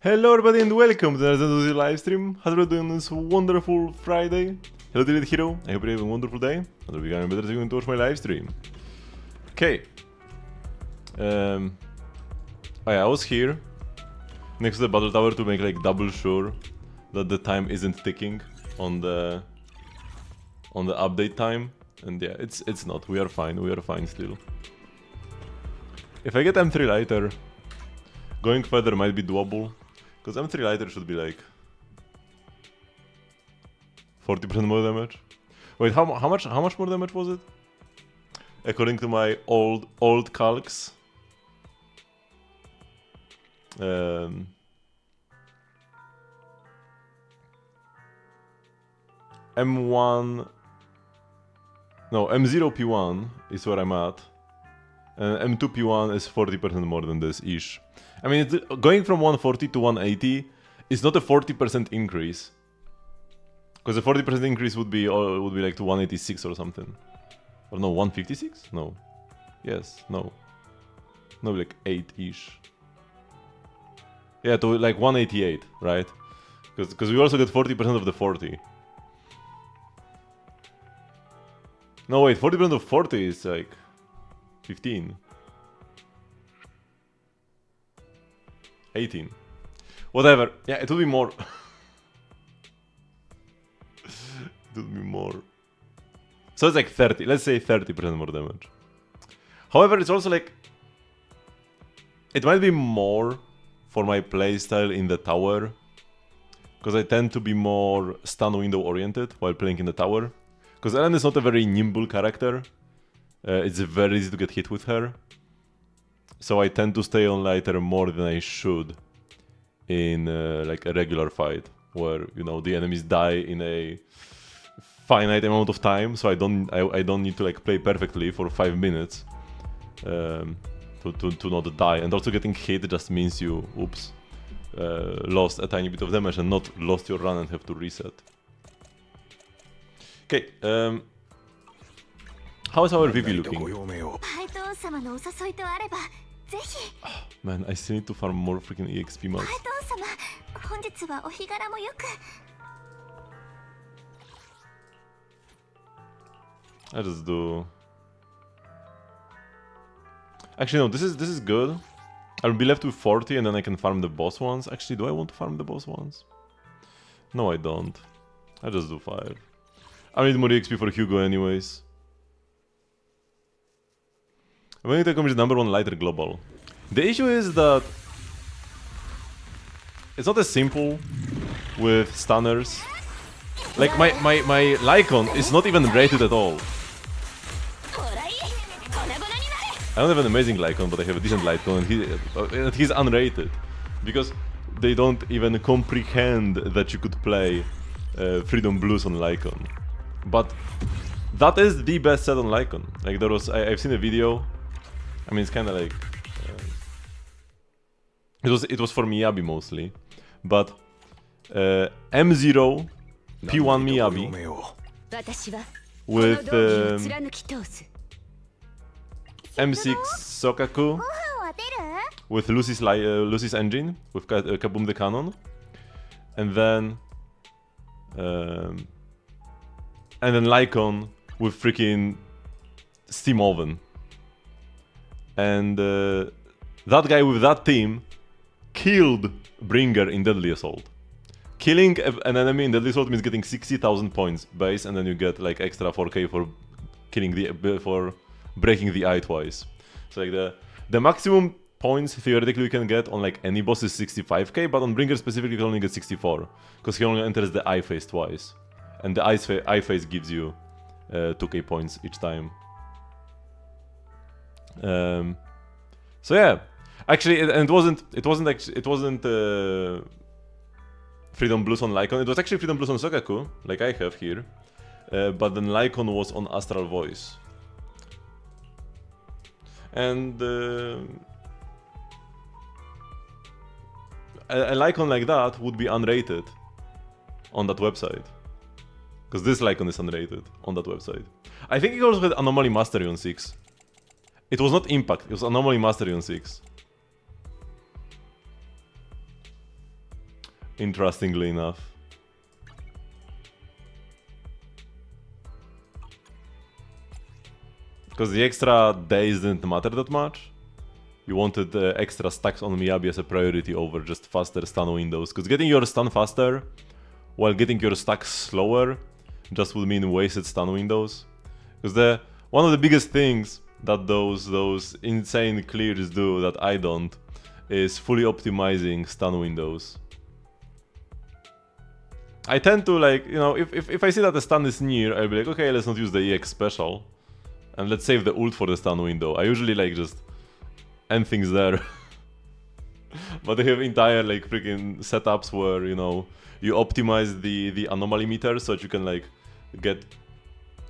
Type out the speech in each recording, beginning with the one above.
Hello everybody and welcome to another live stream. How are you doing this wonderful Friday? Hello Delete Hero, I hope you're having a wonderful day. And we're becoming better so you can watch my live stream. Okay. Oh yeah, I was here next to the battle tower to make like double sure that the time isn't ticking on the update time. And yeah, it's not. We are fine still. If I get M3 lighter, going further might be doable. Because M3 lighter should be like 40% more damage. Wait, how much more damage was it? According to my old calcs. M1 no, M0 P1 is where I'm at. And M2 P1 is 40% more than this ish. I mean, it's going from 140 to 180 is not a 40% increase. Because a 40% increase would be like to 186 or something. Or no, 156? No. Yes, no. No, like 8-ish. Yeah, to like 188, right? Because we also get 40% of the 40. No, wait, 40% of 40 is like 15. 18. Whatever. Yeah, it will be more. It will be more. So it's like 30. Let's say 30% more damage. However, it's also like... It might be more for my playstyle in the tower. Because I tend to be more stun window oriented while playing in the tower. Because Ellen is not a very nimble character. It's very easy to get hit with her. So I tend to stay on lighter more than I should in like a regular fight, where you know the enemies die in a finite amount of time. So I don't need to like play perfectly for 5 minutes to not die. And also getting hit just means you lost a tiny bit of damage and not lost your run and have to reset. Okay. How is our Vivi looking? Oh, man, I still need to farm more freaking EXP mods. I just do. Actually, no. This is good. I'll be left with 40, and then I can farm the boss ones. Actually, do I want to farm the boss ones? No, I don't. I just do 5. I need more EXP for Hugo, anyways. I'm going to accomplish #1 lighter global. The issue is that it's not as simple with stunners. Like my Lycon is not even rated at all. I don't have an amazing Lycon, but I have a decent Lycon, and he's unrated because they don't even comprehend that you could play Freedom Blues on Lycon. But that is the best set on Lycon. Like there was, I've seen a video. I mean, it's kind of like it was for Miyabi mostly, but M0 P1 Miyabi with M6 Sokaku with Lucy's engine with Kaboom the cannon, and then Lycon with freaking Steam Oven. And that guy with that team killed Bringer in Deadly Assault. Killing an enemy in Deadly Assault means getting 60,000 points base, and then you get like extra 4k for for breaking the eye twice. So like the maximum points theoretically you can get on like any boss is 65k, but on Bringer specifically you can only get 64 because he only enters the eye phase twice, and the eye phase gives you 2k points each time. So yeah, actually, it wasn't Freedom Blues on Lycon. It was actually Freedom Blues on Sokaku, like I have here, but then Lycon was on Astral Voice, and a Lycon like that would be unrated on that website, because this Lycon is unrated on that website. I think it also had Anomaly Mastery on 6. It was not Impact, it was Anomaly Mastery on 6. interestingly enough. Because the extra days didn't matter that much. You wanted extra stacks on Miyabi as a priority over just faster stun windows. Because getting your stun faster while getting your stacks slower just would mean wasted stun windows. Because one of the biggest things that those insane clears do that I don't is fully optimizing stun windows. I tend to, like, you know, if I see that the stun is near, I'll be like, okay, let's not use the EX special. And let's save the ult for the stun window. I usually like just end things there. But they have entire like freaking setups where, you know, you optimize the anomaly meter so that you can like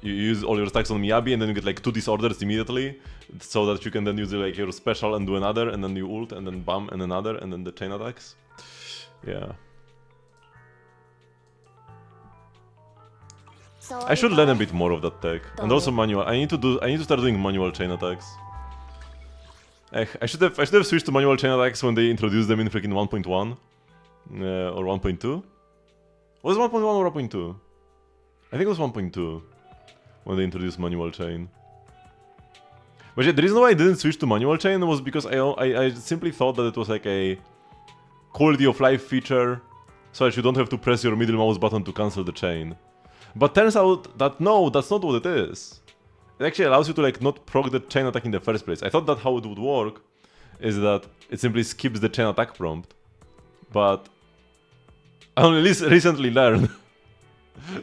you use all your stacks on Miyabi and then you get like 2 disorders immediately, so that you can then use like your special and do another, and then you ult and then bam and another, and then the chain attacks. Yeah. I should learn a bit more of that tech, and also manual. I need to start doing manual chain attacks. I should have switched to manual chain attacks when they introduced them in freaking 1.1 or 1.2. Was it 1.1 or 1.2? I think it was 1.2 when they introduced manual chain. But yeah, the reason why I didn't switch to manual chain was because I simply thought that it was like a quality of life feature, so that you don't have to press your middle mouse button to cancel the chain. But turns out that no, that's not what it is. It actually allows you to like not proc the chain attack in the first place. I thought that how it would work is that it simply skips the chain attack prompt. But I only recently learned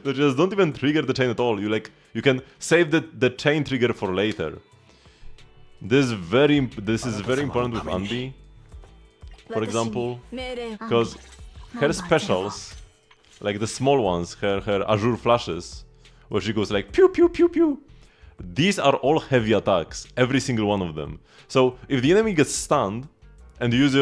that just don't even trigger the chain at all. You can save the chain trigger for later. This is very important with Anbi, for example, because her specials, like the small ones, her Azure flashes, where she goes like pew pew pew pew. These are all heavy attacks, every single one of them. So if the enemy gets stunned and you use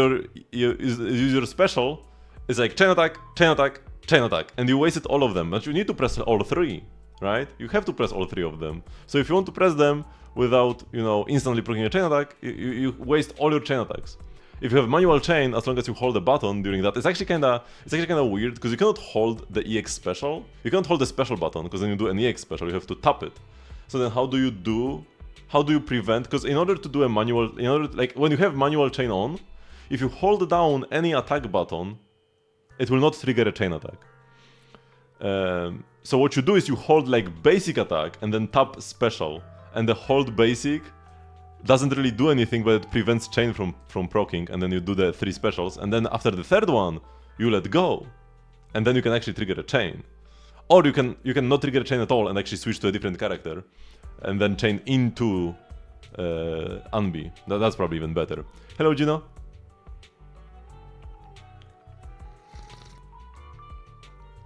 your special, it's like chain attack, chain attack, chain attack, and you wasted all of them. But you need to press all 3, right? You have to press all 3 of them. So if you want to press them without, you know, instantly proccing a chain attack, you waste all your chain attacks. If you have manual chain, as long as you hold the button during that, it's actually kinda weird, because you cannot hold the EX special. You cannot hold the special button, because then you do an EX special, you have to tap it. So then how do you prevent, because in order to do a manual, like when you have manual chain on, if you hold down any attack button, it will not trigger a chain attack. So what you do is you hold like basic attack and then tap special, and the hold basic doesn't really do anything, but it prevents chain from proccing, and then you do the 3 specials, and then after the 3rd one, you let go, and then you can actually trigger a chain. Or you can not trigger a chain at all and actually switch to a different character, and then chain into Anbi. That's probably even better. Hello, Gino.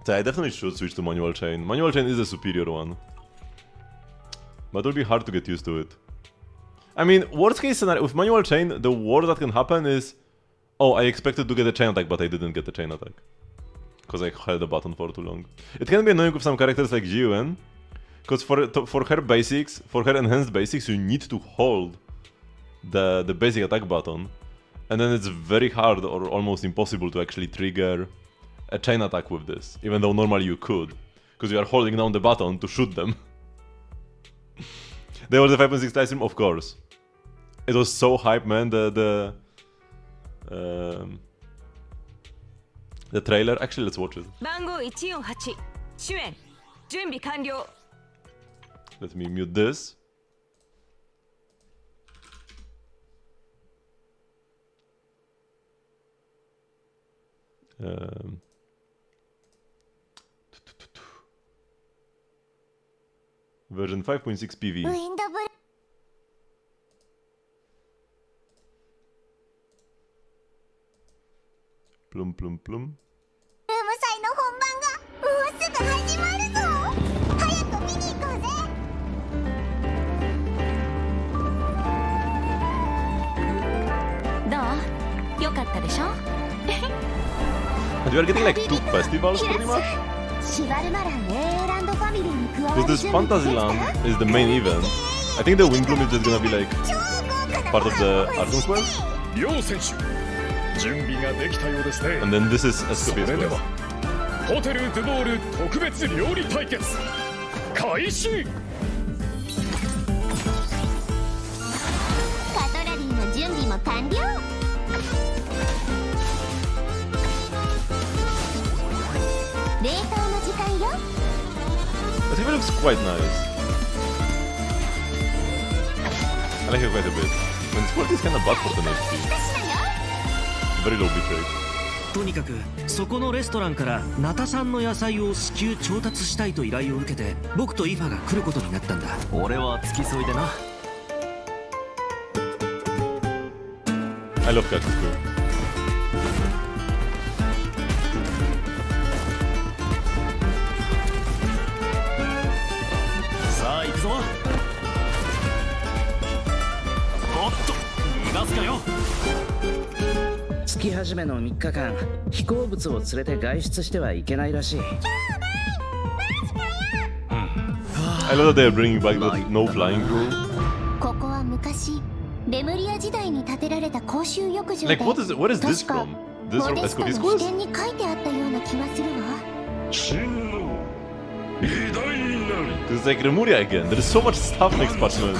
So I definitely should switch to manual chain. Manual chain is the superior one, but it'll be hard to get used to it. I mean, worst case scenario, with manual chain, the worst that can happen is, oh, I expected to get a chain attack, but I didn't get the chain attack, because I held the button for too long. It can be annoying with some characters like Jiuen, because for her basics, for her enhanced basics, you need to hold the basic attack button, and then it's very hard or almost impossible to actually trigger a chain attack with this, even though normally you could, because you are holding down the button to shoot them. There was the 5.6 live stream, of course. It was so hype, man. The trailer. Actually, let's watch it. Let me mute this. Version 5.6 PV. Plum plum plum. And we are getting like 2 festivals pretty much. Because this Fantasyland is the main event. I think the Windbloom is just gonna be like part of the Arkham Quest. And then this is Escapist quest. ホテルドゥボール特別料理対決開始。カトラリーの準備も完了。冷凍の時間よ。 The TV looks quite nice. I like it quite a bit. And this quality is kinda bad for 10 HP. Very low bitrate. とにかくそこのレストランからナタ産の野菜を至急調達したいと依頼を受けて僕とイファが来ることになったんだ。俺は付き添いでな。I love cactus too. さあ行くぞ。おっと逃がすかよ。月始めの3日間飛行物を連れて外出してはいけないらしい。 I love that they are bringing back the no flying rule. ここは昔レムリア時代に建てられた公衆浴場で、 Like what is this 確か from? This モ from デスタの Escapist 起 quest? 点に書いてあったような気がするわ。 This is like Remuria again. There is so much stuff next patch, man.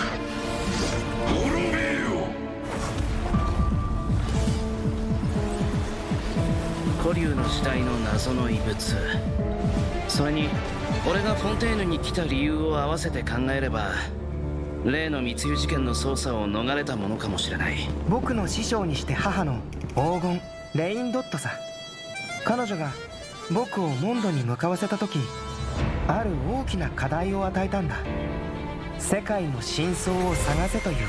古竜の時代の謎の遺物、それに俺がフォンテーヌに来た理由を合わせて考えれば例の密輸事件の捜査を逃れたものかもしれない。僕の師匠にして母の黄金レインドットさ。彼女が僕をモンドに向かわせた時、ある大きな課題を与えたんだ。世界の真相を探せというね。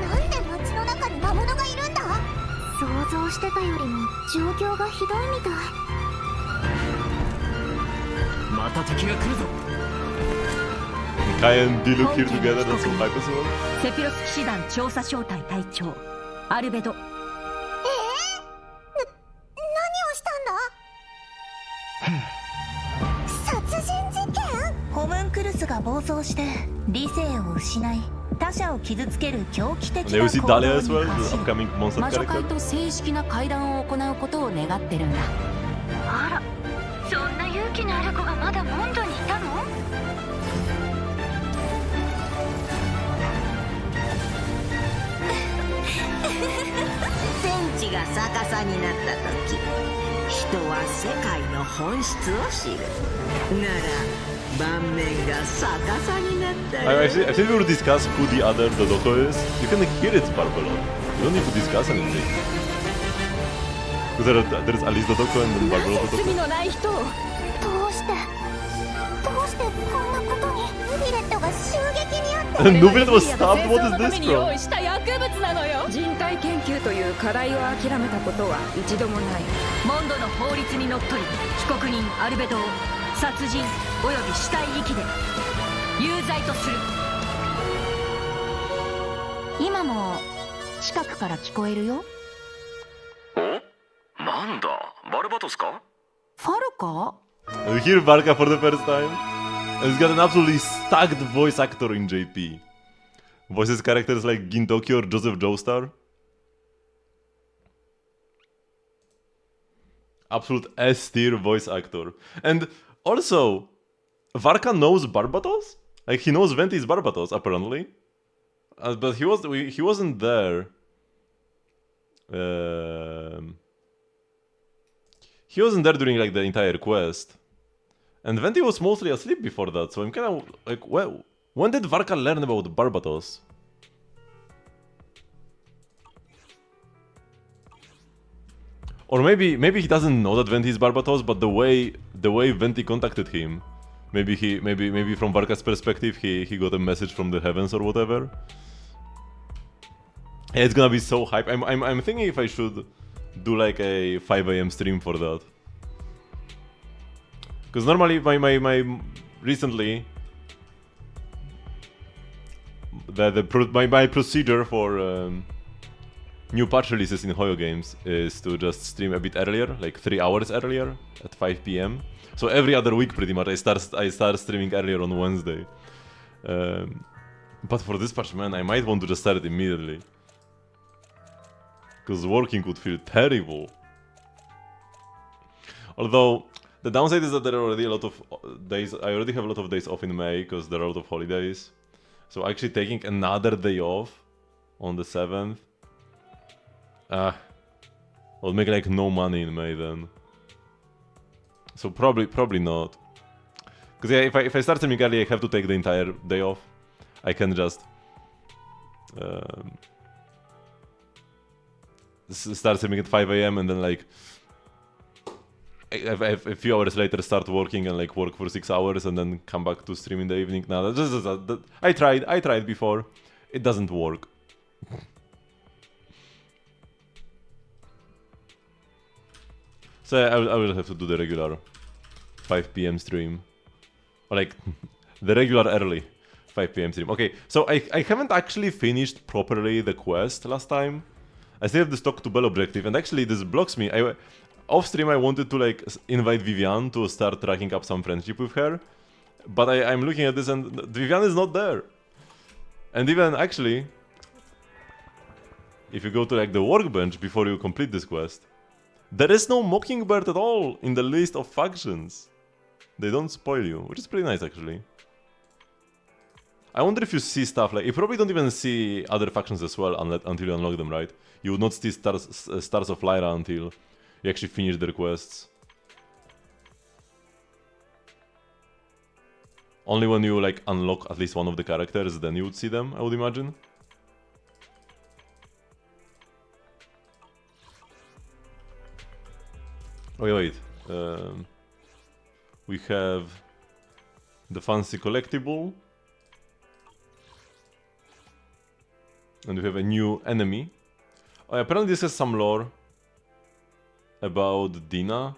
なんで街の中に魔物がいるんだ。想像してたよりも状況がひどいみたい。また敵が来るぞ。 Kai and D look here together, that's so hype as well. セピロス騎士団調査小隊隊長アルベド。何をしたんだ。殺人事件。ホムンクルスが暴走して理性を失い他者を傷つける狂気的 And な we see 行動 Dahlia に as well, 走 the る。 upcoming monster 魔女会 character. と正式な会談を行うことを願ってるんだ。あら、そんな勇気のある子がまだモンドにいたの？天地が逆さになった時、人は世界の本質を知る。なら盤面が逆さになったよ。 I think we will discuss who the other Dodoko is. You can hear it's Barbaro. You don't need to discuss anything. Because there's Alice Dodoko and then Barbaro 罪 Dodoko. のない人を。どうしてこんなことに。ヌビレットが襲撃にあった。 Nublet was stabbed? What is this 用 from? 意した薬物なのよ。人体研究という課題を諦めたことは一度もない。モンドの法律にのっとり被告人アルベドを殺人および死体遺棄で有罪とする。今も近くから聞こえるよ。お、なんだバルバトスか？ファルか？ We hear Barca for the first time. And he's got an absolutely stacked voice actor in JP. Voices characters like Gintoki or Joseph Joestar. Absolute S-tier voice actor. And also, Varka knows Barbatos? Like, he knows Venti's Barbatos, apparently. But he wasn't there. He wasn't there during, like, the entire quest. And Venti was mostly asleep before that, so I'm kind of like, well, when did Varka learn about Barbatos? Or maybe he doesn't know that Venti is Barbatos, but the way Venti contacted him, maybe from Varka's perspective, he got a message from the heavens or whatever. Yeah, it's gonna be so hype. I'm thinking if I should do like a 5 AM stream for that. Because normally my recently my procedure for new patch releases in Hoyo games is to just stream a bit earlier, like 3 hours earlier at 5 PM. So every other week pretty much I start streaming earlier on Wednesday. But for this patch, man, I might want to just start it immediately. Because working would feel terrible. Although, the downside is that there are already a lot of days, I already have a lot of days off in May because there are a lot of holidays. So actually taking another day off on the 7th, I'll make like no money in May then. So probably not. Because yeah, if I start streaming early, I have to take the entire day off. I can just start streaming at 5 AM and then like a few hours later start working and like work for 6 hours and then come back to stream in the evening. No, I tried before. It doesn't work. So I will have to do the regular 5 PM stream. Or like, the regular early 5 PM stream. Okay, so I haven't actually finished properly the quest last time. I still have the Stock to Bell objective, and actually this blocks me. Off stream I wanted to like invite Vivian to start racking up some friendship with her. But I'm looking at this and Vivian is not there. And even actually, if you go to like the workbench before you complete this quest, there is no Mockingbird at all in the list of factions. They don't spoil you, which is pretty nice actually. I wonder if you see stuff like... You probably don't even see other factions as well until you unlock them, right? You would not see Stars of Lyra until you actually finish their quests. Only when you like unlock at least one of the characters, then you would see them, I would imagine. Wait. We have the fancy collectible. And we have a new enemy. Oh, apparently this has some lore about Dina.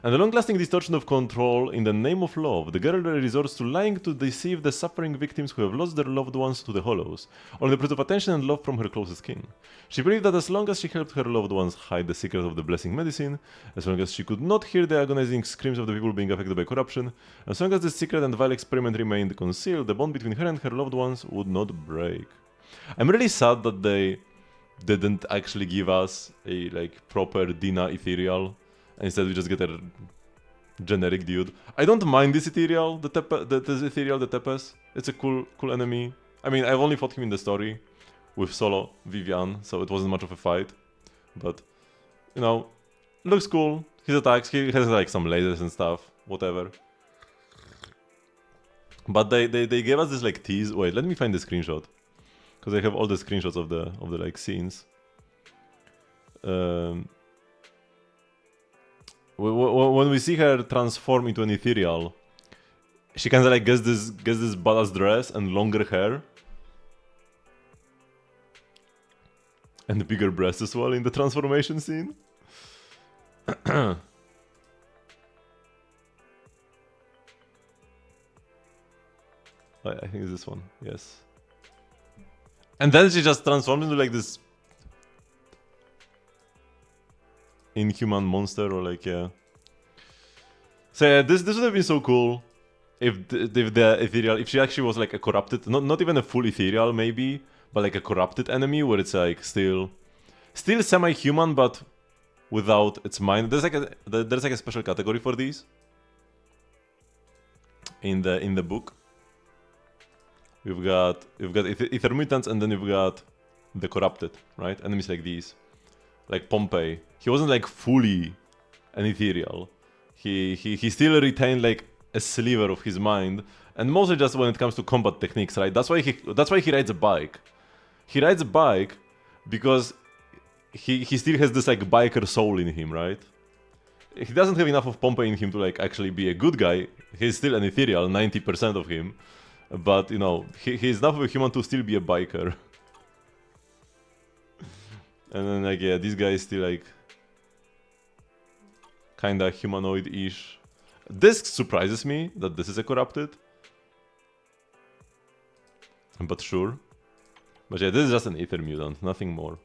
And the long-lasting distortion of control in the name of love, the girl resorts to lying to deceive the suffering victims who have lost their loved ones to the hollows, on the pursuit of attention and love from her closest kin. She believed that as long as she helped her loved ones hide the secret of the blessing medicine, as long as she could not hear the agonizing screams of the people being affected by corruption, as long as the secret and vile experiment remained concealed, the bond between her and her loved ones would not break. I'm really sad that they didn't actually give us a like proper Dina ethereal. Instead we just get a generic dude. I don't mind this ethereal, the Tepes. It's a cool enemy. I mean, I've only fought him in the story with solo Vivian, so it wasn't much of a fight. But, you know, looks cool. His attacks, he has like some lasers and stuff, whatever. But they gave us this like tease. Wait, let me find the screenshot. Because I have all the screenshots of the like scenes. When we see her transform into an ethereal, she kind of like gets this badass dress and longer hair, and bigger breasts as well in the transformation scene. I think it's this one, yes. And then she just transforms into like this inhuman monster, or like, yeah. So yeah, this would have been so cool if the ethereal, if she actually was like a corrupted, not even a full ethereal maybe, but like a corrupted enemy where it's like still semi-human but without its mind. There's like a special category for these in the book. We've got ether mutants, and then we've got the corrupted, right? Enemies like these. Like Pompey, he wasn't like fully an ethereal. He still retained like a sliver of his mind, and mostly just when it comes to combat techniques, right? That's why he rides a bike. He rides a bike because he still has this like biker soul in him, right? He doesn't have enough of Pompey in him to like actually be a good guy. He's still an ethereal, 90% of him, but you know he's enough of a human to still be a biker. And then like, yeah, this guy is still like kinda humanoid-ish. This surprises me that this is a corrupted. But sure. But yeah, this is just an ether mutant, nothing more.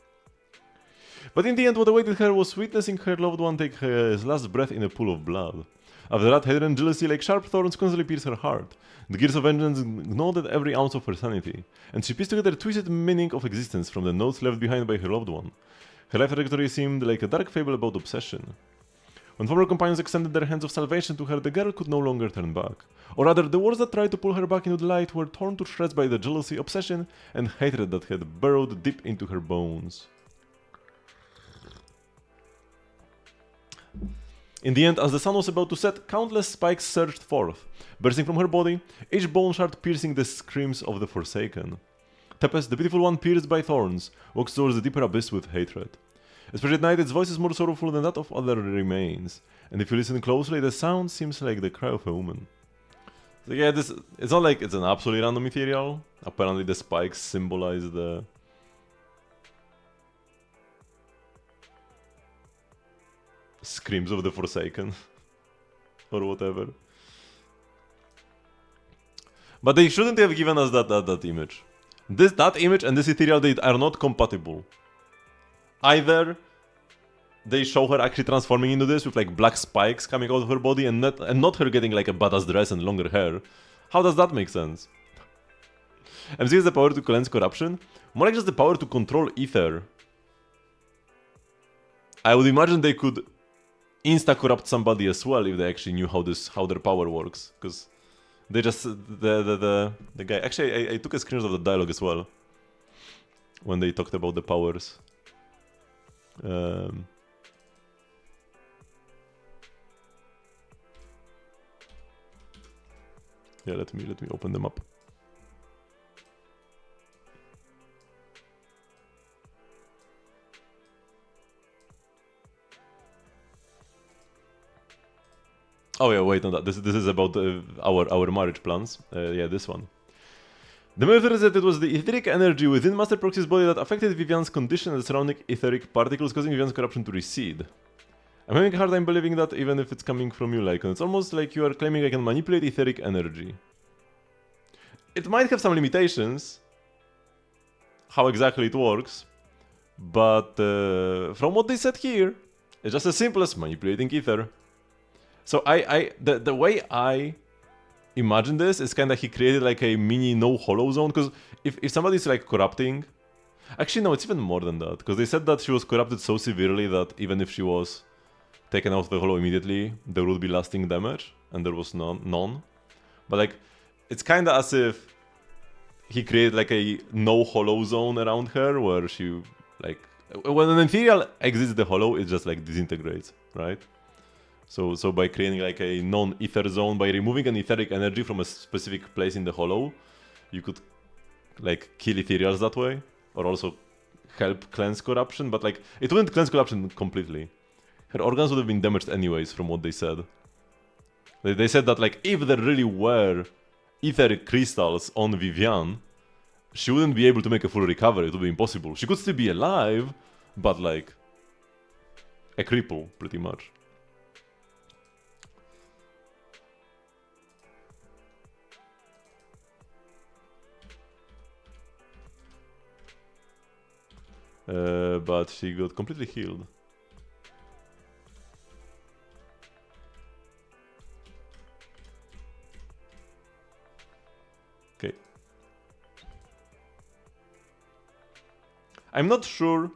But in the end, what awaited her was witnessing her loved one take his last breath in a pool of blood. After that, hatred and jealousy like sharp thorns constantly pierce her heart. The gears of vengeance gnawed at every ounce of her sanity, and she pieced together twisted meaning of existence from the notes left behind by her loved one. Her life trajectory seemed like a dark fable about obsession. When former companions extended their hands of salvation to her, the girl could no longer turn back. Or rather, the words that tried to pull her back into the light were torn to shreds by the jealousy, obsession, and hatred that had burrowed deep into her bones. In the end, as the sun was about to set, countless spikes surged forth, bursting from her body, each bone shard piercing the screams of the Forsaken. Tepes, the beautiful one pierced by thorns, walks towards the deeper abyss with hatred. Especially at night, its voice is more sorrowful than that of other remains, and if you listen closely, the sound seems like the cry of a woman. So yeah, it's not like it's an absolutely random ethereal. Apparently the spikes symbolize the screams of the Forsaken, or whatever. But they shouldn't have given us that image. That image and this ethereal, they are not compatible. Either they show her actually transforming into this with like black spikes coming out of her body and not her getting like a badass dress and longer hair. How does that make sense? MC has the power to cleanse corruption, more like just the power to control ether. I would imagine they could insta-corrupt somebody as well if they actually knew how their power works, because they just the guy actually I took a screenshot of the dialogue as well when they talked about the powers. Yeah, let me open them up. Oh yeah, wait, no, this is about our marriage plans. Yeah, this one. The method is that it was the etheric energy within Master Proxy's body that affected Vivian's condition and the surrounding etheric particles, causing Vivian's corruption to recede. I'm having a hard time believing that, even if it's coming from you, Lycon. It's almost like you are claiming I can manipulate etheric energy. It might have some limitations, how exactly it works, but from what they said here, it's just as simple as manipulating ether. So the way I imagine this is kind of he created like a mini no hollow zone, because if somebody's like corrupting, actually no, it's even more than that, because they said that she was corrupted so severely that even if she was taken out of the hollow immediately, there would be lasting damage, and there was none. But like, it's kind of as if he created like a no hollow zone around her, where she like, when an ethereal exits the hollow, it just like disintegrates, right? So by creating like a non-ether zone, by removing an etheric energy from a specific place in the hollow, you could like kill ethereals that way, or also help cleanse corruption, but like, it wouldn't cleanse corruption completely. Her organs would have been damaged anyways, from what they said. They said that like, if there really were etheric crystals on Vivian, she wouldn't be able to make a full recovery, it would be impossible. She could still be alive, but like, a cripple, pretty much. But she got completely healed. Okay. I'm not sure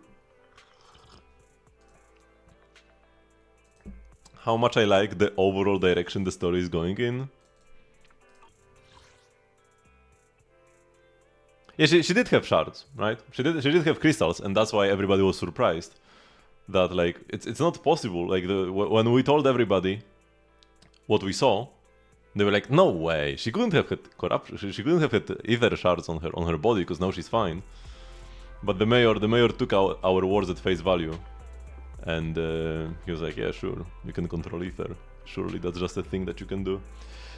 how much I like the overall direction the story is going in. Yeah, she did have shards, right? She did have crystals, and that's why everybody was surprised that like it's not possible. Like when we told everybody what we saw, they were like, "No way! She couldn't have had corruption. She couldn't have had ether shards on her body because now she's fine." But the mayor took our words at face value, and he was like, "Yeah, sure, you can control ether. Surely that's just a thing that you can do."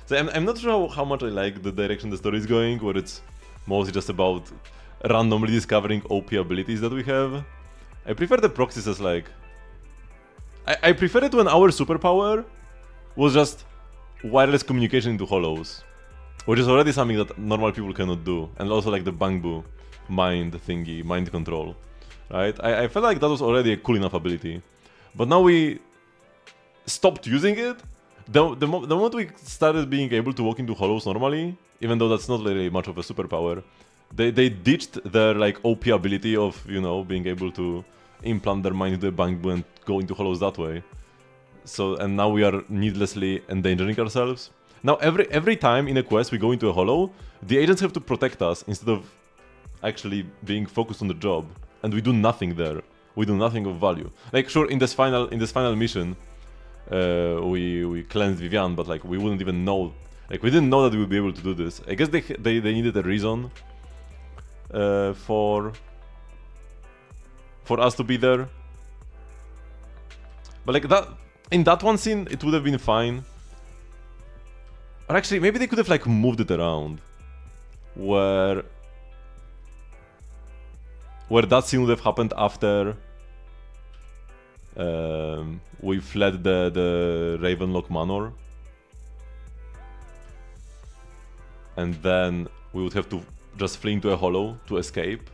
So I'm not sure how much I like the direction the story is going, where it's mostly just about randomly discovering OP abilities that we have. I prefer the proxies as like... I prefer it when our superpower was just wireless communication into hollows, which is already something that normal people cannot do, and also like the Bangbu mind thingy, mind control, right? I felt like that was already a cool enough ability, but now we stopped using it, the moment we started being able to walk into hollows normally, even though that's not really much of a superpower, they ditched their like OP ability of, you know, being able to implant their mind into a bangbu and go into hollows that way. So, and now we are needlessly endangering ourselves. Now every time in a quest we go into a hollow, the agents have to protect us instead of actually being focused on the job, and we do nothing there. We do nothing of value. Like, sure, in this final mission, we cleansed Vivian, but like we wouldn't even know. Like, we didn't know that we would be able to do this. I guess they needed a reason for us to be there. But like that, in that one scene, it would have been fine. Or actually, maybe they could have like moved it around, where that scene would have happened after we fled the Ravenlock Manor, and then we would have to just flee into a hollow to escape,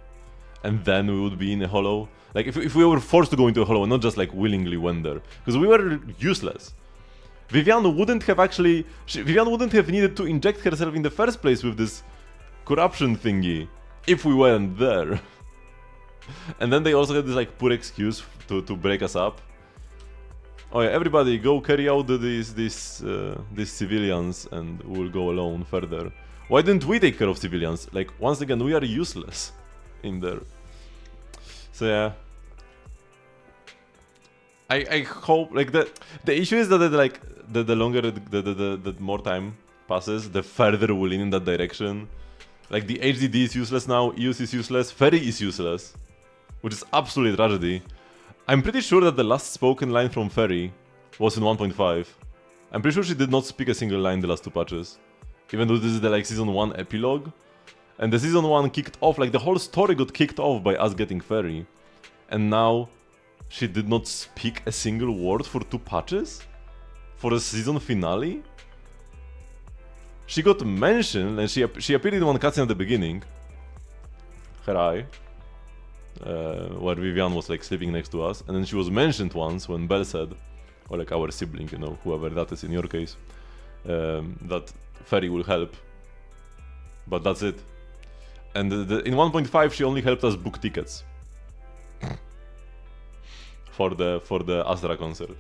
and then we would be in a hollow. Like if we were forced to go into a hollow and not just like willingly went there, because we were useless. Vivian wouldn't have needed to inject herself in the first place with this corruption thingy if we weren't there. And then they also had this like poor excuse to break us up. Oh yeah, everybody go carry out these civilians and we'll go alone further. Why didn't we take care of civilians? Like, once again, we are useless in there. So yeah, I hope like the issue is that like the longer the more time passes, the further we'll lean in that direction. Like the HDD is useless now, EOS is useless, Ferry is useless, which is absolutely tragedy. I'm pretty sure that the last spoken line from Ferry was in 1.5. I'm pretty sure she did not speak a single line in the last two patches, even though this is the like season 1 epilogue. And the season 1 kicked off, like the whole story got kicked off by us getting Ferry. And now she did not speak a single word for 2 patches? For a season finale? She got mentioned and she appeared in one cutscene at the beginning. Her eye. Where Vivian was like sleeping next to us. And then she was mentioned once when Belle said, or like our sibling, you know, whoever that is in your case, that Ferry will help. But that's it. And in 1.5 she only helped us book tickets for the Astra concert.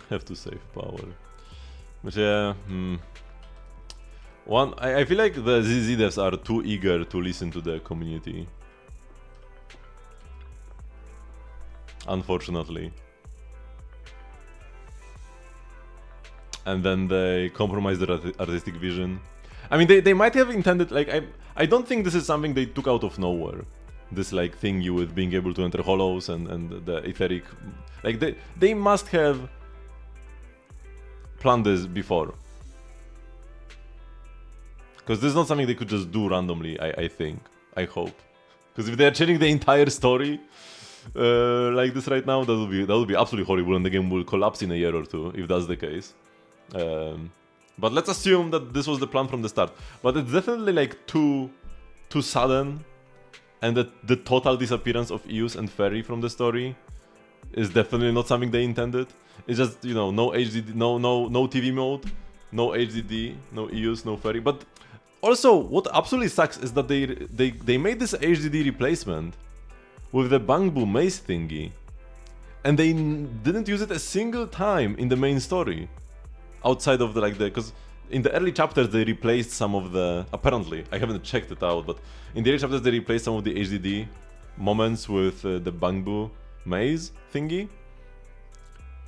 Have to save power. But yeah, I feel like the ZZ devs are too eager to listen to the community. Unfortunately. And then they compromise their artistic vision. I mean, they might have intended, like, I don't think this is something they took out of nowhere. This, like, thing you with being able to enter hollows and the etheric... Like, they must have planned this before. Because this is not something they could just do randomly, I think. I hope. Because if they're changing the entire story like this right now, that would be absolutely horrible, and the game will collapse in a year or two, if that's the case. But let's assume that this was the plan from the start. But it's definitely like too sudden, and that the total disappearance of EOS and Ferry from the story is definitely not something they intended. It's just, you know, no HDD, no TV mode, no HDD, no EOS, no Ferry. But also, what absolutely sucks is that they made this HDD replacement with the Bangbu maze thingy, and they didn't use it a single time in the main story. Outside of because in the early chapters they replaced some of the, apparently, I haven't checked it out, but in the early chapters they replaced some of the HDD moments with the Bangbu maze thingy.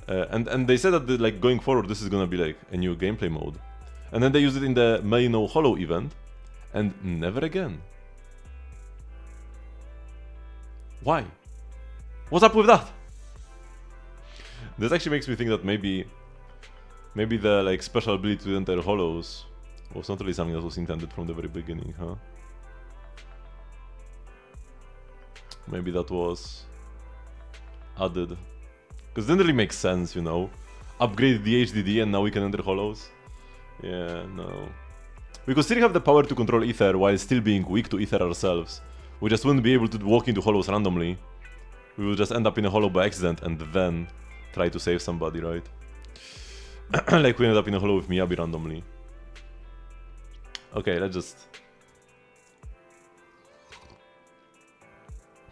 And they said that like going forward this is gonna be like a new gameplay mode. And then they used it in the May No Hollow event, and never again. Why? What's up with that? This actually makes me think that maybe the like special ability to enter hollows was not really something that was intended from the very beginning, huh? Maybe that was added. Because it didn't really make sense, you know? Upgrade the HDD and now we can enter hollows? Yeah, no. We could still have the power to control Ether while still being weak to Ether ourselves, we just wouldn't be able to walk into hollows randomly. We would just end up in a hollow by accident and then try to save somebody, right? Like we ended up in a hollow with Miyabi randomly. Okay, let's just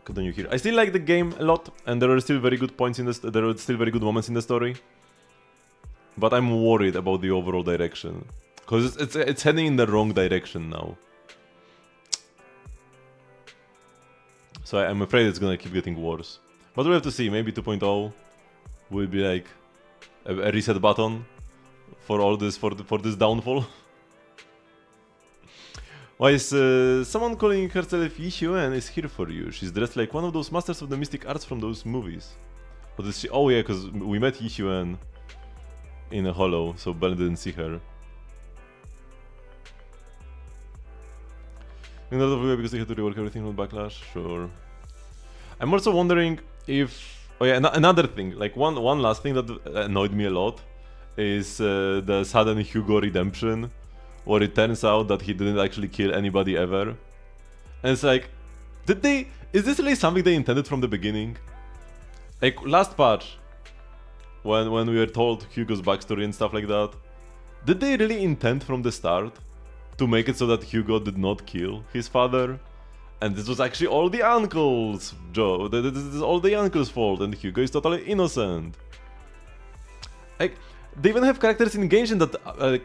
continue here. I still like the game a lot, and there are still very good points in this. There are still very good moments in the story, but I'm worried about the overall direction because it's heading in the wrong direction now. So I'm afraid it's gonna keep getting worse. But we'll have to see. Maybe 2.0 will be like a reset button for all this for this downfall. Why is someone calling herself Yixuan is here for you? She's dressed like one of those masters of the mystic arts from those movies. What is she? Oh yeah, because we met Yixuan in a hollow, so Bell didn't see her. In order to because they had to rework everything from Backlash, sure. I'm also wondering if... Oh yeah, another thing, like one last thing that annoyed me a lot is the sudden Hugo redemption, where it turns out that he didn't actually kill anybody ever. And it's like, is this really something they intended from the beginning? Like, last patch, when we were told Hugo's backstory and stuff like that, did they really intend from the start to make it so that Hugo did not kill his father? And this was actually all the uncle's job. This is all the uncle's fault, and Hugo is totally innocent. Like, they even have characters in Genshin that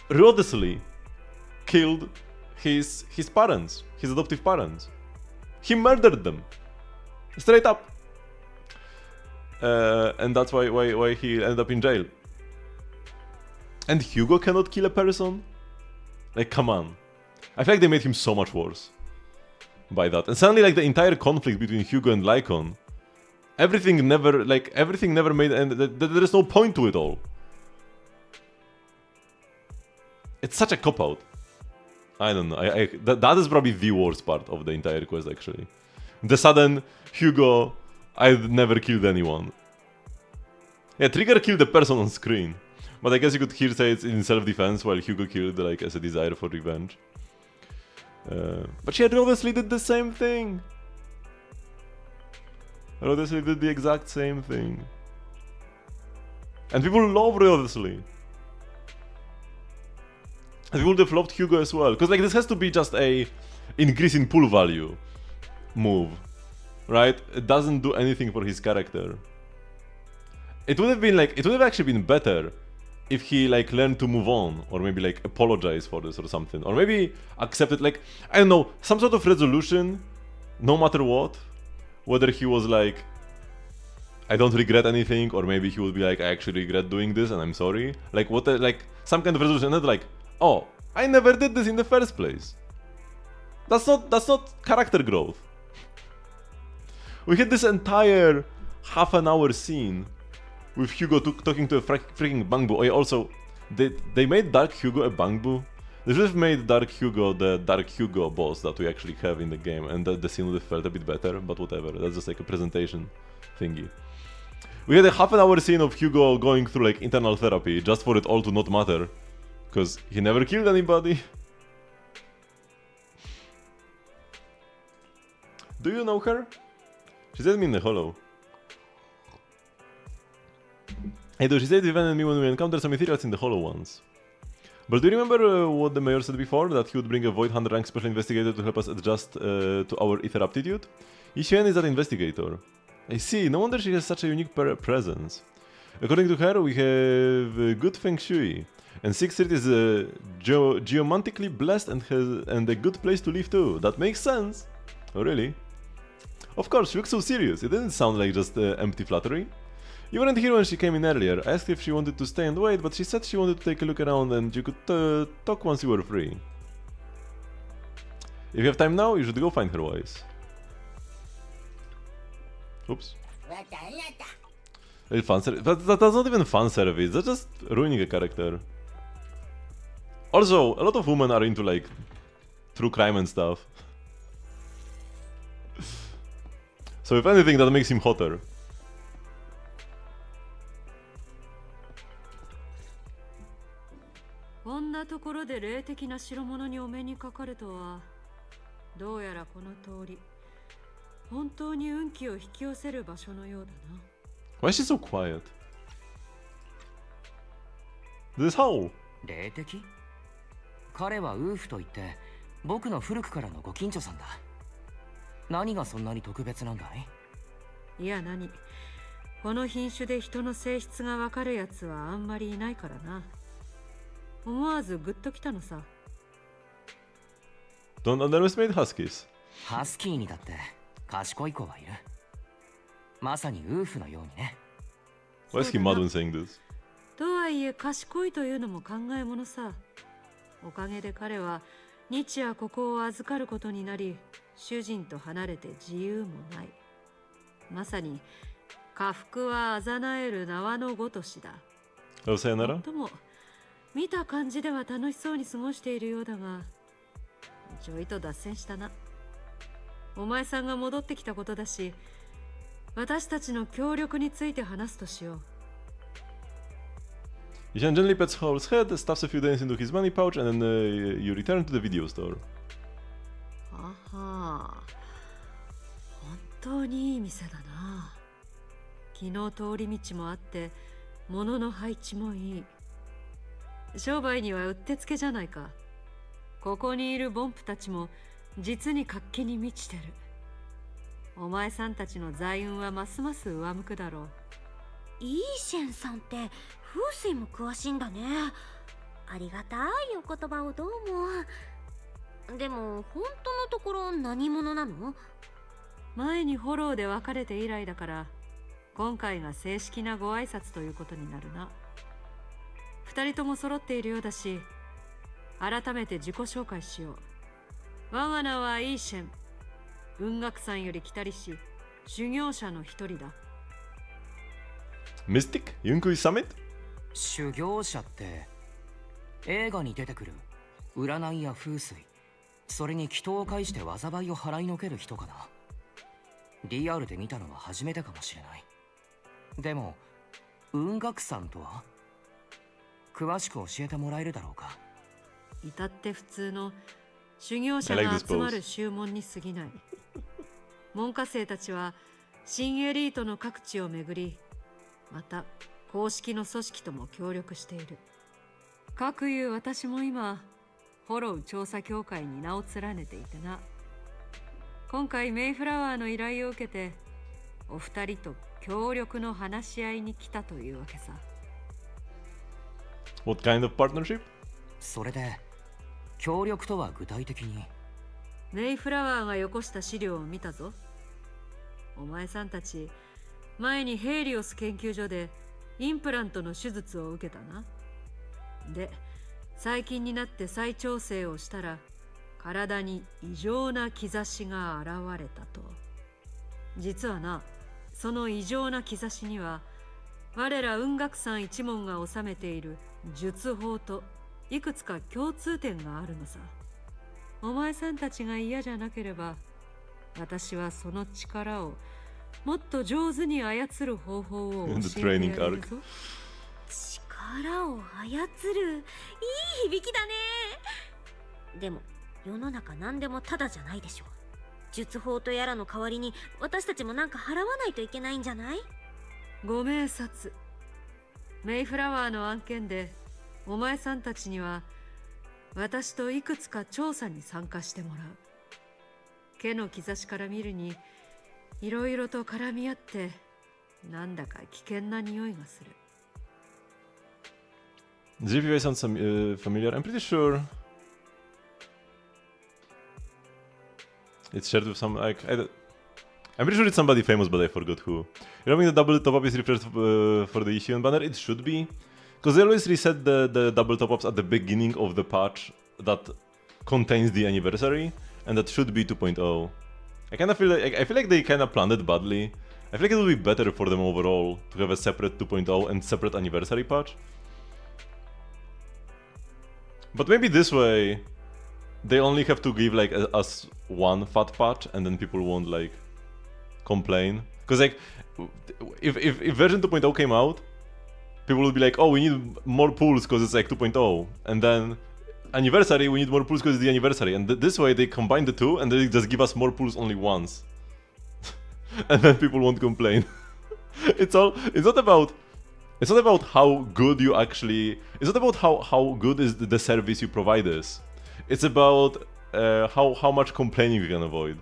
ruthlessly killed his parents, his adoptive parents. He murdered them, straight up. And that's why he ended up in jail. And Hugo cannot kill a person? Like, come on. I feel like they made him so much worse by that. And suddenly, like, the entire conflict between Hugo and Lycon, everything never made, and there is no point to it all. It's such a cop-out. I don't know. That is probably the worst part of the entire quest, actually. The sudden Hugo, I've never killed anyone. Yeah, Trigger killed the person on screen. But I guess you could here say it's in self-defense, while Hugo killed like as a desire for revenge. But she obviously did the same thing. Obviously did the exact same thing. And people love Obviously. And people developed Hugo as well. Because like this has to be just a increase in pool value move. Right? It doesn't do anything for his character. It would have actually been better if he like learned to move on, or maybe like apologize for this or something, or maybe accept it, like, I don't know, some sort of resolution, no matter what, whether he was like, I don't regret anything, or maybe he would be like, I actually regret doing this and I'm sorry, like what, like some kind of resolution, not like, oh, I never did this in the first place. That's not character growth. We had this entire half an hour scene with Hugo talking to a freaking Bangbu. Oh yeah, also, they made Dark Hugo a Bangbu. They should have made Dark Hugo the Dark Hugo boss that we actually have in the game, and the scene would have felt a bit better, but whatever, that's just like a presentation thingy. We had a half an hour scene of Hugo going through like internal therapy, just for it all to not matter, because he never killed anybody. Do you know her? She said me in the hollow. Hey, she said Vivian and me when we encountered some ethereals in the hollow ones. But do you remember what the mayor said before? That he would bring a Void Hunter rank special investigator to help us adjust to our ether aptitude? Yixuan is that investigator. I see, no wonder she has such a unique presence. According to her, we have good feng shui. And 6th Street is geomantically blessed and a good place to live too. That makes sense. Oh really? Of course, she looks so serious. It didn't sound like just empty flattery. You weren't here when she came in earlier. I asked if she wanted to stay and wait, but she said she wanted to take a look around and you could talk once you were free. If you have time now, you should go find her, Wise. Oops. Fan service. That's not even fan service, that's just ruining a character. Also, a lot of women are into like true crime and stuff. So if anything, that makes him hotter. こんなところで霊的な代物にお目にかかるとはどうやらこの通り本当に運気を引き寄せる場所のようだな。 Why is she so quiet? This howl. 霊的？彼はウーフといって僕の古くからのご近所さんだ。何がそんなに特別なんだい？いや何、この品種で人の性質がわかるやつはあんまりいないからな。思わずグッときたのさ。 Don't underestimate huskies. ハスキーにだって賢い子はいる。まさにウーフのようにね。 Why is he mad when saying this? とはいえ賢いというのも考えものさ。おかげで彼は日夜ここを預かることになり、主人と離れて自由もない。まさに下腹はあざなえる縄のごとしだ。Oh, sayonara? とも見た感じでは楽しそうに過ごしているようだが、ちょいと脱線したな。お前さんが戻ってきたことだし、私たちの協力について話すとしよう。 Vivian gently pets Howl's head, stuffs a few days into his money pouch, and then you return to the video store. はは、本当にいい店だな。昨日通り道もあって、物の配置もいい。商売にはうってつけじゃないか。ここにいるボンプたちも実に活気に満ちてる。お前さんたちの財運はますます上向くだろう。イーシェンさんって風水も詳しいんだね。ありがたいお言葉をどうも。でも本当のところ何者なの？前にフォローで別れて以来だから、今回が正式なご挨拶ということになるな。二人とも揃っているようだし、改めて自己紹介しよう。我が名はイーシェン。雲岳山より来たりし、修行者の一人だ。Mystic? Yunkui Summit? 修行者って映画に出てくる占いや風水、それに祈祷を介して災いを払いのける人かな。リアルで見たのは初めてかもしれない。でも雲岳山とは？詳しく教えてもらえるだろうか。至って普通の修行者が集まる宗門に過ぎない。門下生たちは新エリートの各地を巡り、また公式の組織とも協力している。かくいう私も今フォロー調査協会に名を連ねていてな。今回メイフラワーの依頼を受けて、お二人と協力の話し合いに来たというわけさ。 What kind of partnership? それで協力とは具体的に？メイフラワーがよこした資料を見たぞ。お前さんたち前にヘイリオス研究所でインプラントの手術を受けたな。で、最近になって再調整をしたら体に異常な兆しが現れたと。実はな、その異常な兆しには我ら雲岳山一門が治めている術法といくつか共通点があるのさ。お前さんたちが嫌じゃなければ、私はその力をもっと上手に操る方法を教えてやれるぞ。力を操る、いい響きだね。でも世の中何でもタダじゃないでしょ。術法とやらの代わりに私たちもなんか払わないといけないんじゃない？ご明察。メイフラワーの案件でお前さんたちには私といくつか調査に参加してもらう。毛の兆しから見るにいろいろと絡み合ってなんだか危険な匂いがする。 GPA sounds familiar. I'm pretty sure it's shared with some like I'm pretty sure it's somebody famous, but I forgot who. You know, the double top up is refreshed for the issue and banner. It should be, because they always reset the double top ups at the beginning of the patch that contains the anniversary, and that should be 2.0. I kind of feel like they kind of planned it badly. I feel like it would be better for them overall to have a separate 2.0 and separate anniversary patch. But maybe this way, they only have to give like us one fat patch, and then people won't like complain. Because like, if version 2.0 came out, people would be like, oh, we need more pools because it's like 2.0, and then anniversary, we need more pulls because it's the anniversary. And this way they combine the two and they just give us more pulls only once. And then people won't complain. It's not about how good you actually... It's not about how good is the service you provide us. It's about how much complaining you can avoid.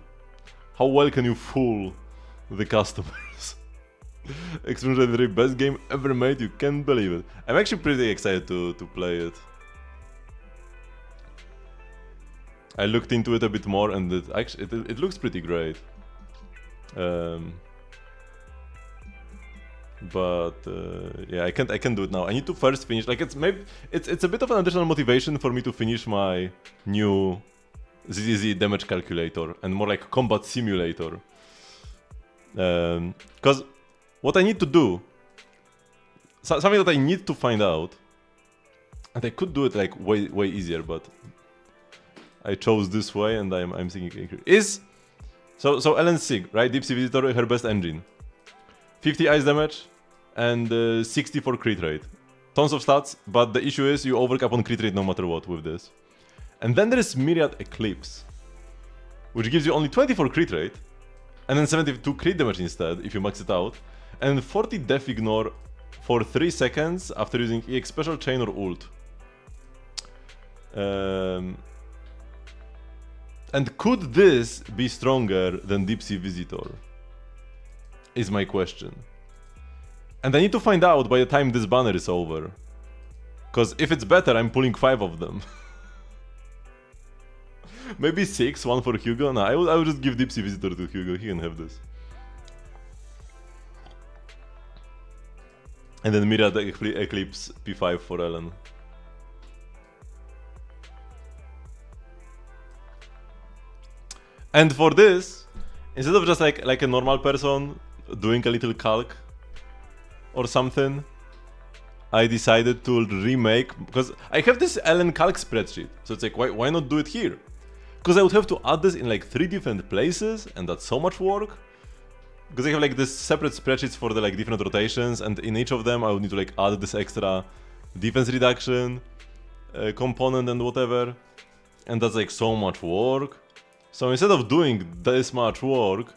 How well can you fool the customers. Extremely the best game ever made, you can't believe it. I'm actually pretty excited to play it. I looked into it a bit more and it looks pretty great. Yeah, I can't do it now. I need to first finish. Like it's a bit of an additional motivation for me to finish my new ZZZ damage calculator and more like combat simulator. Because what I need to do, something that I need to find out, and I could do it like way easier, but I chose this way, and I'm thinking is so Ellen Sig, right? Deep Sea Visitor, her best engine, 50 ice damage and 64 crit rate, tons of stats. But the issue is you overcap on crit rate no matter what with this. And then there is Myriad Eclipse, which gives you only 24 crit rate, and then 72 crit damage instead if you max it out, and 40 Death Ignore for 3 seconds after using EX Special Chain or ult. And could this be stronger than Deep Sea Visitor? Is my question. And I need to find out by the time this banner is over. Because if it's better, I'm pulling 5 of them. Maybe 6, 1 for Hugo? No, I will just give Deep Sea Visitor to Hugo, he can have this. And then Myriad Eclipse P5 for Ellen. And for this, instead of just like a normal person doing a little calc or something, I decided to remake, because I have this Ellen calc spreadsheet, so it's like why not do it here? Because I would have to add this in like 3 different places, and that's so much work. Because I have like this separate spreadsheets for the like different rotations, and in each of them I would need to like add this extra defense reduction component and whatever, and that's like so much work. So instead of doing this much work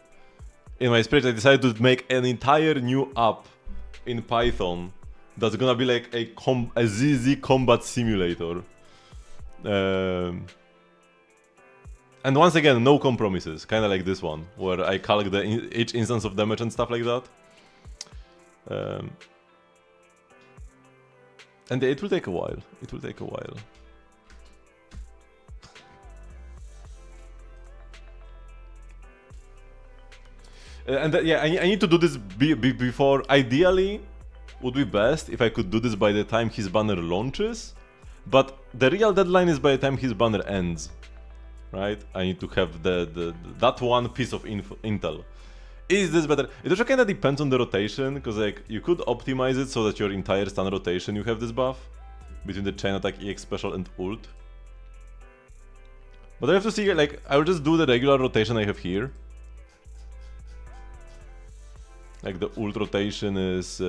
in my spreadsheet, I decided to make an entire new app in Python that's gonna be like a ZZ combat simulator. And once again, no compromises, kind of like this one, where I calc each instance of damage and stuff like that. And it will take a while. It will take a while. Yeah, I need to do this before. Ideally, would be best if I could do this by the time his banner launches. But the real deadline is by the time his banner ends. Right? I need to have that one piece of intel. Is this better? It also kind of depends on the rotation, because like you could optimize it so that your entire stun rotation you have this buff between the chain attack, EX special, and ult. But I have to see, like, I will just do the regular rotation I have here. Like the ult rotation is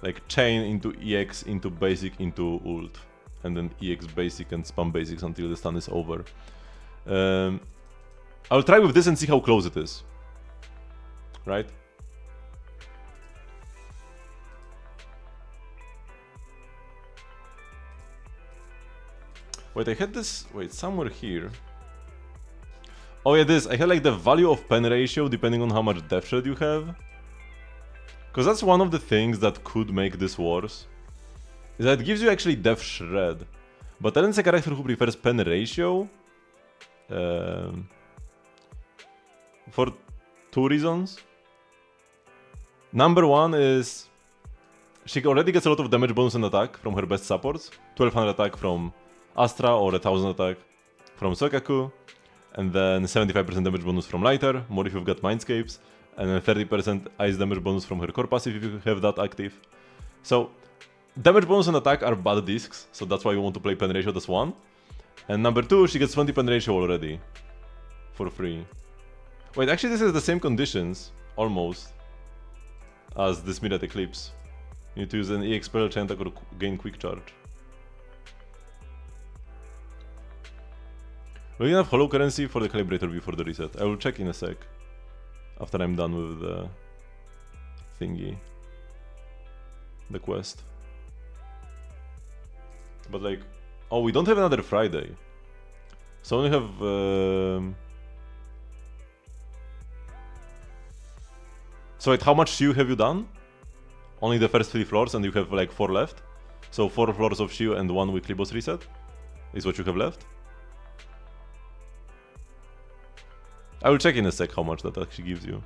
like chain into EX into basic into ult, and then EX basic and spam basics until the stun is over. I'll try with this and see how close it is. Right? Wait, I had this, wait, somewhere here. Oh yeah, this, I had like the value of pen ratio depending on how much death shred you have. Because that's one of the things that could make this worse. Is that it gives you actually death shred. But Ellen's a character who prefers pen ratio. For 2 reasons. Number 1 is she already gets a lot of damage bonus and attack from her best supports. 1200 attack from Astra or 1000 attack from Sokaku. And then 75% damage bonus from Lighter, more if you've got Mindscapes, and then 30% ice damage bonus from her core passive if you have that active. So, damage bonus and attack are bad discs, so that's why you want to play pen ratio, that's 1. And number 2, she gets 20 pen ratio already, for free. Wait, actually this is the same conditions, almost, as this Myriad Eclipse. You need to use an EX spell, chain attack, or gain quick charge. Do we have hollow currency for the calibrator before the reset? I will check in a sec. After I'm done with the thingy. The quest. But like... Oh, we don't have another Friday. So we have... So wait, how much Shiu have you done? Only the first 3 floors and you have like 4 left? So 4 floors of Shiu and 1 weekly boss reset? Is what you have left? I will check in a sec how much that actually gives you.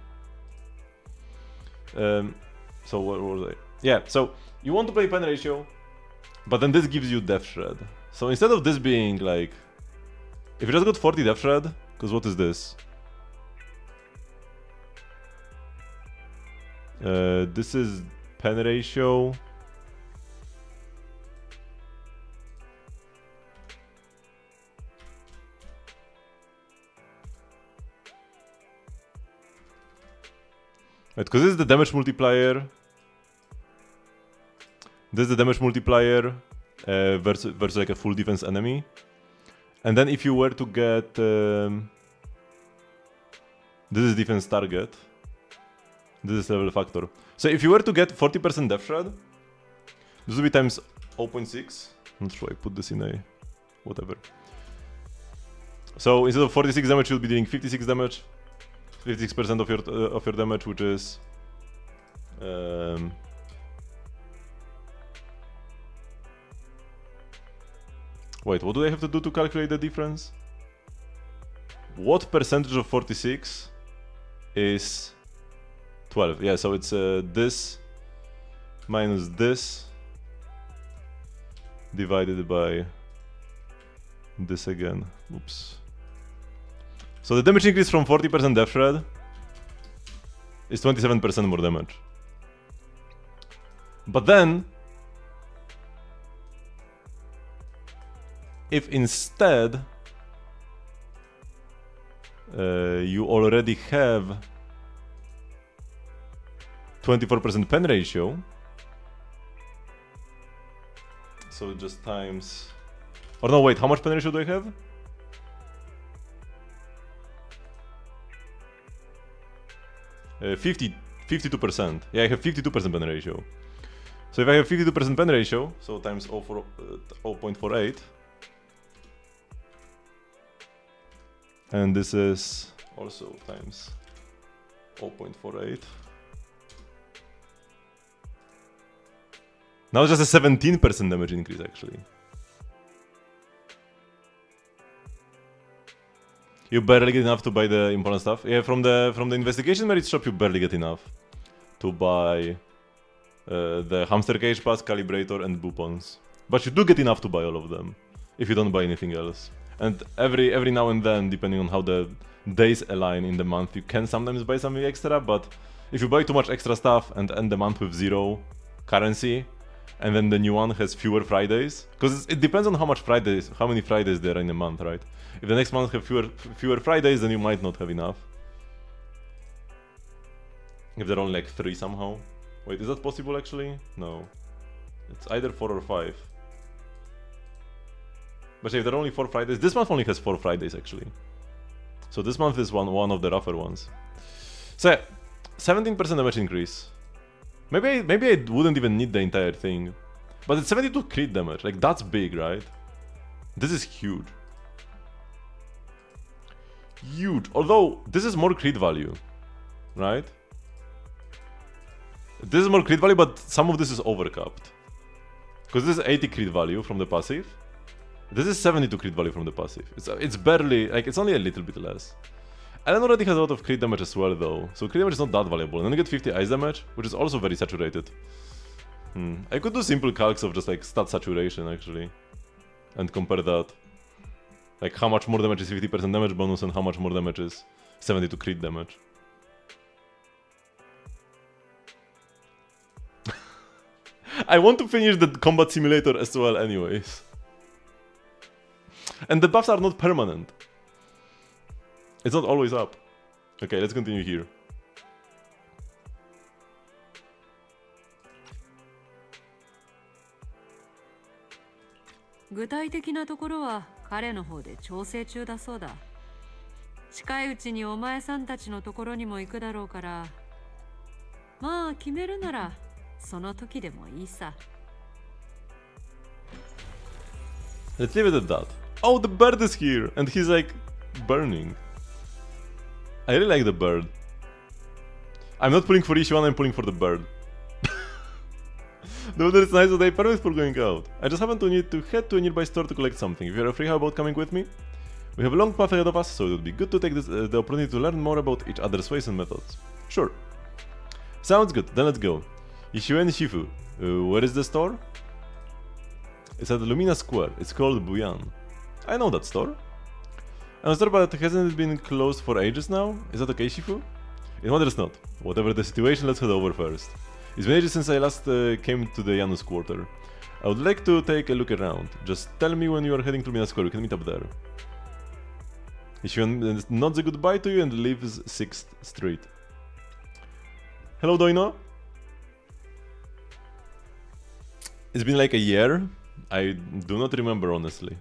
So what was I? Yeah, so you want to play pen ratio, but then this gives you Death Shred. So instead of this being like... If you just got 40 Death Shred, because what is this? This is pen ratio. Right, because this is the damage multiplier. This is the damage multiplier versus like a full defense enemy. And then if you were to get... this is defense target. This is level factor. So if you were to get 40% Death Shred, this would be times 0.6. Not sure I put this in a... whatever. So instead of 46 damage, you'll be dealing 56 damage. 56% of your damage, which is... Wait, what do I have to do to calculate the difference? What percentage of 46 is 12? Yeah, so it's this minus this divided by this again. Oops. So the damage increase from 40% Death Shred is 27% more damage. But then, if instead you already have 24% pen ratio, so just times... Or no, wait, how much pen ratio do I have? Uh, 52%. Yeah, I have 52% pen ratio. So if I have 52% pen ratio, so times 0.48, and this is also times 0.48. Now it's just a 17% damage increase actually. You barely get enough to buy the important stuff. Yeah, from the investigation merit shop, you barely get enough to buy the hamster cage pass, calibrator, and boupons. But you do get enough to buy all of them if you don't buy anything else. And every now and then, depending on how the days align in the month, you can sometimes buy something extra. But if you buy too much extra stuff and end the month with 0 currency, and then the new one has fewer Fridays, because it depends on how many Fridays there are in a month, right? If the next month have fewer Fridays, then you might not have enough. If there are only like 3 somehow. Wait, is that possible actually? No. It's either 4 or 5. But if there are only 4 Fridays, this month only has 4 Fridays actually. So this month is one of the rougher ones. So yeah, 17% damage increase. Maybe I wouldn't even need the entire thing. But it's 72 crit damage, like that's big, right? This is huge. Huge, although this is more crit value, right? This is more crit value, but some of this is overcapped. Because this is 80 crit value from the passive. This is 72 crit value from the passive. It's barely, like it's only a little bit less. Ellen already has a lot of crit damage as well though, so crit damage is not that valuable. And then you get 50 ice damage, which is also very saturated. I could do simple calcs of just like stat saturation actually. And compare that. Like how much more damage is 50% damage bonus and how much more damage is 72 crit damage. I want to finish the combat simulator as well anyways. And the buffs are not permanent. It's not always up. Okay, let's continue here. 彼の方で調整中だそうだ。近いうちにお前さんたちのところにも行くだろうから、まあ決めるならその時でもいいさ。 Let's leave it at that. Oh, the bird is here, and he's like burning. I really like the bird. I'm not pulling for issue 1, I'm pulling for the bird. The weather is nice today, perfect for going out. I just happen to need to head to a nearby store to collect something. If you're free, how about coming with me? We have a long path ahead of us, so it would be good to take the opportunity to learn more about each other's ways and methods. Sure. Sounds good, then let's go. Ishuen Shifu. Where is the store? It's at Lumina Square. It's called Buyan. I know that store. I'm sorry, but hasn't it been closed for ages now? Is that okay, Shifu? It matters not. Whatever the situation, let's head over first. It's been ages since I last came to the Janus quarter. I would like to take a look around. Just tell me when you are heading to Lumina Square, we can meet up there. Ishuen nods a goodbye to you and leaves 6th Street. Hello, Doino. It's been like a year. I do not remember, honestly.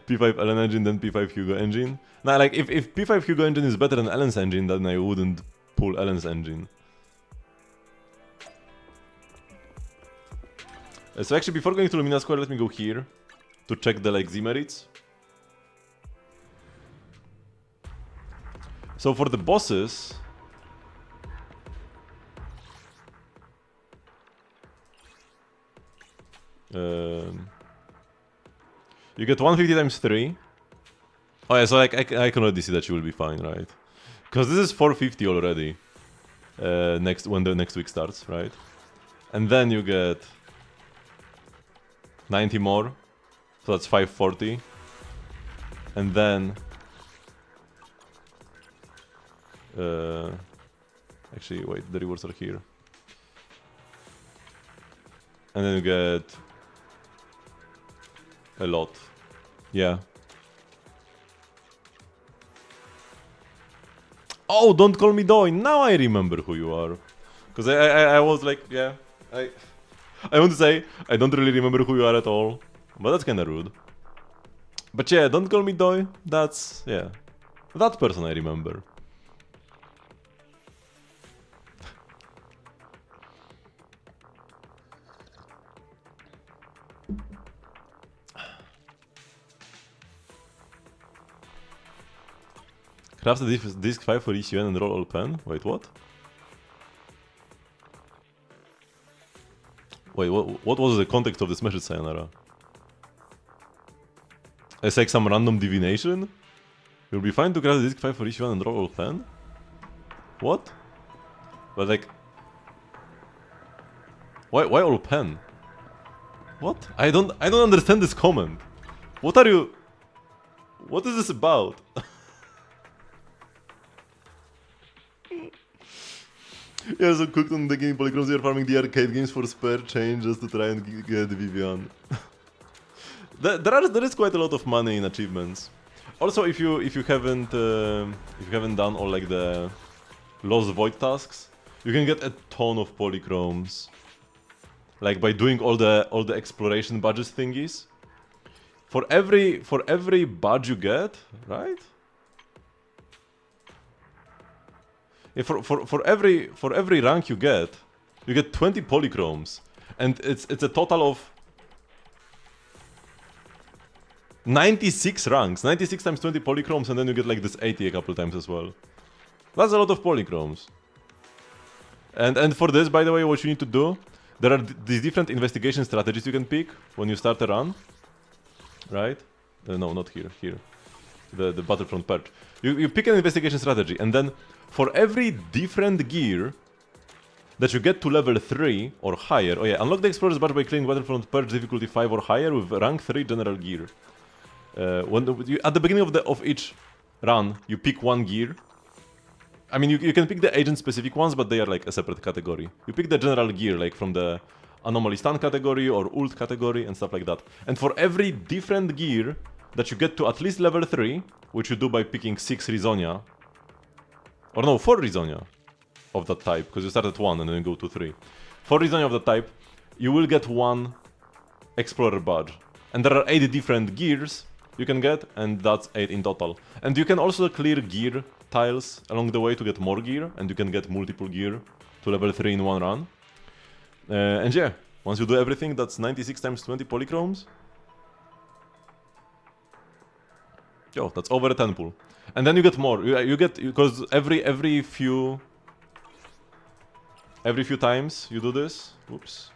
P5 Ellen engine, then P5 Hugo engine. Nah, like, if P5 Hugo engine is better than Ellen's engine, then I wouldn't pull Ellen's engine. So actually, before going to Lumina Square, let me go here to check the, like, Z-merits. So for the bosses... you get 150 times 3. Oh yeah, so like I can already see that she will be fine, right? Because this is 450 already. When the next week starts, right? And then you get 90 more, so that's 540. And then actually, wait, the rewards are here. And then you get a lot. Yeah. Oh, don't call me Doin. Now I remember who you are. Because I was like, yeah. I want to say, I don't really remember who you are at all. But that's kinda rude. But yeah, don't call me Doi. That's, yeah. That person I remember. Craft the disc 5 for each UN and roll all pen. Wait, what? Wait, what was the context of this message, Sayonara? It's like some random divination? You'll be fine to craft the disc 5 for each UN and roll all pen? What? But like... Why all pen? What? I don't understand this comment. What are you... What is this about? Yeah, so cooked on the game polychromes, you're farming the arcade games for spare change just to try and get Vivian. There is quite a lot of money in achievements. Also, if you haven't done all like the Lost Void tasks, you can get a ton of polychromes. Like by doing all the exploration badges thingies. For every badge you get, right? Yeah, for every rank you get 20 polychromes, and it's a total of 96 ranks, 96 times 20 polychromes, and then you get like this 80 a couple times as well. That's a lot of polychromes. And for this, by the way, what you need to do, there are these different investigation strategies you can pick when you start a run, right? No, not here. Here, the Battlefront perch. You pick an investigation strategy, and then for every different gear that you get to level 3 or higher... Oh yeah, unlock the Explorer's Badge by clearing Battlefront Perch difficulty 5 or higher with rank 3 general gear. At the beginning of each run, you pick one gear. I mean, you can pick the agent-specific ones, but they are like a separate category. You pick the general gear, like from the Anomaly Stun category or Ult category and stuff like that. And for every different gear that you get to at least level 3, which you do by picking 6 Rizonia, or no, 4 Rizonia of that type, because you start at 1 and then you go to 3. 4 Rizonia of that type, you will get one Explorer badge. And there are 8 different gears you can get, and that's 8 in total. And you can also clear gear tiles along the way to get more gear, and you can get multiple gear to level 3 in one run. And yeah, once you do everything, that's 96 times 20 polychromes. Yo, that's over a 10 pool. And then you get more. You get, because every few times you do this, oops,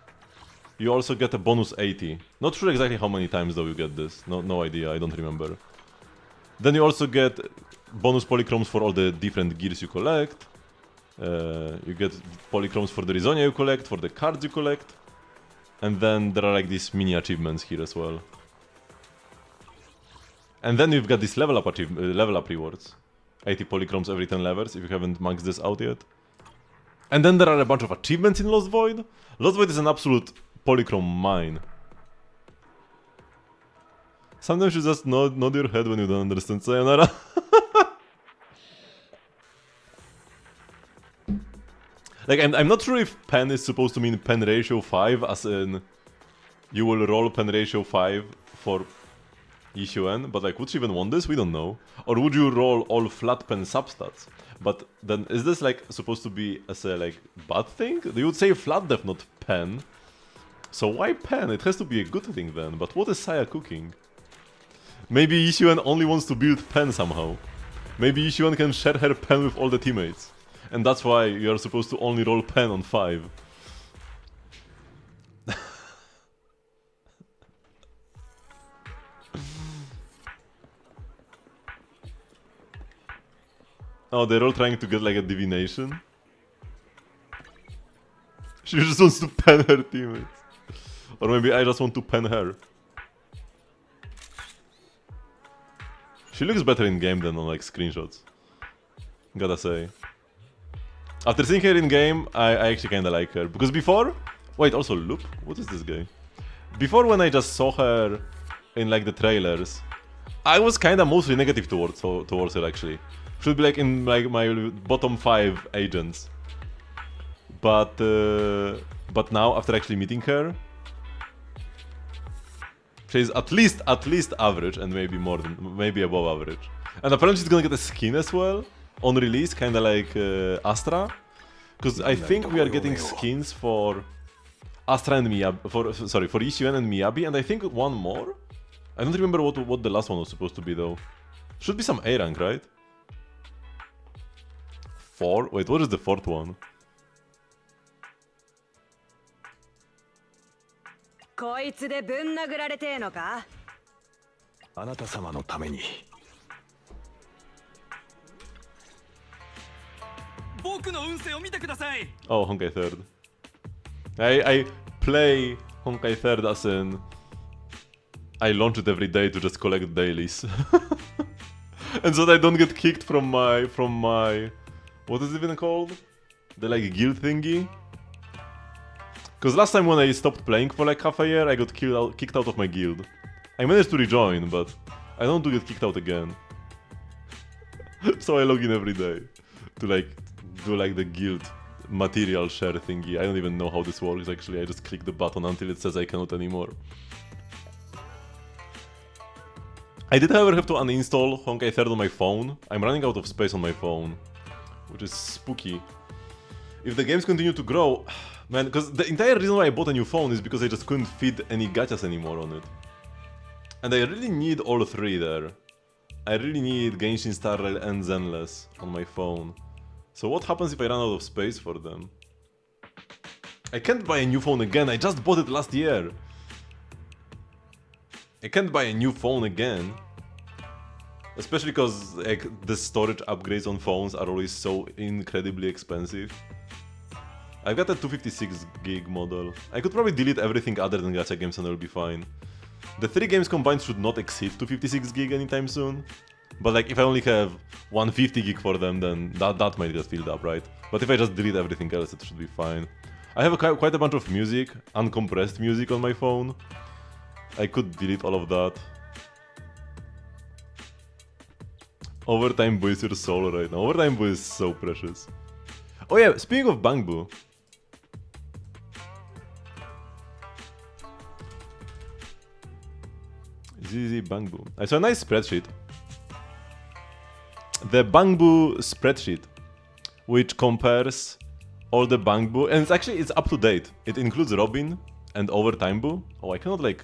you also get a bonus 80. Not sure exactly how many times though you get this. No idea, I don't remember. Then you also get bonus polychromes for all the different gears you collect. You get polychromes for the Rizonia you collect, for the cards you collect. And then there are like these mini achievements here as well. And then you've got these level up rewards. 80 polychromes every 10 levels if you haven't maxed this out yet. And then there are a bunch of achievements in Lost Void. Lost Void is an absolute polychrome mine. Sometimes you just nod your head when you don't understand, sayonara. Like, I'm not sure if pen is supposed to mean pen ratio 5, as in you will roll pen ratio 5 for Yishuen, but like, would she even want this? We don't know. Or would you roll all flat pen substats? But then, is this like supposed to be as a like bad thing? You would say flat def, not pen. So why pen? It has to be a good thing then. But what is Saya cooking? Maybe Yishuen only wants to build pen somehow. Maybe Yishuen can share her pen with all the teammates. And that's why you are supposed to only roll pen on 5. Oh, they're all trying to get like a divination. She just wants to pen her teammates. Or maybe I just want to pen her. She looks better in game than on like screenshots. Gotta say. After seeing her in game, I actually kinda like her. Because before... Wait, also Loop? What is this guy? Before, when I just saw her in like the trailers, I was kinda mostly negative towards her actually. Should be like in like my bottom 5 agents. But now, after actually meeting her, she's at least average, and maybe more than, maybe above average. And apparently she's gonna get a skin as well on release, kinda like Astra. Because I think we are getting skins for Astra and Miyabi, for Yishuen and Miyabi, and I think one more? I don't remember what the last one was supposed to be though. Should be some A rank, right? 4? Wait, what is the 4th one? こいつでぶん殴られてえのか？あなた様のために。僕の運勢を見てください。 Oh, Honkai 3rd. I play Honkai 3rd as in I launch it every day to just collect dailies. And so that I don't get kicked from my what is it even called? The like guild thingy? Because last time when I stopped playing for like half a year, I got kicked out of my guild. I managed to rejoin, but I don't want to get kicked out again. So I log in every day to like do like the guild material share thingy. I don't even know how this works actually. I just click the button until it says I cannot anymore. I did however have to uninstall Honkai 3rd on my phone. I'm running out of space on my phone, which is spooky. If the games continue to grow, man, because the entire reason why I bought a new phone is because I just couldn't fit any gachas anymore on it. And I really need all 3 there. I really need Genshin Star Rail and Zenless on my phone. So what happens if I run out of space for them? I can't buy a new phone again, I just bought it last year. I can't buy a new phone again. Especially because like, the storage upgrades on phones are always so incredibly expensive. I've got a 256 gig model. I could probably delete everything other than gacha games and it'll be fine. The 3 games combined should not exceed 256 gig anytime soon. But like if I only have 150 gig for them, then that might get filled up, right? But if I just delete everything else, it should be fine. I have quite a bunch of music, uncompressed music on my phone. I could delete all of that. Overtime Boy is your soul right now. Overtime Boy is so precious. Oh yeah, speaking of Bangbu. ZZ Bangbu. I saw a nice spreadsheet. The Bangbu spreadsheet, which compares all the Bangbu, and it's up to date. It includes Robin and Overtime Boo. Oh, I cannot like...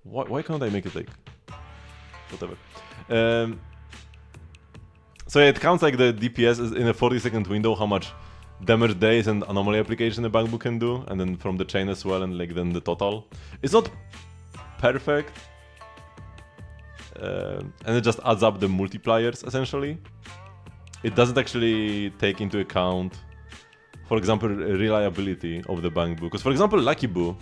Why can't I make it like... Whatever. So yeah, it counts like the DPS in a 40-second window, how much damage days and anomaly application the Bangbu can do, and then from the chain as well, and like then the total. It's not perfect, and it just adds up the multipliers essentially. It doesn't actually take into account, for example, reliability of the Bangbu. Because for example, Lucky Boo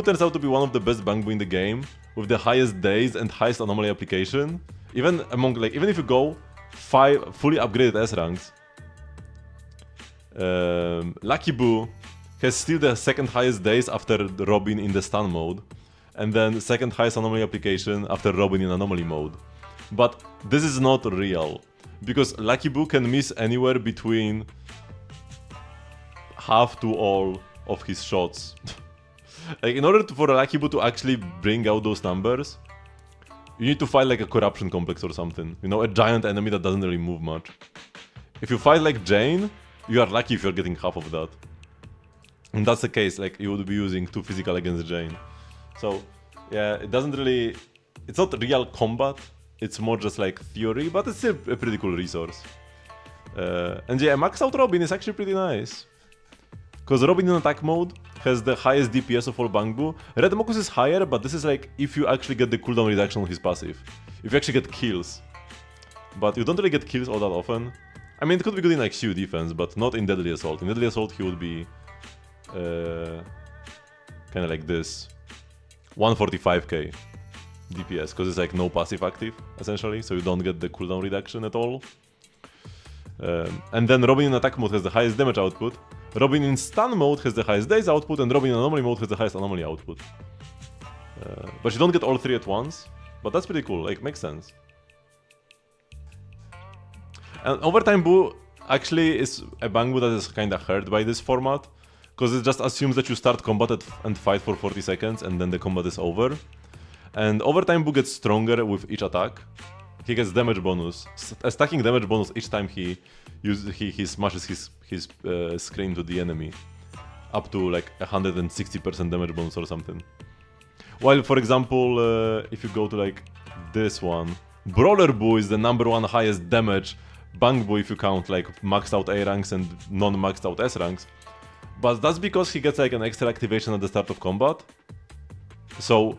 turns out to be one of the best Bangbu in the game, with the highest days and highest anomaly application. Even if you go 5 fully upgraded S ranks, Lucky Boo has still the second highest days after Robin in the stun mode, and then second highest anomaly application after Robin in anomaly mode. But this is not real, because Lucky Boo can miss anywhere between half to all of his shots. Like, in order for Lucky Boo to actually bring out those numbers, you need to fight like a corruption complex or something. You know, a giant enemy that doesn't really move much. If you fight like Jane, you are lucky if you're getting half of that. And that's the case, like you would be using 2 physical against Jane. So yeah, it doesn't really... It's not real combat, it's more just like theory, but it's still a pretty cool resource. And yeah, maxed out Robin is actually pretty nice. Because Robin in attack mode has the highest DPS of all Bangbu. Red Mokus is higher, but this is like if you actually get the cooldown reduction on his passive. If you actually get kills. But you don't really get kills all that often. I mean, it could be good in like Shield defense, but not in Deadly Assault. In Deadly Assault, he would be kind of like this 145k DPS, because it's like no passive active, essentially, so you don't get the cooldown reduction at all. And then Robin in attack mode has the highest damage output, Robin in stun mode has the highest days output, and Robin in anomaly mode has the highest anomaly output. But you don't get all 3 at once, but that's pretty cool, like, makes sense. And Overtime Boo actually is a Bangbu that is kinda hurt by this format, because it just assumes that you start combat and fight for 40 seconds and then the combat is over. And Overtime Boo gets stronger with each attack. He gets damage bonus, a stacking damage bonus each time he smashes his screen to the enemy, up to like 160% damage bonus or something. While, for example, if you go to like this one, Brawler Boo is the #1 highest damage Bangbu if you count like maxed out A ranks and non-maxed out S ranks. But that's because he gets like an extra activation at the start of combat. So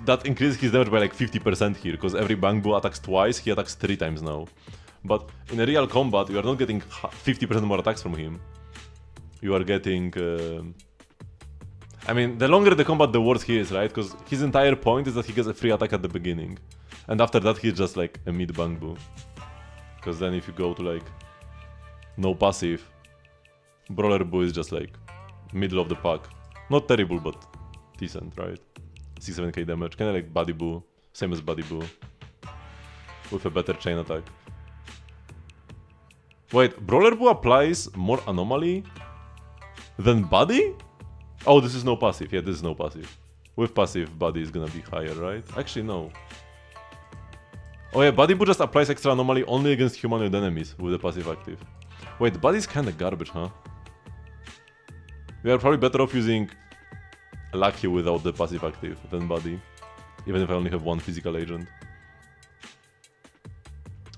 that increases his damage by like 50% here, because every Bangbu attacks twice, he attacks 3 times now. But in a real combat, you are not getting 50% more attacks from him. You are getting... I mean, the longer the combat, the worse he is, right? Because his entire point is that he gets a free attack at the beginning. And after that, he's just like a mid Bangbu. Because then if you go to like no passive, Brawler Boo is just like middle of the pack. Not terrible, but decent, right? 6-7k damage, kinda like Buddy Boo, same as Buddy Boo, with a better chain attack. Wait, Brawler Boo applies more anomaly than Buddy? Oh, this is no passive. Yeah, this is no passive. With passive, Buddy is gonna be higher, right? Actually, no. Oh yeah, Buddy Boo just applies extra anomaly only against humanoid enemies with the passive active. Wait, Buddy's kinda garbage, huh? We are probably better off using Lucky without the passive active than Buddy, even if I only have 1 physical agent.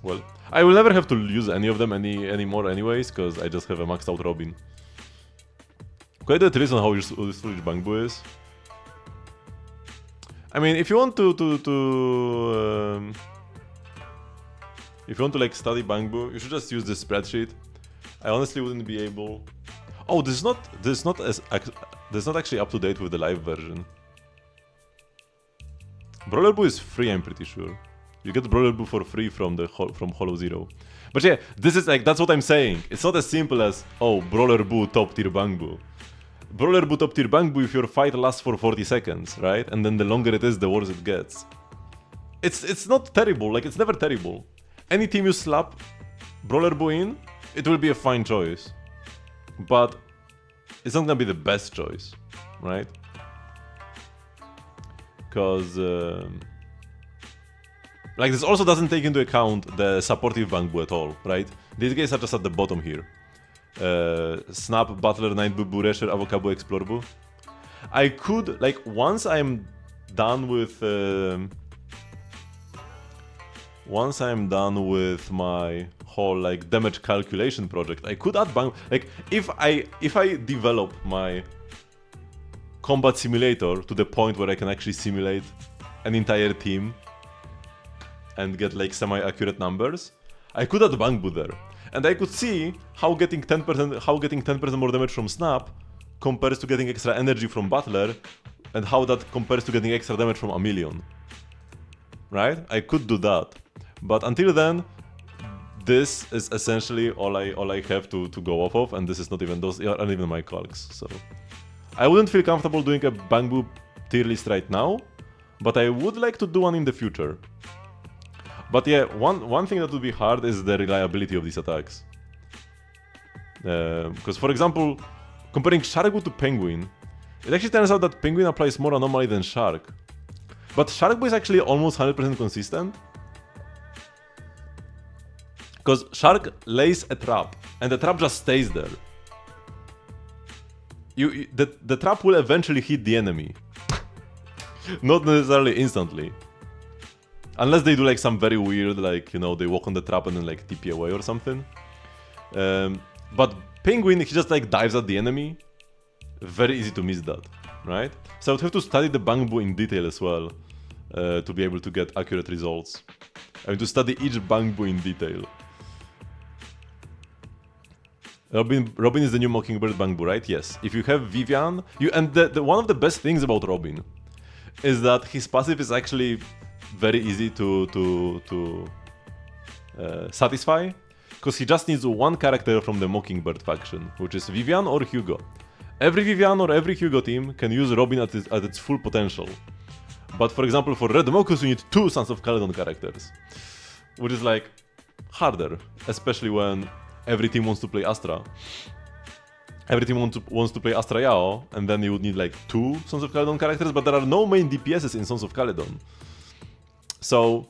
Well, I will never have to use any of them anymore anyways, because I just have a maxed out Robin. Quite a reason how useful each Bangbu is. I mean, if you want to like study Bangbu, you should just use this spreadsheet. I honestly wouldn't be able. Oh, this is not actually up to date with the live version. Brawler Boo is free, I'm pretty sure. You get Brawler Boo for free from Hollow Zero. But yeah, this is like, that's what I'm saying. It's not as simple as, oh, Brawler Boo top tier Bangbu. Brawler Boo top tier Bangbu if your fight lasts for 40 seconds, right? And then the longer it is, the worse it gets. It's not terrible, like it's never terrible. Any team you slap Brawler Boo in, it will be a fine choice. But it's not gonna be the best choice, right? Because Like, this also doesn't take into account the supportive Bangbu at all, right? These guys are just at the bottom here. Snap, Butler, Nightbu, Buresher, Avocabu, Explorbu. I could, like, once I'm done with my whole like damage calculation project, I could add Bang. Like, if I develop my combat simulator to the point where I can actually simulate an entire team and get like semi-accurate numbers, I could add Bangbu there, and I could see how getting 10% more damage from Snap compares to getting extra energy from Butler, and how that compares to getting extra damage from Amelion. Right? I could do that, but until then, this is essentially all I have to go off of, and this is not even those aren't even my calcs. So I wouldn't feel comfortable doing a Bangbu tier list right now, but I would like to do one in the future. But yeah, one thing that would be hard is the reliability of these attacks. Because for example, comparing Sharkbu to Penguin, it actually turns out that Penguin applies more anomaly than Shark. But Sharkbu is actually almost 100% consistent. Because Shark lays a trap, and the trap just stays there. The trap will eventually hit the enemy. Not necessarily instantly. Unless they do like some very weird, like, you know, they walk on the trap and then like TP away or something. But Penguin, he just like dives at the enemy. Very easy to miss that, right? So I would have to study the Bangbu in detail as well to be able to get accurate results. I have to study each Bangbu in detail. Robin is the new Mockingbird Bangbu, right? Yes. If you have Vivian, and one of the best things about Robin is that his passive is actually very easy to satisfy, because he just needs one character from the Mockingbird faction, which is Vivian or Hugo. Every Vivian or every Hugo team can use Robin at its full potential. But for example, for Red Mokus, you need 2 Sons of Caledon characters, which is like harder, especially when every team wants to play Astra. Every team wants to play Astra Yao, and then you would need like 2 Sons of Caledon characters, but there are no main DPSs in Sons of Caledon. So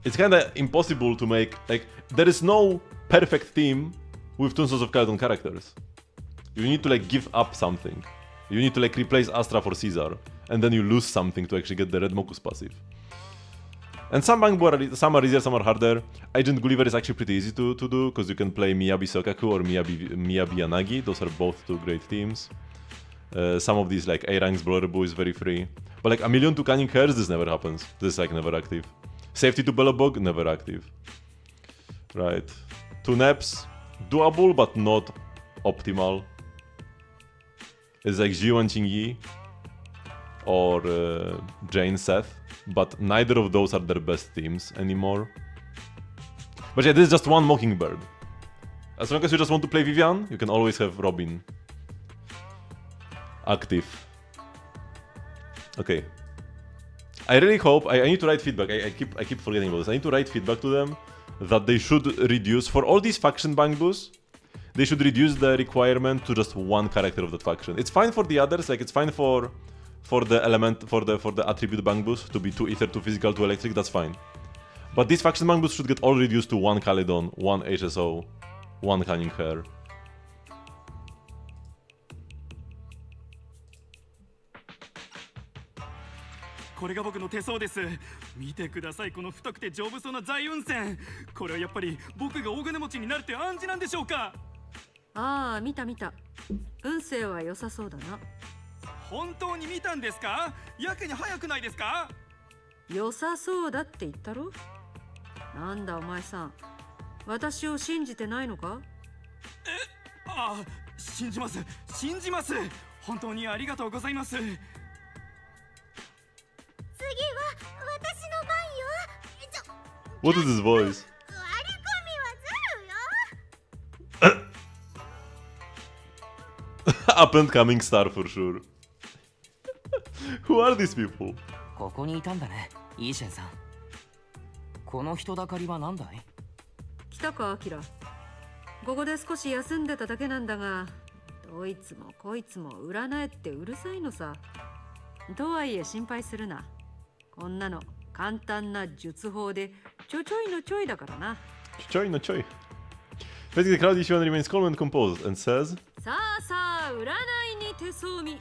it's kinda impossible to make, like, there is no perfect team with 2 Sons of Caledon characters. You need to like give up something. You need to like replace Astra for Caesar, and then you lose something to actually get the Red Mokus passive. And some are easier, some are harder. Agent Gulliver is actually pretty easy to do, because you can play Miyabi Sokaku or Miyabi Yanagi. Those are both 2 great teams. Some of these, like A-Ranks Blurbu is very free. But like Amelion to Cunning Hares, this never happens. This is like never active. Safety to Bellobog, never active. Right. 2 Neps, doable but not optimal. It's like Jiwan Qingyi or Jane Seth, but neither of those are their best teams anymore. But yeah, this is just one Mockingbird. As long as you just want to play Vivian, you can always have Robin active. Okay. I really hope, I need to write feedback, I keep forgetting about this. I need to write feedback to them that they should reduce, for all these faction Bangbus, they should reduce the requirement to just one character of that faction. It's fine for the others, like it's fine for the element, for the attribute Bangbus to be 2 ether, 2 physical, 2 electric, that's fine. But these faction Bangbus should get all reduced to 1 Caledon, 1 HSO, 1 Cunning Hare.これが僕の手相です。見てください、この太くて丈夫そうな財運線。これはやっぱり僕が大金持ちになるって暗示なんでしょうか。ああ、見た。運勢は良さそうだな。本当に見たんですか？やけに早くないですか？良さそうだって言ったろ。なんだお前さん、私を信じてないのか？ああ、信じます。本当にありがとうございます。What is this voice? Up and coming star for sure. Who are these people? ここにいたんだね、イーシェンさん。この人だかりは何だい？来たか、アキラ。ここで少し休んでただけなんだが、どいつもこいつも占えってうるさいのさ。とはいえ心配するな。こんなの簡単な術法でちょいのちょいだからな。Choi no choi. Basically, Cloud Ishiwan remains calm and composed and says, さあ占いに手相見。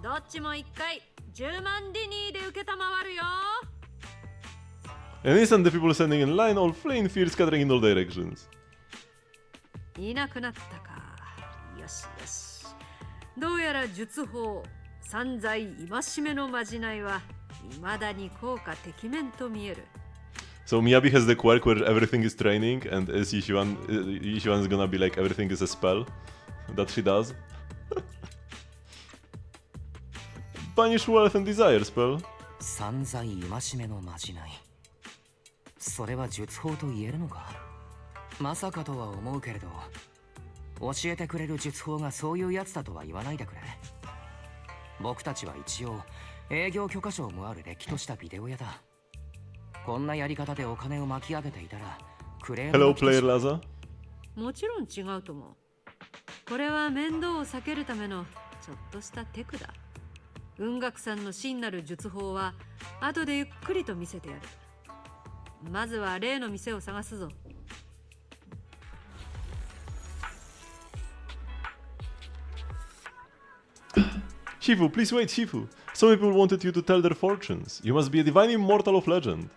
どっちも一回10万ディニーで受けたまわるよ。 an instant the people standing in line all flee in fear, scattering in all directions. いなくなったか。よしよし。どうやら術法散財戒めのまじないは未だに効果てきめんと見える。 So Miyabi has the quirk where everything is training, and as Ishiwan is gonna be like everything is a spell that she does. Banish wealth and desire spell. 散財戒めのまじない。それは術法と言えるのか。まさかとは思うけれど、教えてくれる術法がそういうやつだとは言わないでくれ。僕たちは一応営業許可証もあるれっきとしたビデオ屋だ。こんなやり方でお金を巻き上げていたらクレーム Hello, player Laza. もちろん違うと思う。これは面倒を避けるためのちょっとしたテクだ。雲岳さんの真なる術法は後でゆっくりと見せてやる。まずは例の店を探すぞ。Shifu, please wait, Shifu. Some people wanted you to tell their fortunes. You must be a divine immortal of legend.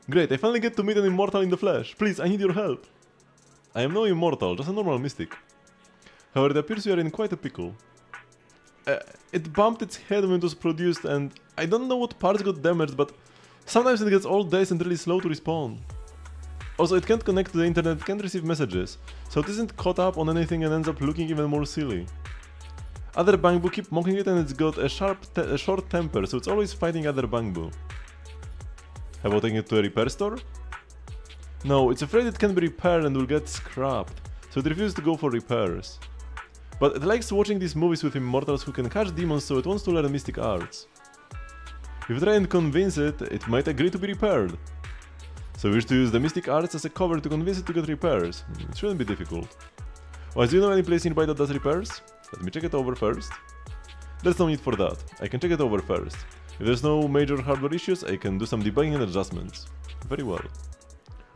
Great, I finally get to meet an immortal in the flesh. Please, I need your help. I am no immortal, just a normal mystic. However, it appears you are in quite a pickle. It bumped its head when it was produced, and I don't know what parts got damaged, but sometimes it gets all dazed and really slow to respawn. Also, it can't connect to the internet, can't receive messages, so it isn't caught up on anything and ends up looking even more silly. Other Bangbu keep mocking it and it's got a short temper, so it's always fighting other Bangbu. How about taking it to a repair store? No, it's afraid it can be repaired and will get scrapped, so it refuses to go for repairs. But it likes watching these movies with immortals who can catch demons, so it wants to learn mystic arts. If you try and convince it, it might agree to be repaired. So we wish to use the mystic arts as a cover to convince it to get repairs. It shouldn't be difficult. Oh, do you know any place nearby that does repairs? Let me check it over first. There's no need for that. I can check it over first. If there's no major hardware issues, I can do some debugging and adjustments. Very well.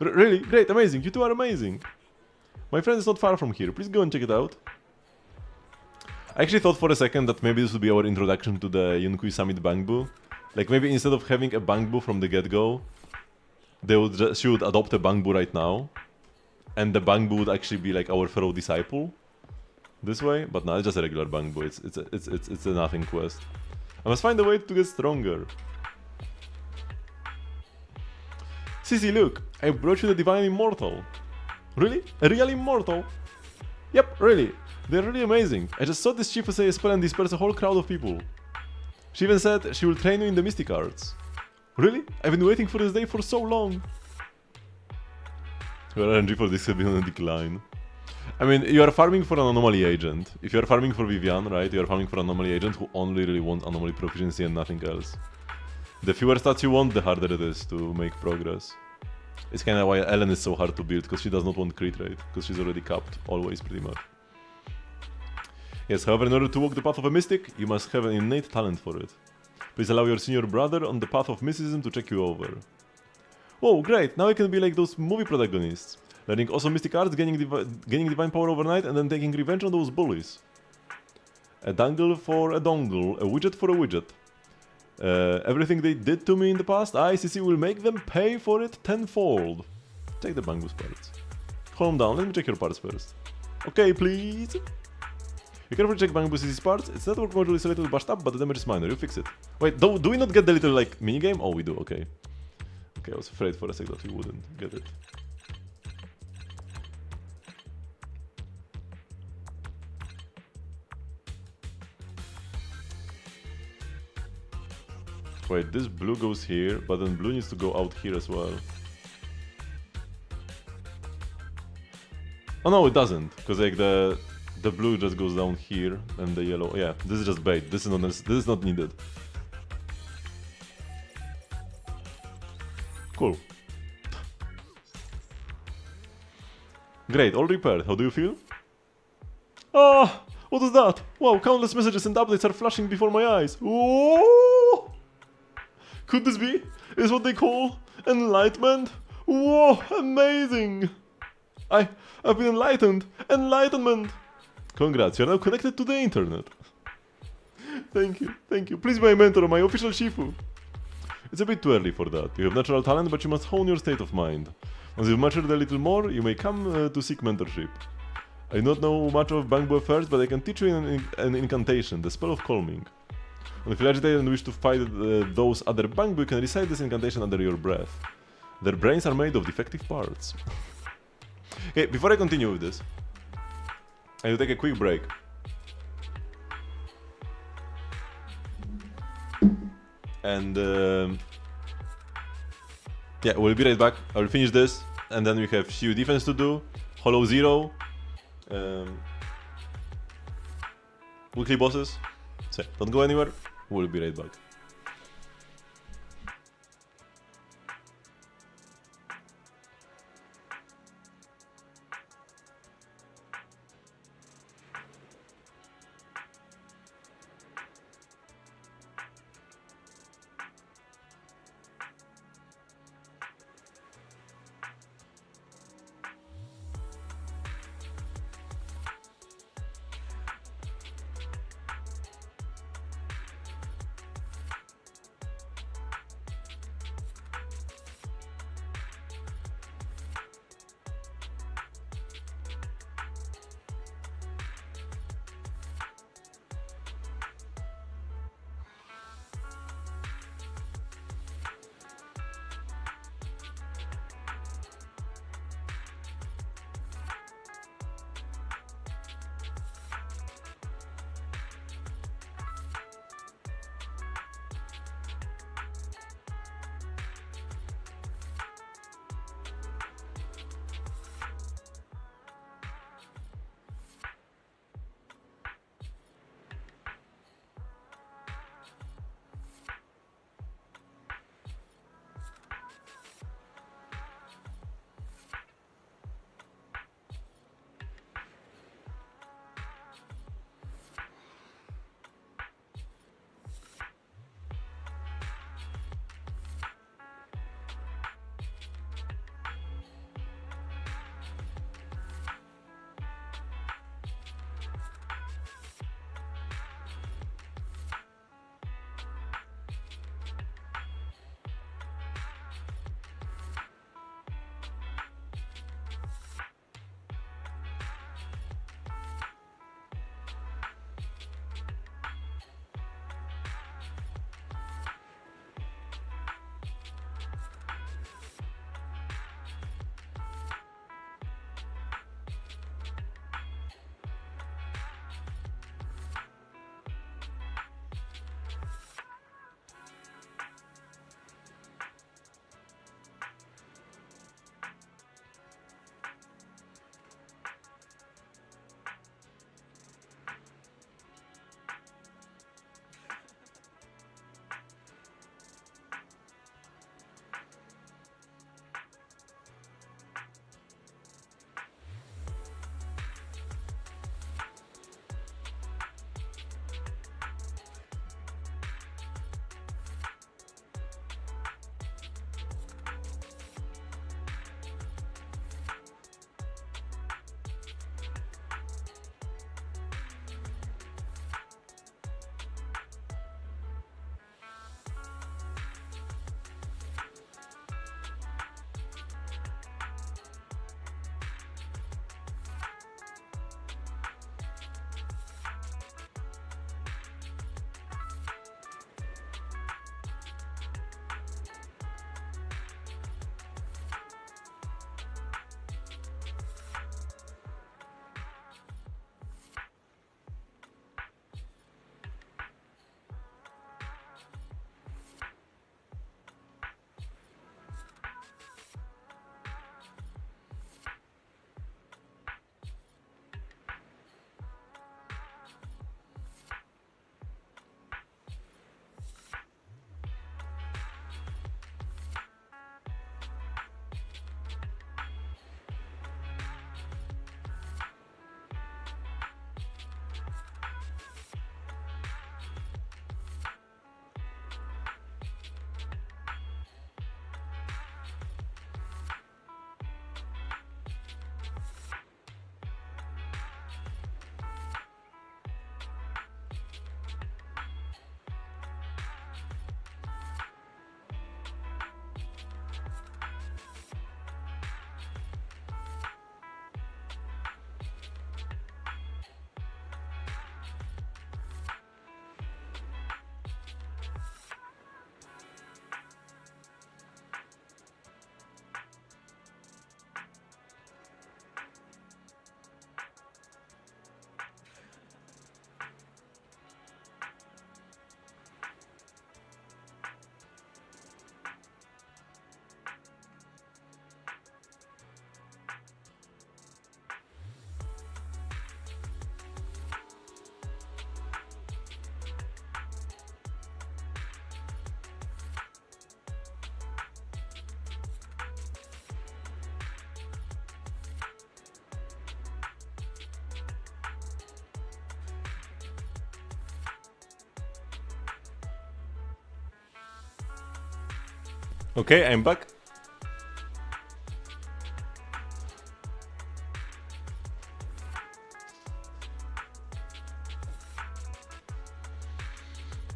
Really? Great, amazing. You two are amazing. My friend is not far from here. Please go and check it out. I actually thought for a second that maybe this would be our introduction to the Yunkui Summit Bangbu. Like maybe instead of having a Bangbu from the get-go, she would adopt a Bangbu right now. And the Bangbu would actually be like our fellow disciple. This way, but no, it's just a regular Bangbu. It's a nothing quest. I must find a way to get stronger. Sissy, look! I brought you the Divine Immortal. Really? A real immortal? Yep, really. They're really amazing. I just saw this chief say a spell and disperse a whole crowd of people. She even said she will train you in the mystic arts. Really? I've been waiting for this day for so long. Your RNG for this has been on a decline. I mean, you are farming for an anomaly agent. If you are farming for Vivian, right, you are farming for an anomaly agent who only really wants anomaly proficiency and nothing else. The fewer stats you want, the harder it is to make progress. It's kinda why Ellen is so hard to build, because she does not want crit rate, because she's already capped, always pretty much. Yes, however, in order to walk the path of a mystic, you must have an innate talent for it. Please allow your senior brother on the path of mysticism to check you over. Oh, great, now I can be like those movie protagonists. Learning awesome mystic arts, gaining divine power overnight, and then taking revenge on those bullies. A dangle for a dongle, a widget for a widget. Everything they did to me in the past, ICC will make them pay for it tenfold. Check the Bangbu's parts. Calm down, let me check your parts first. Okay, please. You carefully check Bangbu's parts. Its network module is a little bashed up, but the damage is minor. You fix it. Wait, do we not get the little, like, minigame? Oh, we do, okay. Okay, I was afraid for a sec that we wouldn't get it. Wait, this blue goes here, but then blue needs to go out here as well. Oh no, it doesn't, because like the blue just goes down here, and the yellow. Yeah, this is just bait. This is not needed. Cool. Great, all repaired. How do you feel? Ah, what is that? Wow, countless messages and updates are flashing before my eyes. Ooh! Could this be? Is what they call enlightenment? Whoa, amazing! I've been enlightened! Enlightenment! Congrats, you're now connected to the internet. Thank you, thank you. Please be my mentor, my official Shifu. It's a bit too early for that. You have natural talent, but you must hone your state of mind. Once you've matured a little more, you may come to seek mentorship. I do not know much of Bangbu affairs, but I can teach you an incantation, the spell of calming. When you feel agitated and wish to fight those other Bangbu, you can recite this incantation under your breath. Their brains are made of defective parts. Okay, before I continue with this, I will take a quick break. And yeah, we'll be right back. I will finish this, and then we have few defense to do, Hollow Zero, weekly bosses. So don't go anywhere. We'll be right back. Okay, I'm back.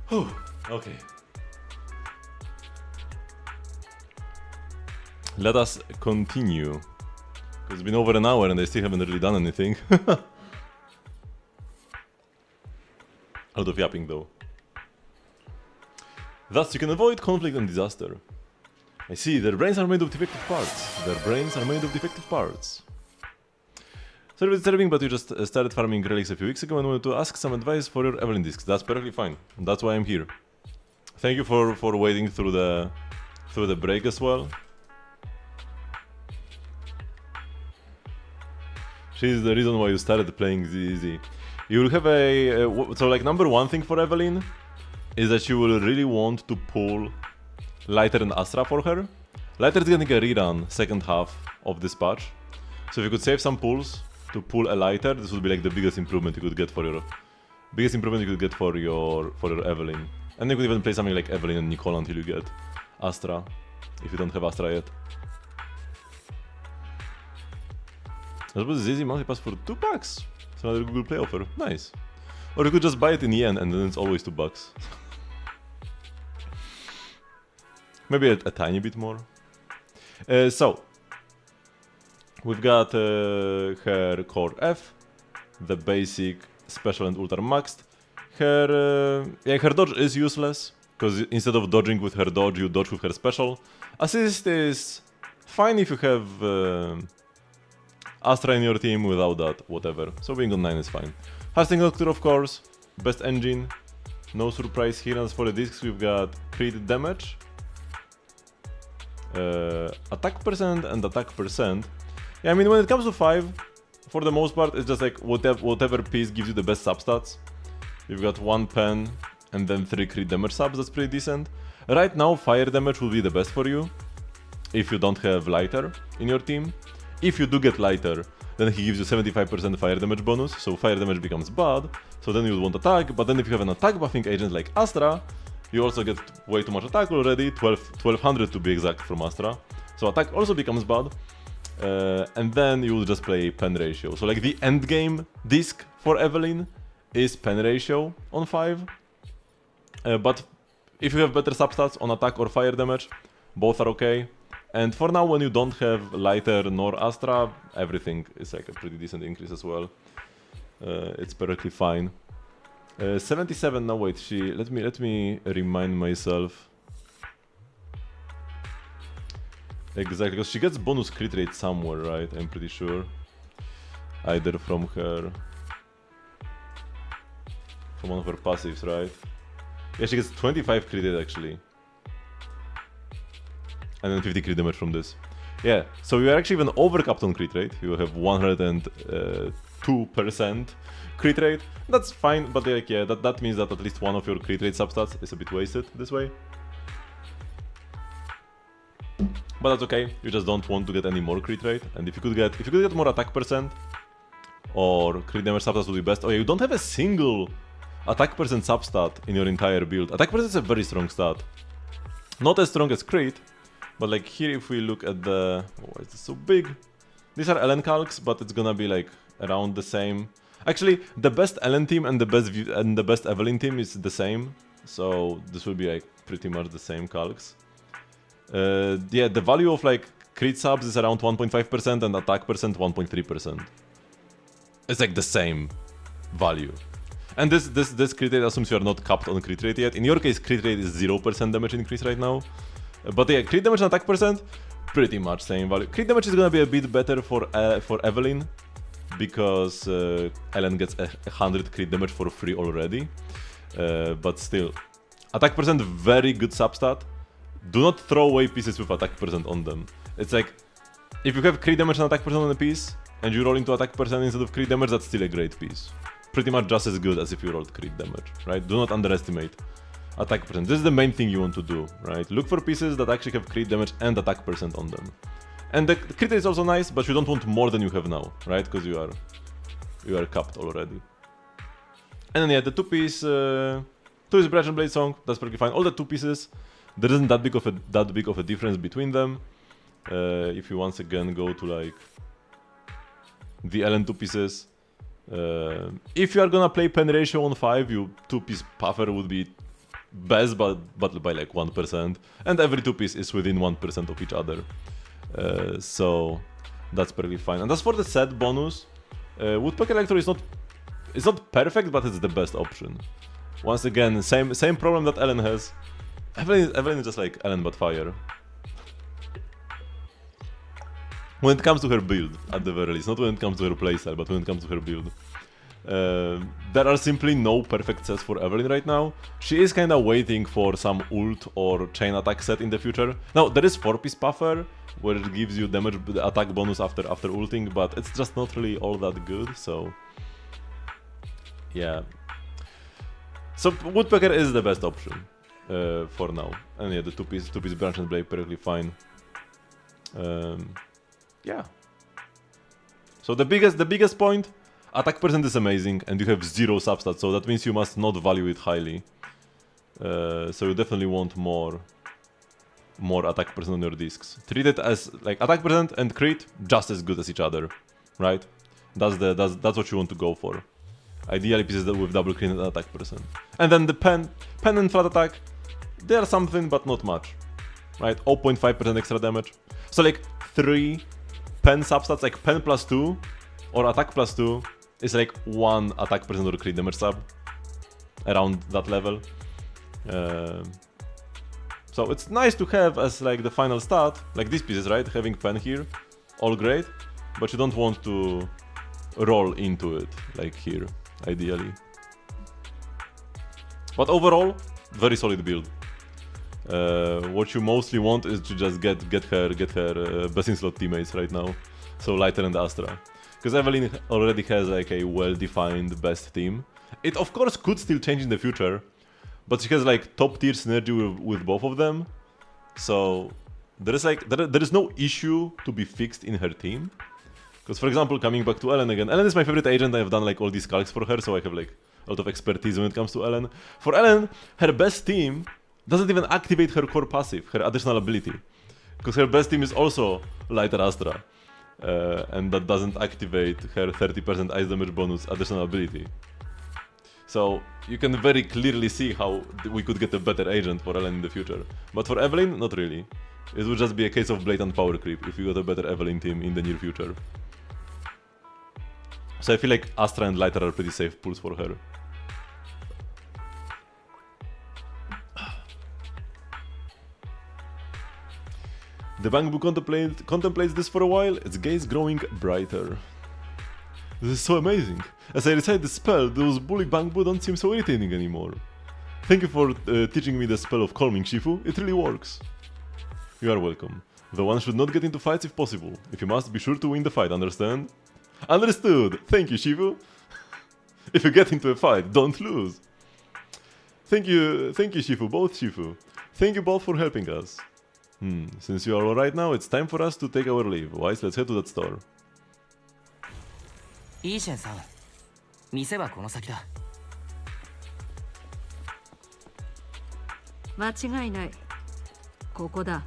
Whew, okay. Let us continue. Because it's been over an hour and I still haven't really done anything. A lot of yapping though. Thus, you can avoid conflict and disaster. I see, their brains are made of defective parts. Their brains are made of defective parts. Sorry for disturbing, but you just started farming relics a few weeks ago and wanted to ask some advice for your Evelyn discs. That's perfectly fine. That's why I'm here. Thank you for waiting through the break as well. She's the reason why you started playing ZZ. You will have so like number one thing for Evelyn is that you will really want to pull Lighter and Astra for her. Lighter's getting a rerun second half of this patch, so if you could save some pulls to pull a Lighter, this would be like the biggest improvement you could get for your Evelyn. And you could even play something like Evelyn and Nicole until you get Astra, if you don't have Astra yet. I suppose ZZ Multipass for $2. It's another Google Play offer. Nice. Or you could just buy it in yen and then it's always $2. Maybe a tiny bit more. So, we've got her Core F, the basic, special and ultra maxed. Her dodge is useless, because instead of dodging with her dodge, you dodge with her special. Assist is fine if you have Astra in your team, without that, whatever. So being on 9 is fine. Hasting Doctor, of course, best engine. No surprise here, as for the discs we've got crit damage, attack percent and attack percent. Yeah, I mean when it comes to 5, for the most part it's just like whatever piece gives you the best substats. You've got 1 pen and then 3 crit damage subs, that's pretty decent. Right now fire damage will be the best for you if you don't have Lighter in your team. If you do get Lighter, then he gives you 75% fire damage bonus, so fire damage becomes bad, so then you would want attack, but then if you have an attack buffing agent like Astra, you also get way too much attack already, 1200 to be exact from Astra, so attack also becomes bad, and then you will just play pen ratio. So like the end game disc for Evelyn is pen ratio on 5, but if you have better substats on attack or fire damage, both are okay. And for now, when you don't have Lighter nor Astra, everything is like a pretty decent increase as well. It's perfectly fine. 77. Now wait, let me remind myself exactly, because she gets bonus crit rate somewhere, right? I'm pretty sure, either from one of her passives, right? Yeah, she gets 25 crit rate actually. And then 50 crit damage from this. Yeah, so you are actually even overcapped on crit rate. You have 102% crit rate. That's fine, but like, yeah, that means that at least one of your crit rate substats is a bit wasted this way. But that's okay. You just don't want to get any more crit rate. And if you could get more attack percent or crit damage substats would be best. Oh yeah, you don't have a single attack percent substat in your entire build. Attack percent is a very strong stat. Not as strong as crit. But like here, if we look at the... why is this so big? These are LN calcs, but it's gonna be like around the same. Actually, the best LN team and the best Evelyn team is the same. So this will be like pretty much the same calcs. Yeah, the value of like crit subs is around 1.5% and attack percent 1.3%. It's like the same value. And this crit rate assumes you are not capped on crit rate yet. In your case, crit rate is 0% damage increase right now. But yeah, crit damage and attack percent, pretty much same value. Crit damage is gonna be a bit better for Evelyn, because Ellen gets 100 crit damage for free already. But still, attack percent, very good substat. Do not throw away pieces with attack percent on them. It's like, if you have crit damage and attack percent on a piece, and you roll into attack percent instead of crit damage, that's still a great piece. Pretty much just as good as if you rolled crit damage, right? Do not underestimate attack percent. This is the main thing you want to do, right? Look for pieces that actually have crit damage and attack percent on them. And the crit is also nice, but you don't want more than you have now, right? Because you are capped already. And then yeah, the two-piece Brash and Blade song, that's perfectly fine. All the two pieces there isn't that big of a difference between them. If you once again go to like the Ellen 2 pieces, if you are gonna play pen ratio on 5, your 2-piece puffer would be best, but by like 1%, and every 2-piece is within 1% of each other. So that's perfectly fine. And as for the set bonus, Woodpecker Electro is not perfect, but it's the best option. Once again, same problem that Ellen has. Evelyn is just like Ellen but fire. When it comes to her build, at the very least, not when it comes to her playstyle, but when it comes to her build. There are simply no perfect sets for Evelyn right now. She is kinda waiting for some ult or chain attack set in the future. Now, there is 4-piece puffer, where it gives you damage attack bonus after ulting, but it's just not really all that good, so... yeah. So Woodpecker is the best option for now. And yeah, the 2-piece branch and blade perfectly fine. Yeah. So the biggest point, attack percent is amazing, and you have 0 substats, so that means you must not value it highly. So you definitely want more attack percent on your discs. Treat it as like attack percent and crit just as good as each other, right? That's what you want to go for. Ideally pieces with double crit and attack percent. And then the pen and flat attack, they are something but not much, right? 0.5% extra damage. So like 3 pen substats, like pen plus 2 or attack plus 2 is like 1 attack percent or crit damage sub, around that level. So it's nice to have as like the final stat, like these pieces, right? Having pen here, all great, but you don't want to roll into it like here, ideally. But overall, very solid build. What you mostly want is to just get her best in slot teammates right now. So Lighter and Astra, because Evelyn already has like a well-defined best team. It of course could still change in the future, but she has like top tier synergy with both of them. So there is no issue to be fixed in her team. Because for example, coming back to Ellen again, Ellen is my favorite agent. I've done like all these calcs for her, so I have like a lot of expertise when it comes to Ellen. For Ellen, her best team doesn't even activate her core passive, her additional ability. Because her best team is also Lighter Astra. And that doesn't activate her 30% ice damage bonus additional ability. So you can very clearly see how we could get a better agent for Ellen in the future. But for Evelyn, not really. It would just be a case of blatant power creep if you got a better Evelyn team in the near future. So I feel like Astra and Lighter are pretty safe pulls for her. The Bangbu contemplates this for a while, its gaze growing brighter. This is so amazing. As I recite the spell, those bully Bangbu don't seem so irritating anymore. Thank you for teaching me the spell of calming, Shifu. It really works. You are welcome. Though one should not get into fights if possible. If you must, be sure to win the fight, understand? Understood! Thank you, Shifu! If you get into a fight, don't lose! Thank you, Shifu, both Shifu. Thank you both for helping us. Since you are alright now, it's time for us to take our leave. Wise, let's head to that store. イーシェンさん、店はこの先だ。間違いない。ここだ。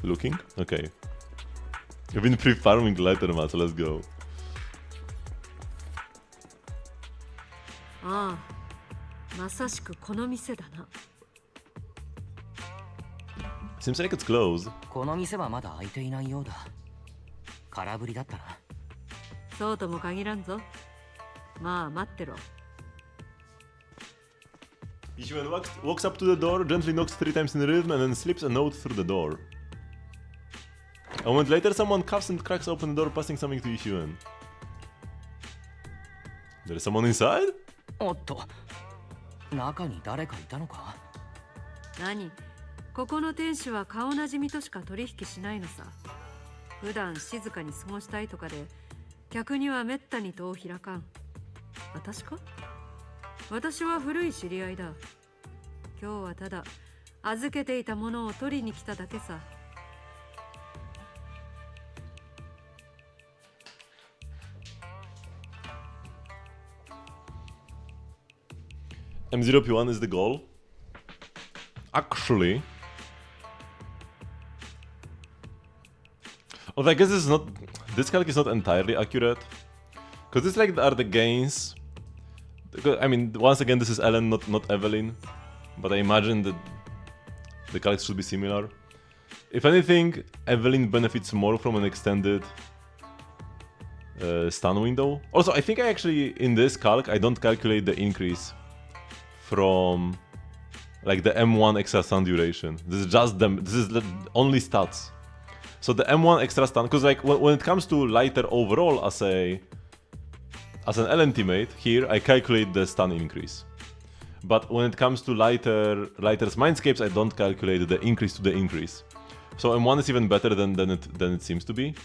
Looking? Okay. I've been pre-farming lighter mass, let's go. ああ、まさしくこの店だな。Seems like it's closed. この店はまだ開いていないようだ。空振りだったな。そうとも限らんぞ。まあ待ってろ。Vivian walks up to the door, gently knocks 3 times in rhythm, and then slips a note through the door. A moment later, someone cuffs and cracks open the door, passing something to Vivian. There is someone inside? おっと、中に誰かいたのか？何？ここの店主は顔なじみとしか取引しないのさ。普段静かに過ごしたいとかで、客にはめったに戸を開かん。私か？私は古い知り合いだ。今日はただ預けていたものを取りに来ただけさ。M0 P1 is the goal. Actually, although I guess this calc is not entirely accurate, because this like are the gains. I mean, once again, this is Ellen, not Evelyn, but I imagine that the calcs should be similar. If anything, Evelyn benefits more from an extended stun window. Also, I think I actually, in this calc, I don't calculate the increase from like the M1 extra stun duration. This is just them. This is only stats. So the M1 extra stun, because like when it comes to lighter overall as an LN teammate, here I calculate the stun increase. But when it comes to lighter's mindscapes, I don't calculate the increase to the increase. So M1 is even better than it seems to be.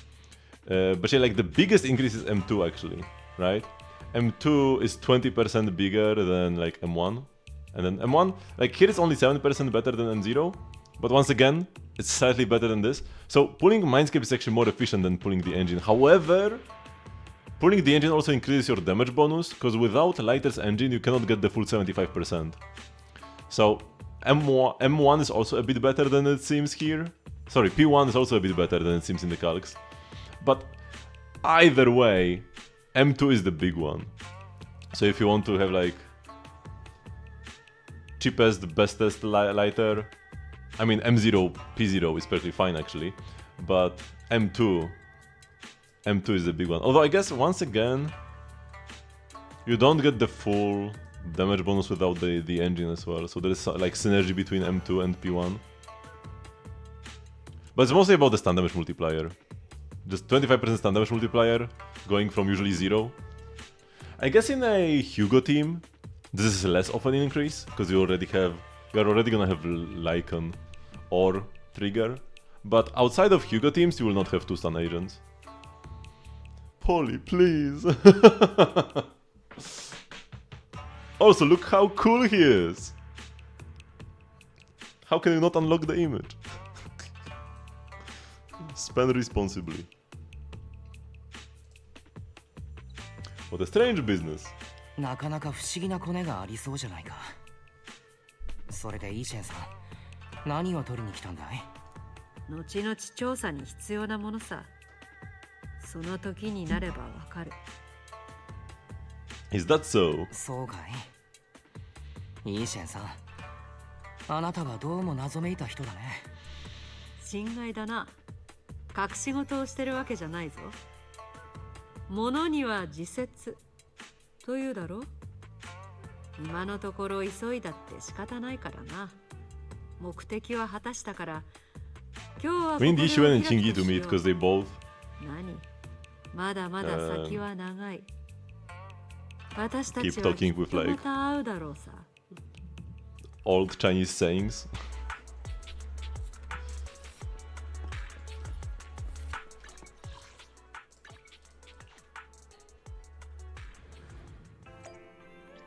But yeah, like the biggest increase is M2 actually, right? M2 is 20% bigger than like M1. And then M1, like here it's only 7% better than M0. But once again, it's slightly better than this. So pulling Mindscape is actually more efficient than pulling the engine. However, pulling the engine also increases your damage bonus, because without Lighter's engine, you cannot get the full 75%. So M1 is also a bit better than it seems here. Sorry, P1 is also a bit better than it seems in the calcs. But either way, M2 is the big one. So if you want to have like cheapest, bestest lighter, I mean M0, P0 is perfectly fine actually, but M2 is the big one. Although I guess once again, you don't get the full damage bonus without the engine as well. So there is like synergy between M2 and P1. But it's mostly about the stun damage multiplier. Just 25% stun damage multiplier, going from usually 0. I guess in a Hugo team, this is less of an increase, because you are already gonna have Lycan or Trigger. But outside of Hugo teams, you will not have 2 stun agents. Polly, please! Also, look how cool he is! How can you not unlock the image? Spend responsibly. What a strange business. なかなか不思議なコネがありそうじゃないか。それでイーシェンさん、何を取りに来たんだい？後々調査に必要なものさ。その時になればわかる。Is that so? そうかい。イーシェンさん、あなたはどうも謎めいた人だね。心外だな。隠し事をしてるわけじゃないぞ。物には自説というだろう。今のところ急いだって仕方ないからな。目的は果たしたから。今日は We need Ishuan and Chingy to meet because they both 何？まだまだ先は長い。私たちは keep talking with ま like た会うだろうさ。old Chinese sayings.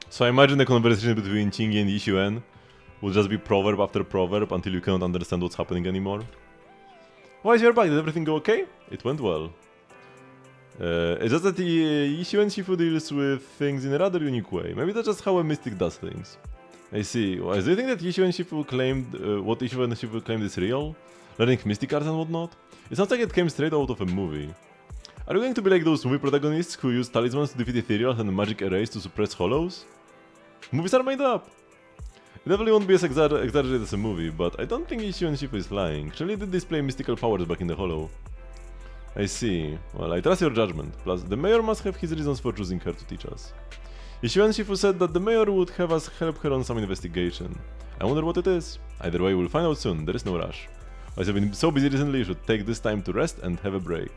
So I imagine the conversation between Chingy and Yixuan will just be proverb after proverb until you cannot understand what's happening anymore. Why is your back? Did everything go okay? It went well. It's just that Yixuan Shifu deals with things in a rather unique way. Maybe that's just how a mystic does things. I see. Well, do you think that Yixuan Shifu claimed what Yixuan Shifu claimed is real? Learning mystic arts and whatnot? It sounds like it came straight out of a movie. Are you going to be like those movie protagonists who use talismans to defeat ethereals and magic arrays to suppress hollows? Movies are made up! It definitely won't be as exaggerated as a movie, but I don't think Yixuan Shifu is lying. Surely did display mystical powers back in the hollow. I see. Well, I trust your judgment. Plus, the mayor must have his reasons for choosing her to teach us. Yixuan Shifu said that the mayor would have us help her on some investigation. I wonder what it is. Either way, we'll find out soon. There is no rush. As I've been so busy recently, you should take this time to rest and have a break.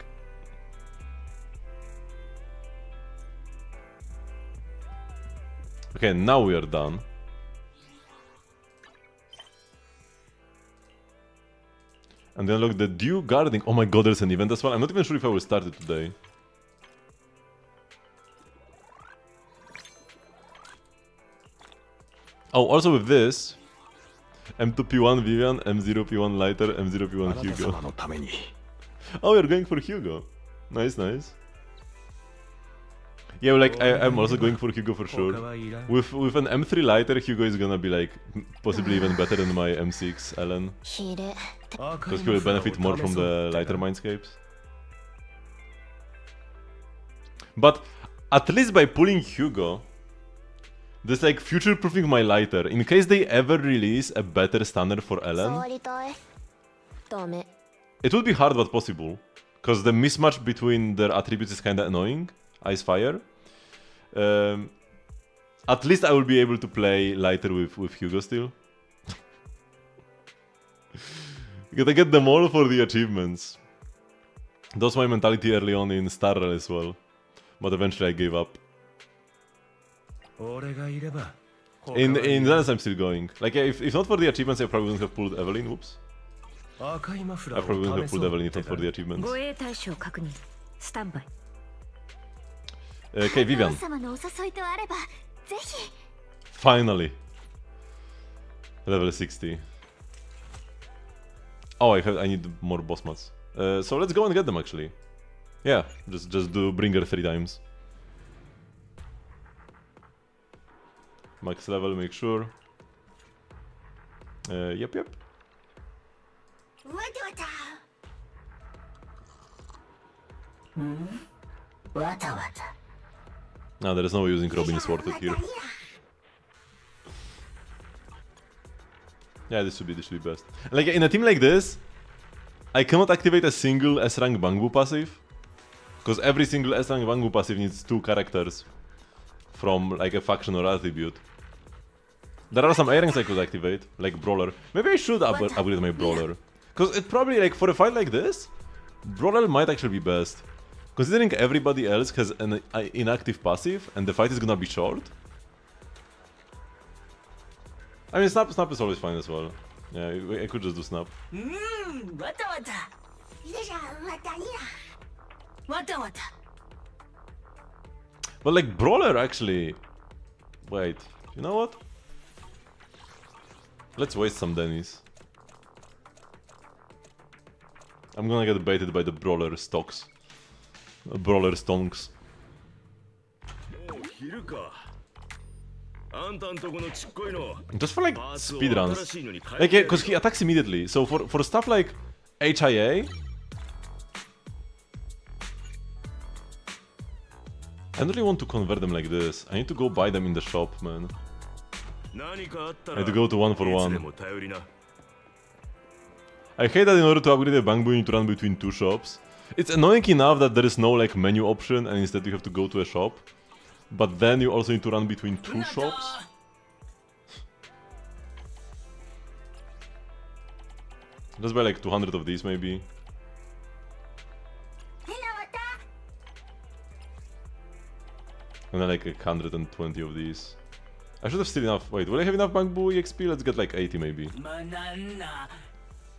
Okay, now we are done. And then look, the Dew Guarding. Oh my god, there's an event as well. I'm not even sure if I will start it today. Oh, also with this, M2P1 Vivian, M0P1 Lighter, M0P1 Hugo. Oh, you're going for Hugo. Nice, nice. Yeah, like I'm also going for Hugo for sure. With an M3 lighter, Hugo is gonna be like possibly even better than my M6 Ellen, because he will benefit more from the lighter mindscapes. But at least by pulling Hugo, this like future-proofing my lighter in case they ever release a better standard for Ellen. It would be hard but possible, because the mismatch between their attributes is kinda annoying. Ice Fire. At least I will be able to play lighter with Hugo still. You gotta get them all for the achievements. That was my mentality early on in Star Rail as well. But eventually I gave up. In Zenless I'm still going. Like if not for the achievements I probably wouldn't have pulled Evelyn, whoops. I probably wouldn't have pulled Evelyn if not for the achievements. Okay, Vivian. Finally. Level 60. Oh, I need more boss mats. So let's go and get them actually. Yeah, just do bring her 3 times. Max level, make sure. Yep. No, there is no way using Robin Sworded here. Yeah, this should be best. Like in a team like this, I cannot activate a single S-rank Bangbu passive, because every single S-rank Bangbu passive needs 2 characters from like a faction or attribute. There are some A-ranks I could activate, like Brawler. Maybe I should upgrade my Brawler, because it probably like for a fight like this, Brawler might actually be best. Considering everybody else has an inactive passive and the fight is gonna be short. I mean, Snap is always fine as well. Yeah, I could just do Snap. But like Brawler actually... Wait, you know what? Let's waste some Dennis. I'm gonna get baited by the Brawler stocks. Brawler stonks. Just for like speedruns. Like, yeah, because he attacks immediately. So for stuff like HIA, I don't really want to convert them like this. I need to go buy them in the shop, man. I need to go to 1-for-1. I hate that in order to upgrade a Bangbu you need to run between 2 shops. It's annoying enough that there is no like menu option and instead you have to go to a shop. But then you also need to run between 2 shops. Just buy like 200 of these maybe. And then like 120 of these. I should have still enough. Wait, will I have enough Bangbu EXP? Let's get like 80 maybe.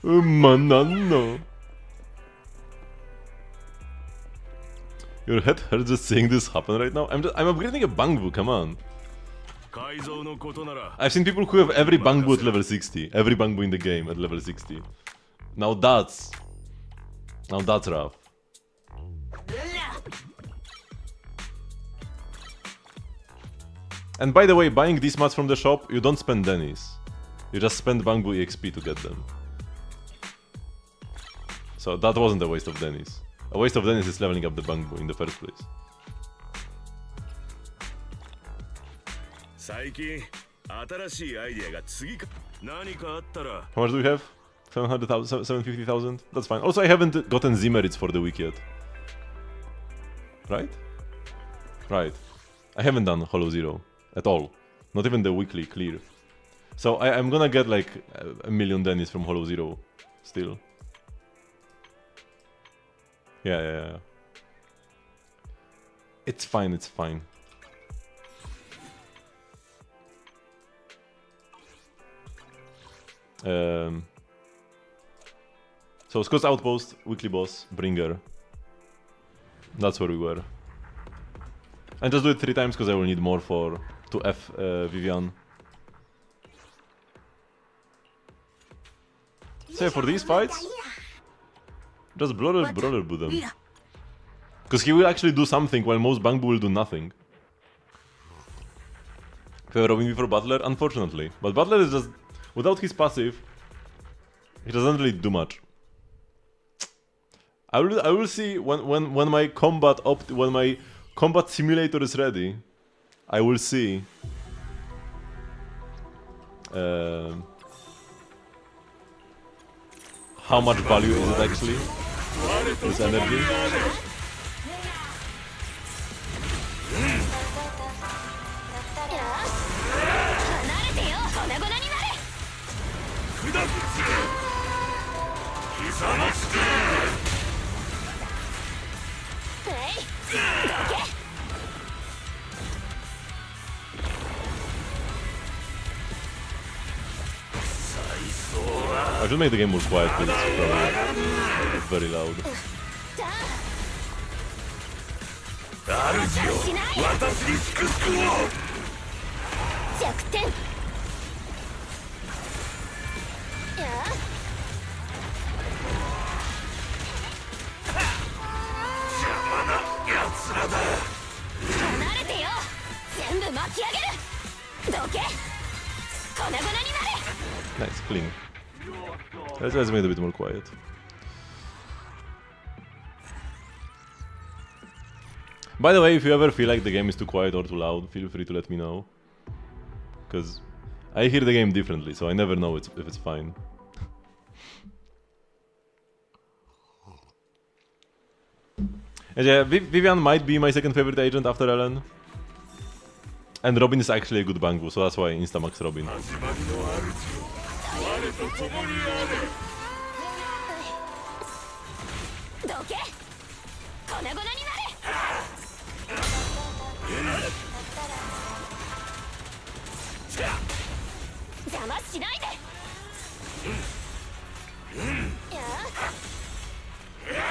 Manana. Your head hurts just saying this happen right now? I'm upgrading a Bangbu, come on. I've seen people who have every Bangbu at level 60. Every Bangbu in the game at level 60. Now that's rough. And by the way, buying these mats from the shop, you don't spend Dennis. You just spend Bangbu EXP to get them. So that wasn't a waste of Dennis. A waste of Dennis is leveling up the Bangbu in the first place. How much do we have? 700,000, 750,000? That's fine. Also, I haven't gotten Z merits for the week yet. Right? Right. I haven't done Hollow Zero at all. Not even the weekly clear. So I'm gonna get like a million Dennis from Hollow Zero still. Yeah. It's fine, it's fine. So Scott's Outpost, weekly boss, Bringer. That's where we were. And just do it 3 times because I will need more to F Vivian. So for these fights, just brawler boot them. Because he will actually do something while most Bangbu will do nothing. Favor Robin before Butler? Unfortunately. But Butler is just... Without his passive, he doesn't really do much. I will see when my combat simulator is ready. I will see how much value is it actually? This energy. I should make the game more quiet because it's probably very loud. Nice, clean. Let's make it a bit more quiet. By the way, if you ever feel like the game is too quiet or too loud, feel free to let me know. Because I hear the game differently, so I never know if it's fine. And yeah, Vivian might be my second favorite agent after Ellen. And Robin is actually a good Bangbu, so that's why I Instamax Robin.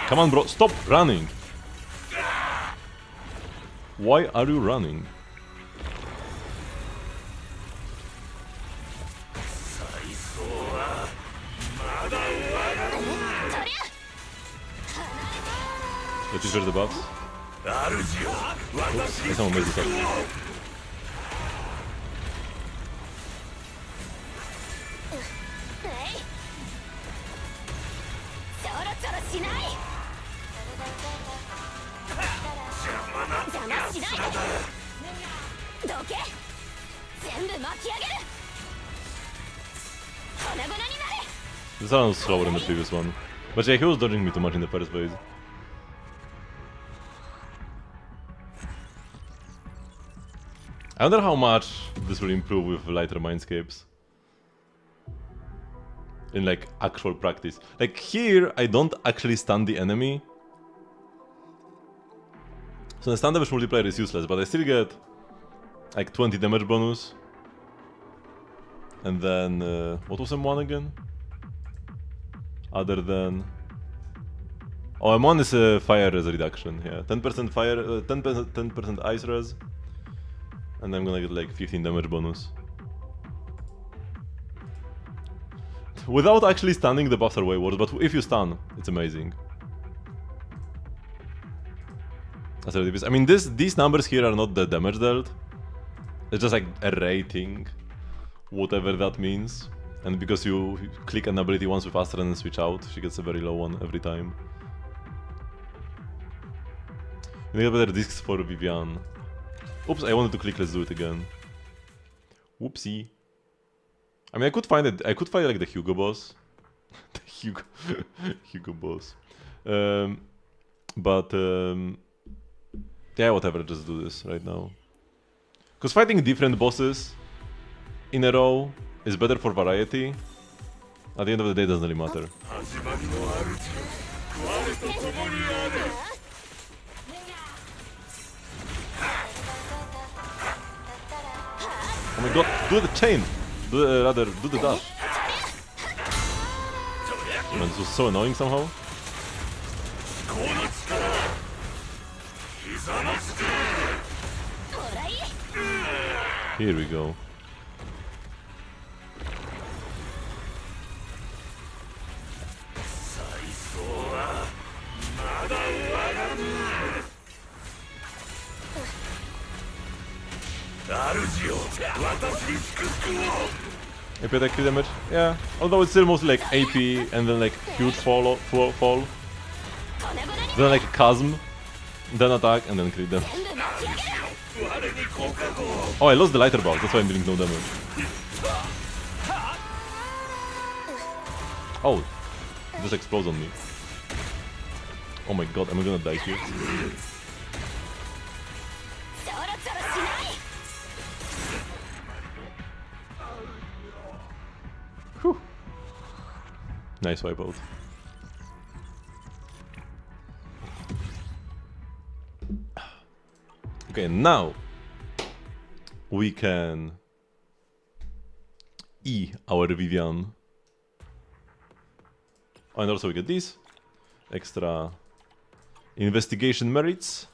Come on, bro, stop running! Why are you running? Let's use the buffs. Oops, someone made this up. This one was slower than the previous one. But yeah, he was dodging me too much in the first phase. I wonder how much this will improve with lighter mindscapes. In like actual practice. Like here, I don't actually stun the enemy. So the stun damage multiplier is useless, but I still get like 20 damage bonus. And then, what was M1 again? Other than... Oh, M1 is a fire res reduction, yeah. 10% fire, 10% ice res. And I'm gonna get like 15 damage bonus. Without actually stunning, the buffs are way worse, but if you stun, it's amazing. I mean, these numbers here are not the damage dealt. It's just like a rating, whatever that means. And because you click an ability once with Astra and switch out, she gets a very low one every time. You need better discs for Vivian. Oops, I wanted to click let's do it again. Whoopsie. I mean, I could find it. I could find like the Hugo boss. The Hugo boss. Yeah, whatever, just do this right now. Because fighting different bosses in a row is better for variety. At the end of the day, it doesn't really matter. Oh my god, do the chain! Rather, do the dash. Man, this was so annoying somehow. Here we go. AP attack crit damage, yeah. Although it's still mostly like AP and then like huge fall. Then like a chasm, then attack and then crit damage. Oh, I lost the lighter bulb, that's why I'm dealing no damage. Oh, it just explodes on me. Oh my god, am I gonna die here? Whew. Nice wipeout. Okay, now we can E our Vivian. Oh, and also we get these extra investigation merits.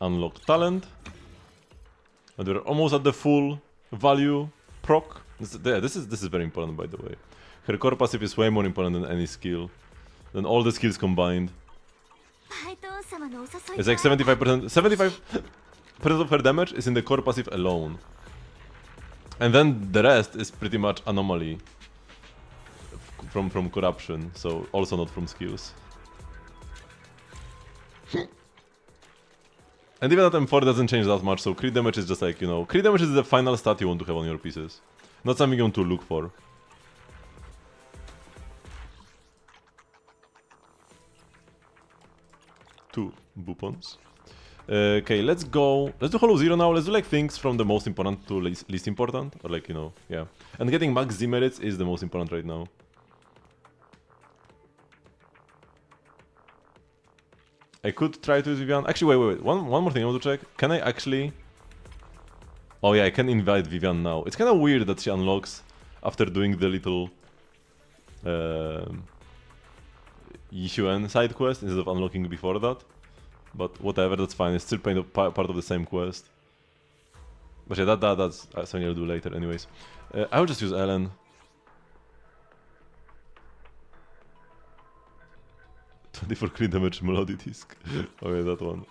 Unlock talent. And we're almost at the full value proc. This is very important, by the way. Her core passive is way more important than any skill, than all the skills combined. It's like 75%. 75% of her damage is in the core passive alone, and then the rest is pretty much anomaly from corruption. So also not from skills. And even at M4 doesn't change that much, so crit damage is just like, you know, crit damage is the final stat you want to have on your pieces. Not something you want to look for. Two boopons. Okay, let's do Hollow Zero now. Let's do like things from the most important to least important. Or like, you know, yeah. And getting max Z merits is the most important right now. I could try to use Vivian. Actually, wait. One more thing I want to check. Can I actually... Oh yeah, I can invite Vivian now. It's kind of weird that she unlocks after doing the little... Yishuen side quest instead of unlocking before that. But whatever, that's fine. It's still part of the same quest. But yeah, that's something I'll do later anyways. I'll just use Ellen. 24 crit damage melody disc. Okay, that one.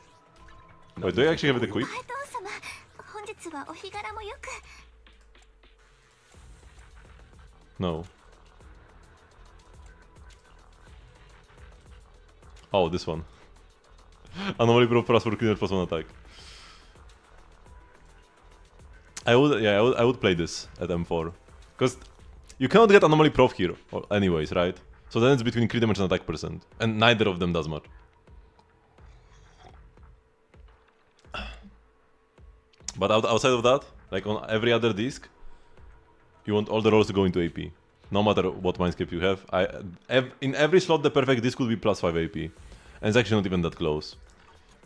Wait, do I actually have it equipped? No. Oh, this one. Anomaly Pro plus for cleaner plus 1 attack. I would play this at M4. Because you cannot get Anomaly Prof here, anyways, right? So then it's between crit damage and attack percent. And neither of them does much. But outside of that, like on every other disc, you want all the rolls to go into AP. No matter what mindscape you have. In every slot the perfect disc would be plus 5 AP. And it's actually not even that close.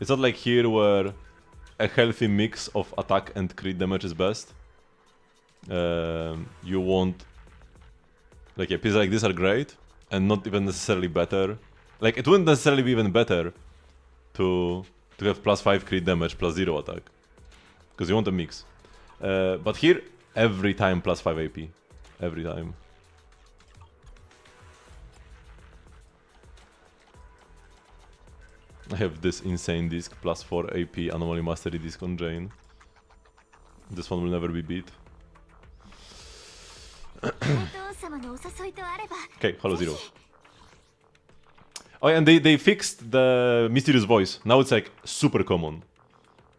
It's not like here where a healthy mix of attack and crit damage is best. You want... Like, yeah, pieces like this are great. And not even necessarily better. Like, it wouldn't necessarily be even better to have plus 5 crit damage plus 0 attack. Because you want a mix. But here, every time plus 5 AP. Every time. I have this insane disc plus 4 AP Anomaly Mastery disc on Jane. This one will never be beat. Okay, Hollow Zero. Oh yeah, and they fixed the mysterious voice. Now it's like super common.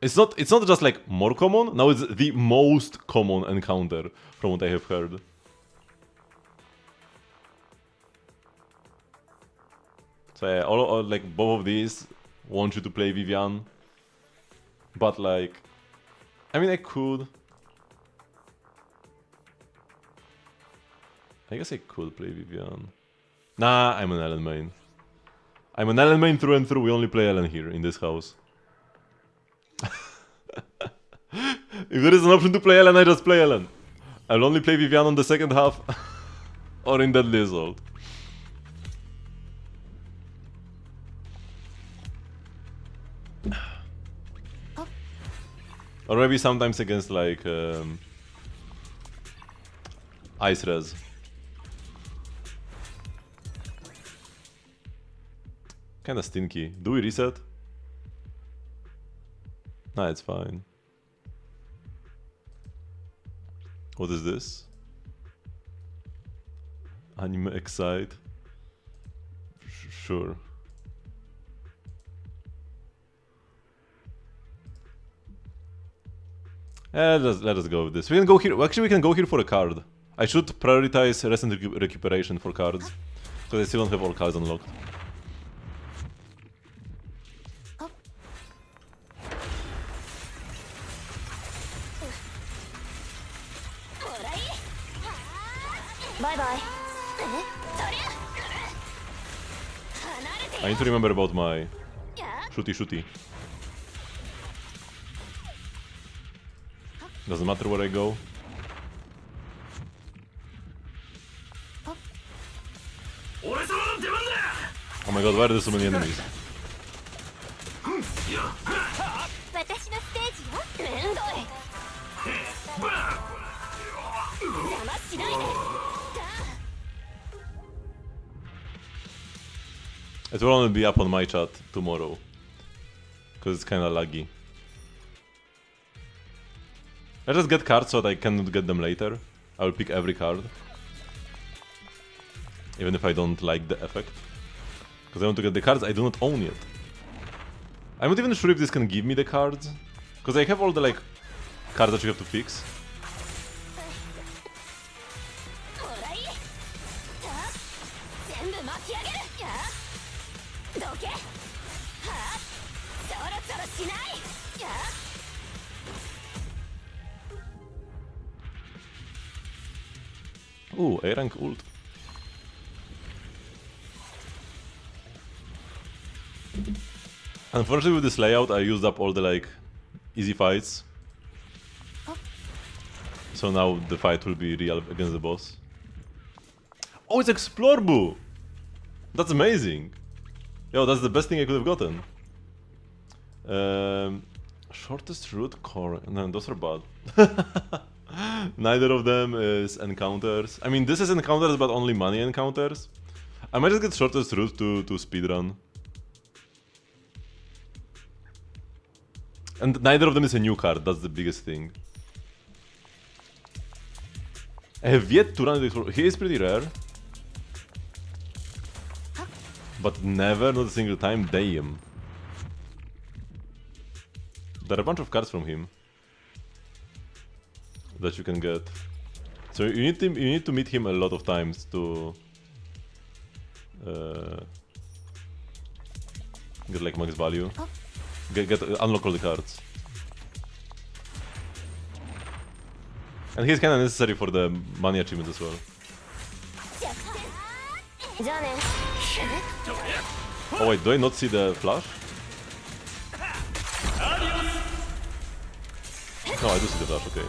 It's not just like more common, now it's the most common encounter from what I have heard. So yeah, all like both of these want you to play Vivian. But like, I mean I could. I guess I could play Vivian. Nah, I'm an Ellen main. I'm an Ellen main through and through, we only play Ellen here, in this house. If there is an option to play Ellen, I just play Ellen. I'll only play Vivian on the second half. Or in Deadly Assault. Or maybe sometimes against like... Ice Res. Kinda stinky. Do we reset? Nah, it's fine. What is this? Anime Excite? Sure. Let us go with this. We can go here. Actually, we can go here for a card. I should prioritize rest and recuperation for cards. Because I still don't have all cards unlocked. Bye bye. I need to remember about my shooty. Doesn't matter where I go. Oh my god, why are there so many enemies? It will only be up on my chat tomorrow. Because it's kinda laggy. I just get cards so that I cannot get them later. I will pick every card. Even if I don't like the effect. Because I want to get the cards I do not own yet. I'm not even sure if this can give me the cards. Because I have all the like cards that you have to fix. Ooh, A rank ult. Unfortunately with this layout I used up all the like easy fights. So now the fight will be real against the boss. Oh, it's Explorbu! That's amazing! Yo, that's the best thing I could have gotten. Shortest route core. No, those are bad. Neither of them is encounters. I mean, this is encounters, but only money encounters. I might just get shortest route to speedrun. And neither of them is a new card, that's the biggest thing. I have yet to run it. He is pretty rare. But never, not a single time, damn. There are a bunch of cards from him that you can get. So you need to meet him a lot of times to get like max value. Unlock all the cards. And he's kinda necessary for the money achievement as well. Oh wait, do I not see the flash? No, I do see the flash, okay.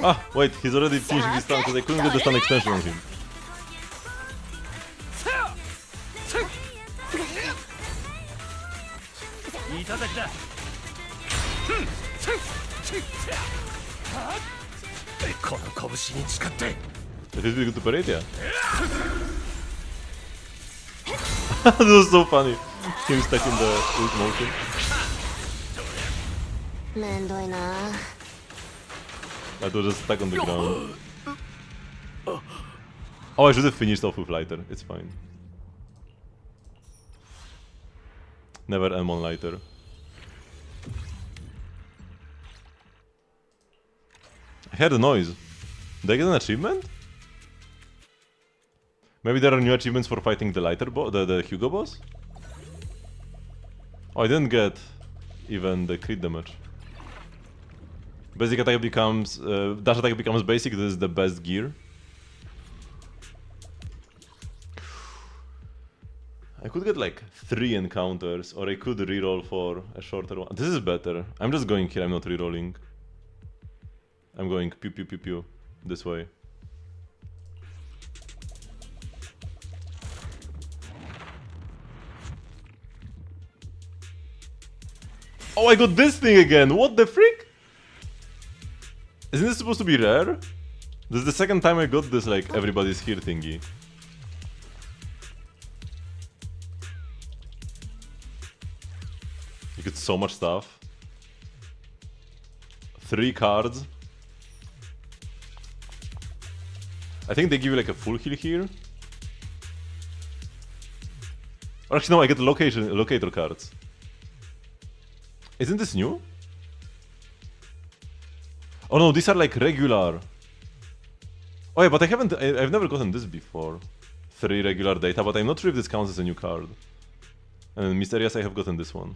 Ah, wait, he's already finishing his stun because I couldn't get the stun extension on him. It is really good to parade, yeah. This was so funny. Him stuck in the ult motion. That was just stuck on the ground. Oh, I should have finished off with lighter. It's fine. Never M on lighter. I heard a noise. Did I get an achievement? Maybe there are new achievements for fighting the lighter boss, the Hugo boss? Oh, I didn't get even the crit damage. Basic attack becomes... dash attack becomes basic, this is the best gear. could get like 3 encounters, or I could reroll for a shorter one. This is better. I'm just going here, I'm not rerolling. I'm going pew pew pew pew this way. Oh, I got this thing again! What the freak? Isn't this supposed to be rare? This is the second time I got this, like, everybody's here thingy. You get so much stuff. 3 cards. I think they give you like a full heal here. Or actually no, I get the locator cards. Isn't this new? Oh no, these are like regular. Oh yeah, but I've never gotten this before. 3 regular data, but I'm not sure if this counts as a new card. And in Mysterious I have gotten this one.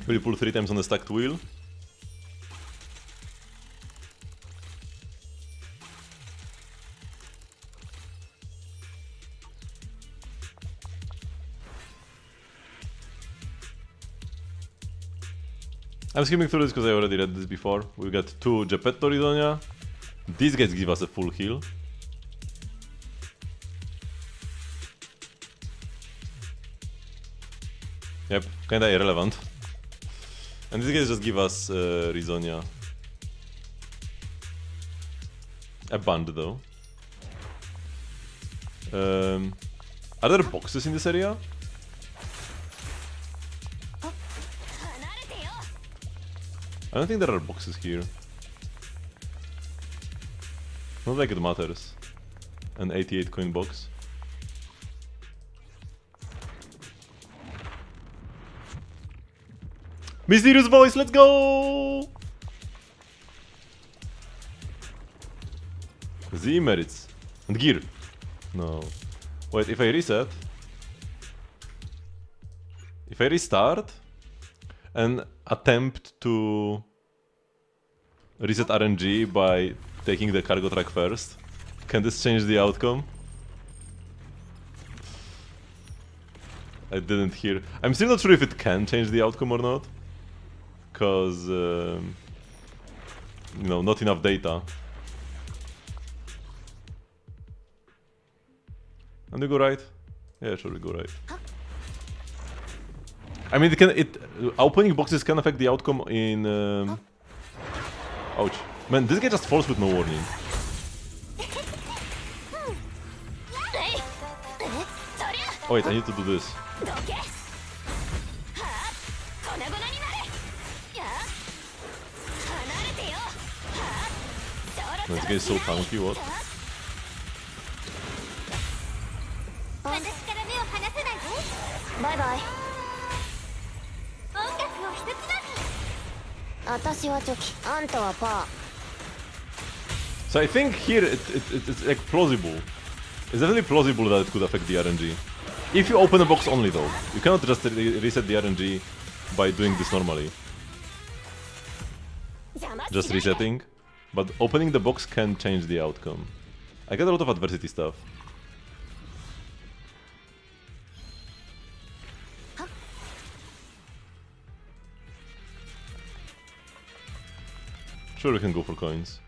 Will you pull 3 times on the stacked wheel? I'm skimming through this because I already read this before. We got 2 Geppetto Ridonia. These guys give us a full heal. Yep, kinda irrelevant. And these guys just give us Rizonia. A band though. Are there boxes in this area? I don't think there are boxes here. Not like it matters. An 88 coin box. Mysterious voice, let's go! Z merits. And gear. No. Wait, if I reset... If I restart... and attempt to... reset RNG by taking the cargo track first, can this change the outcome? I didn't hear... I'm still not sure if it can change the outcome or not. Because, you know, not enough data. And we go right? Yeah, sure, we go right. I mean, opening boxes can affect the outcome in... Ouch. Man, this guy just falls with no warning. Oh wait, I need to do this. This guy is so tanky, what? So I think here it's like plausible. It's definitely plausible that it could affect the RNG. If you open a box only though. You cannot just reset the RNG by doing this normally. Just resetting. But opening the box can change the outcome. I get a lot of adversity stuff. Sure, we can go for coins.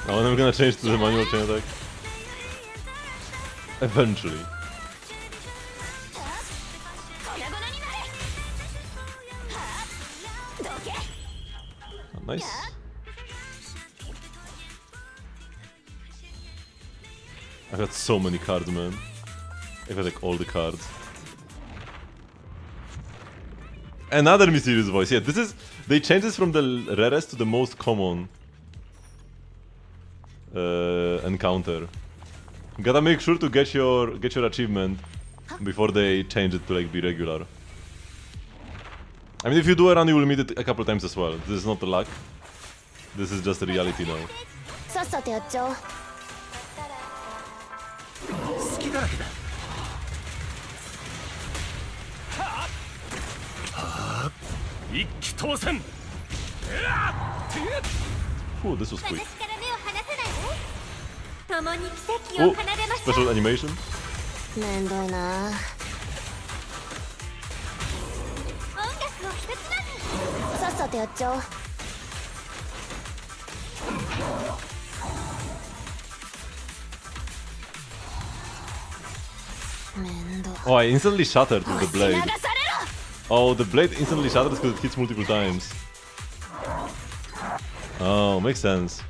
Oh, and I'm gonna change to the manual chain attack. Eventually. Oh, nice. I've got so many cards, man. I've got like all the cards. Another mysterious voice. Yeah, this is... They changed this from the rarest to the most common encounter. Gotta make sure to get your achievement before they change it to like be regular. I mean, if you do a run, you will meet it a couple times as well. This is not luck. This is just reality now. さっさとやっちゃおう。隙だらけだ。一気当選。Oh, this was quick. 私から目を離さないで。共に奇跡を Oh, 奏でましょう。 special animation. めんどいな。音楽を一つまみ。さっさとやっちゃおう。めんど。 Oh, I instantly shattered with the 流 blade. されろ。 Oh, the blade instantly shatters because it hits multiple times. Oh, makes sense.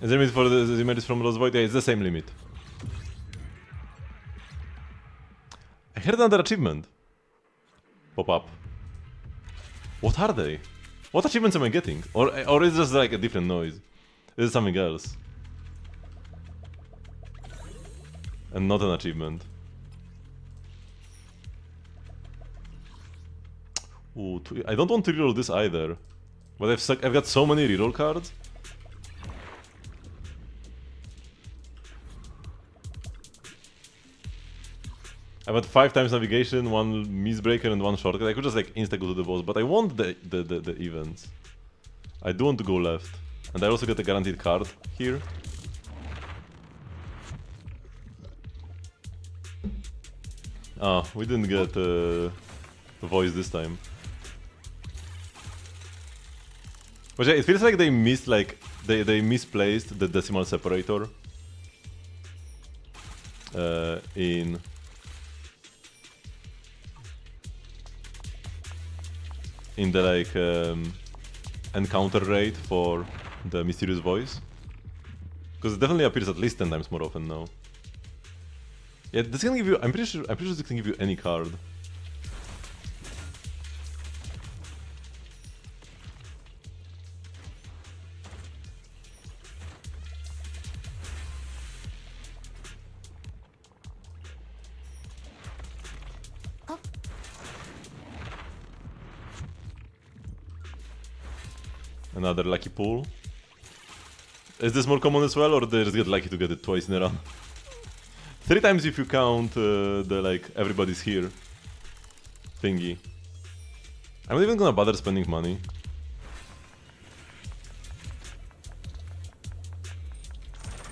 Is the limit for the images from Lost Void? Yeah, it's the same limit. I heard another achievement pop up. What are they? What achievements am I getting? Or is it just like a different noise? Is it something else? And not an achievement. Ooh, I don't want to reroll this either. But I've got so many reroll cards. I've got 5 times navigation, 1 misbreaker and 1 shortcut. I could just like insta go to the boss, but I want the events. I do want to go left. And I also get a guaranteed card here. Ah, we didn't get voice this time. But yeah, it feels like they missed they misplaced the decimal separator in the like encounter rate for the mysterious voice, because it definitely appears at least 10 times more often now. Yeah, this can give you. I'm pretty sure this can give you any card. Another lucky pull. Is this more common as well, or they just get lucky to get it twice in a run? 3 times if you count the like everybody's here thingy. I'm not even gonna bother spending money.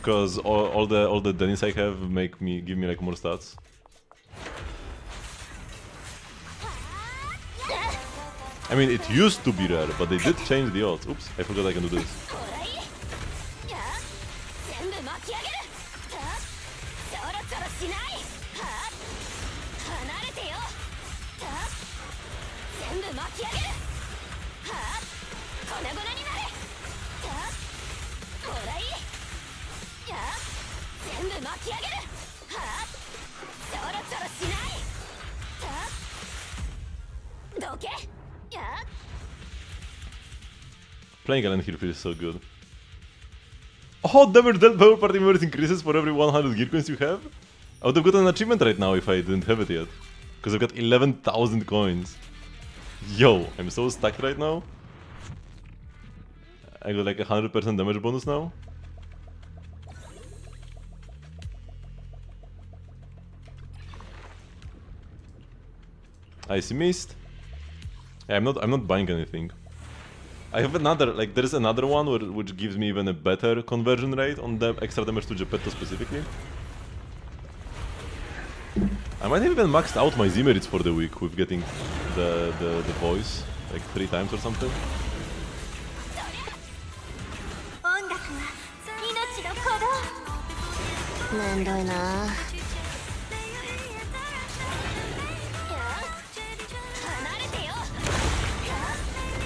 Cause all the Dennis I have give me like more stats. I mean, it used to be rare, but they did change the odds. Oops, I forgot I can do this. Playing Alan here feels so good. Oh, damage dealt power party members increases for every 100 gear coins you have? I would have gotten an achievement right now if I didn't have it yet. Because I've got 11,000 coins. Yo, I'm so stacked right now. I got like 100% damage bonus now. Icy Mist. Yeah, I'm not buying anything. I have another, like, there is another one which gives me even a better conversion rate on the extra damage to Geppetto specifically. I might have even maxed out my Z-merits for the week with getting the voice, like 3 times or something.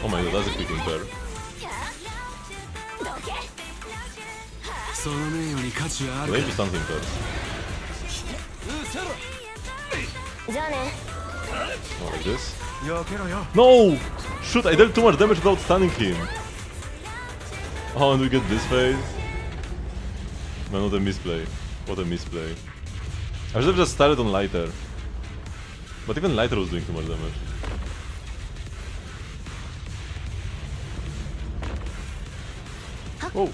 Oh my god, that's a quick impair. Maybe something first. Oh, like this? No! Shoot, I dealt too much damage without stunning him. Oh, and we get this phase. Man, what a misplay. What a misplay. I should have just started on lighter. But even lighter was doing too much damage. Whoa.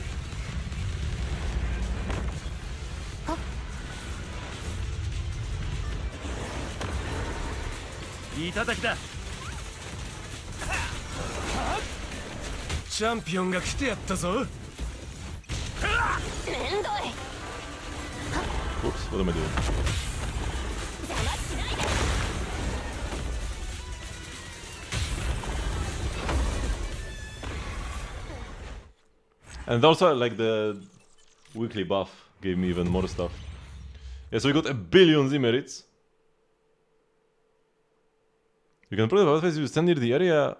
Oops, what am I doing? And also, like, the weekly buff gave me even more stuff. Yeah, so we got 1 billion Z-merits. You can prove the battle phase, you stand near the area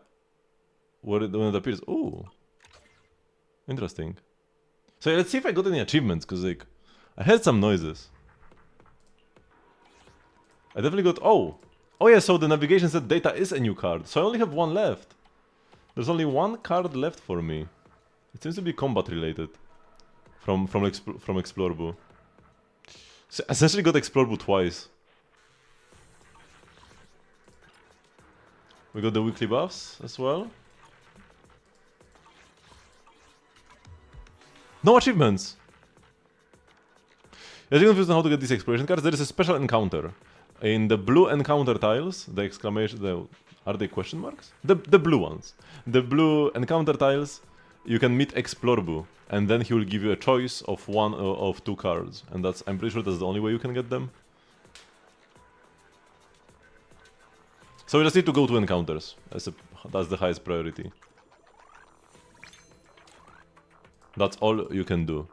when it appears. Ooh. Interesting. So yeah, let's see if I got any achievements, because, like, I heard some noises. I definitely got... Oh! Oh yeah, so the navigation set data is a new card. So I only have 1 left. There's only 1 card left for me. It seems to be combat related. From Explorable. So I essentially got Explorable twice. We got the weekly buffs as well. No achievements! As you're confused on how to get these exploration cards, there is a special encounter. In the blue encounter tiles, the exclamation... are they question marks? The blue ones. The blue encounter tiles, you can meet Explorable, and then he will give you a choice of 1 of 2 cards. And that's... I'm pretty sure that's the only way you can get them. So you just need to go to encounters. That's the highest priority. That's all you can do.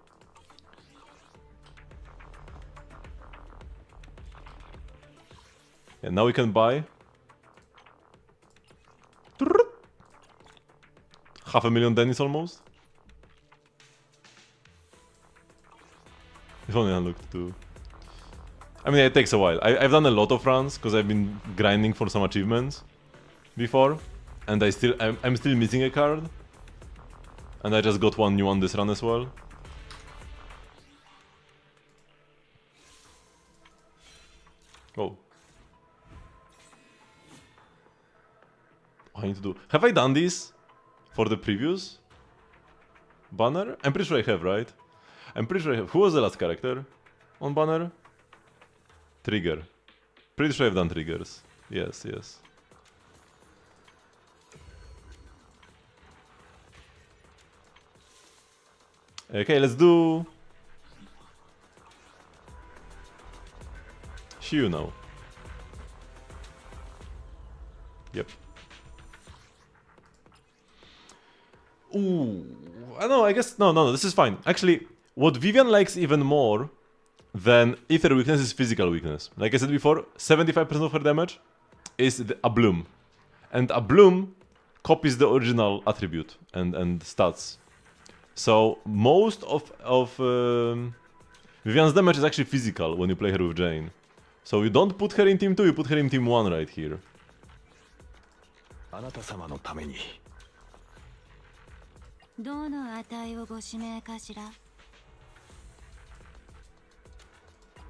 And now we can buy 500,000 Dennis almost. If only I looked too. I mean, it takes a while. I've done a lot of runs because I've been grinding for some achievements before, and I'm still missing a card. And I just got 1 new one this run as well. Oh. I need to do... Have I done this for the previous banner? I'm pretty sure I have, right? I'm pretty sure I have. Who was the last character on banner? Trigger. Pretty sure I've done triggers. Yes, yes. Okay, let's do... Shiu now. Yep. Ooh, I don't know, I guess... No, this is fine. Actually, what Vivian likes even more than Ether weakness is physical weakness. Like I said before, 75% of her damage is a bloom. And a bloom copies the original attribute and stats. So most of Vivian's damage is actually physical when you play her with Jane. So you don't put her in team 2, you put her in team 1 right here. あなた様のために。どの値をご指名かしら。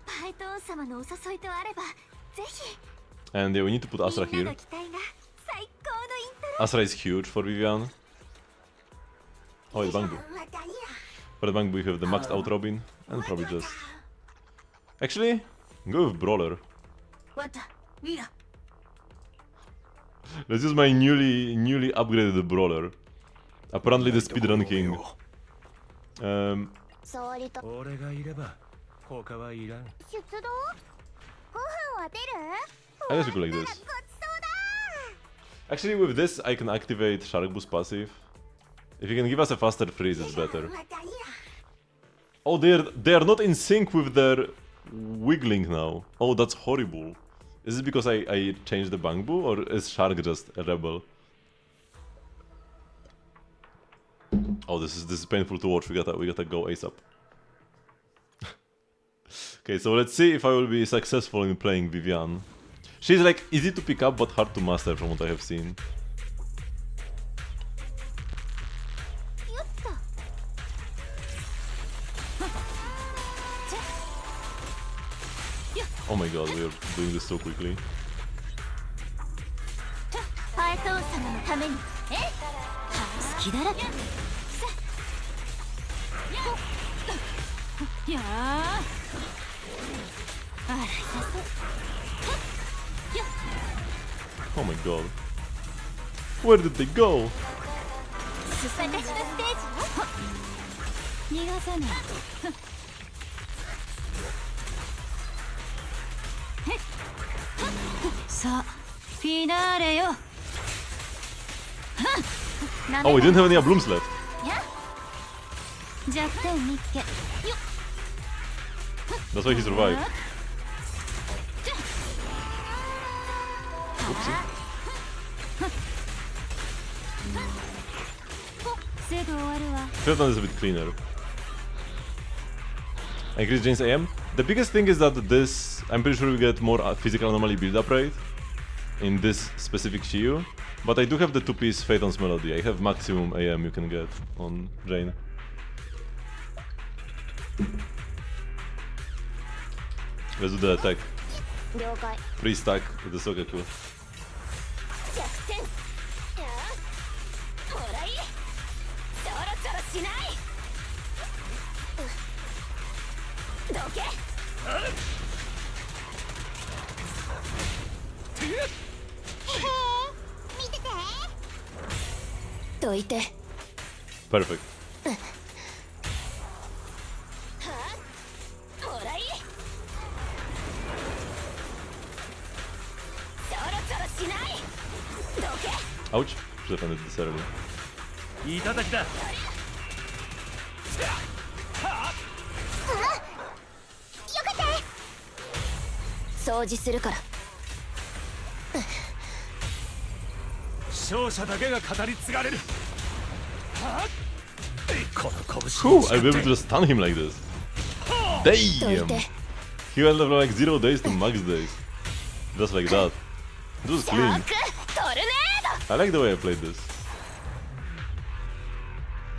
パイトーン様のお誘いとあればぜひ。 And yeah, we need to put Astra here. Astra is huge for Vivian. Oh, it's Bangbu. For the Bangbu we have the maxed out Robin and probably just... Actually, go with Brawler. Let's use my newly upgraded Brawler. Apparently the speedrun king. I guess we go like this. Actually, with this I can activate Shark Boost passive. If you can give us a faster freeze, it's better. Oh, they are not in sync with their wiggling now. Oh, that's horrible. Is it because I changed the Bangbu, or is Shark just a rebel? Oh, this is painful to watch. We gotta go ASAP. Okay, so let's see if I will be successful in playing Vivian. She's like easy to pick up but hard to master from what I have seen. Oh my god, we are doing this so quickly. やああら痛そう。 Oh my god. Where did they go? 私のステージ逃がさない。さあフィナーレよ。 Oh, we didn't have any blooms left. 弱点見っけ。 That's why he survived. Oopsie. すぐ終わるわ。 Could have done this a bit cleaner. Increase Jane's AM. The biggest thing is that this, I'm pretty sure we get more physical anomaly build-up rate in this specific Shiyu. But I do have the 2-piece Phaeton's Melody. I have maximum AM you can get on Jane. Let's do the attack. Pre-stack with the Sokaku. どいて。 Perfect. ど Ouch. Should have ended this early. け。いただきだ。 掃除するから。勝者だけが語り継がれる。この拳。 Cool, I'll be able to just stun him like this. Damn! He went from like 0 days to max days. Just like that. It was clean. I like the way I played this.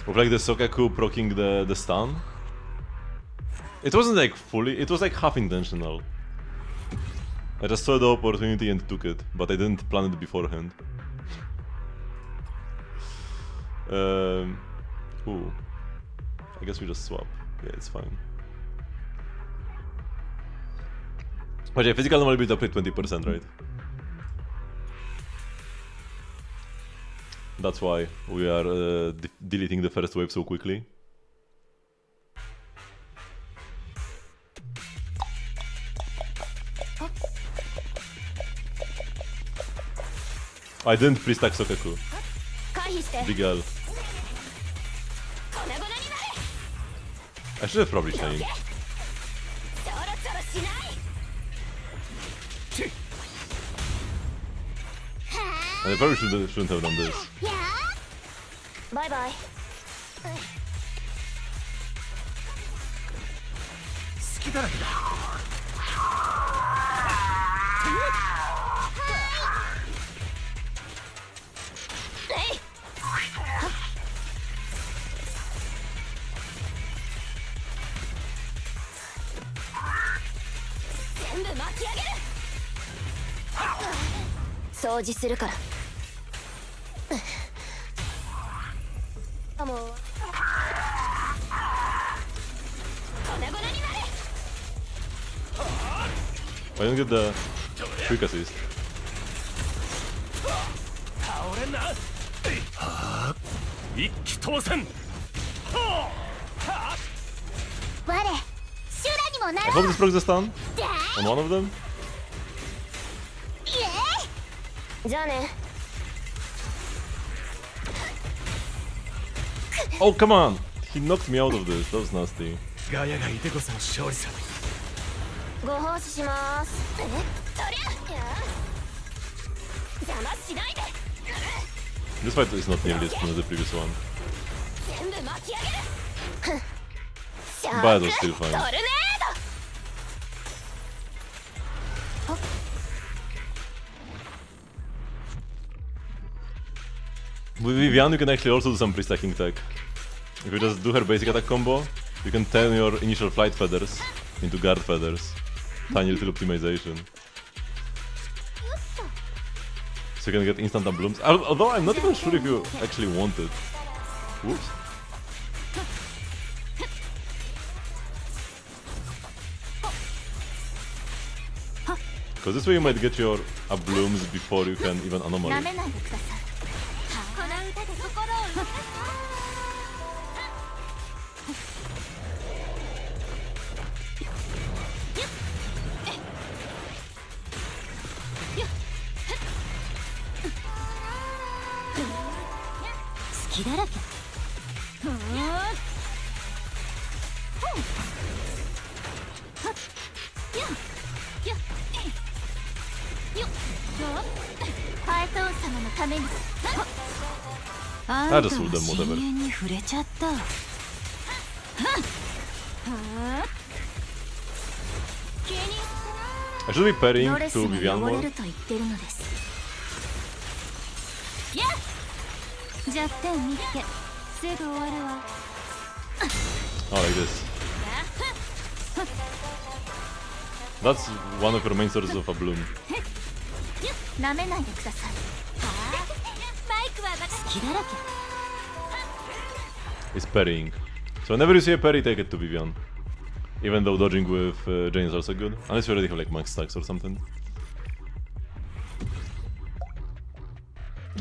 With like the Sokaku proccing the stun. It wasn't like fully, it was like half intentional. I just saw the opportunity and took it, but I didn't plan it beforehand. Ooh. I guess we just swap. Yeah, it's fine. But yeah, physical normal build up at 20%, right? That's why we are deleting the first wave so quickly. I didn't pre-stack Sokaku. Big L. I should have probably changed. And I probably shouldn't have done this. Bye bye. 隙だらけだ。全部巻き上げる。掃除するから。もう。I didn't get the quick assist. 倒れんな。一気当選。我、修羅にもな I ろう。 hope this procs the stun on one of them. じゃあね。 Oh, come on! He knocked me out of this. That was nasty. ガヤがいてこその勝利さ。ご奉仕します。そりゃ。邪魔しないで。 This fight is not nearly as fun as the previous one. 全部巻き上げる。 But it was still fine. With Vivian, you can actually also do some pre-stacking tech. If you just do her basic attack combo, you can turn your initial flight feathers into guard feathers. Tiny little optimization. So you can get instant unblooms. Although I'm not even sure if you actually want it. Whoops. Because this way you might get your blooms before you can even anomaly. なめないでください。この歌で心を動か好きだらけ。パエトーン様のために。あんたは深淵に触れちゃった。I should be pairing ドレス to が Vivian 汚れ more. ると言ってるのです。弱点見っけ。すぐ終わるわ。Oh, like this. That's one of your main sources of a bloom. なめないでください。マイクは好きだらけ。 Is parrying. So whenever you see a parry, take it to Vivian. Even though dodging with Jane is also good. Unless you already have like max stacks or something.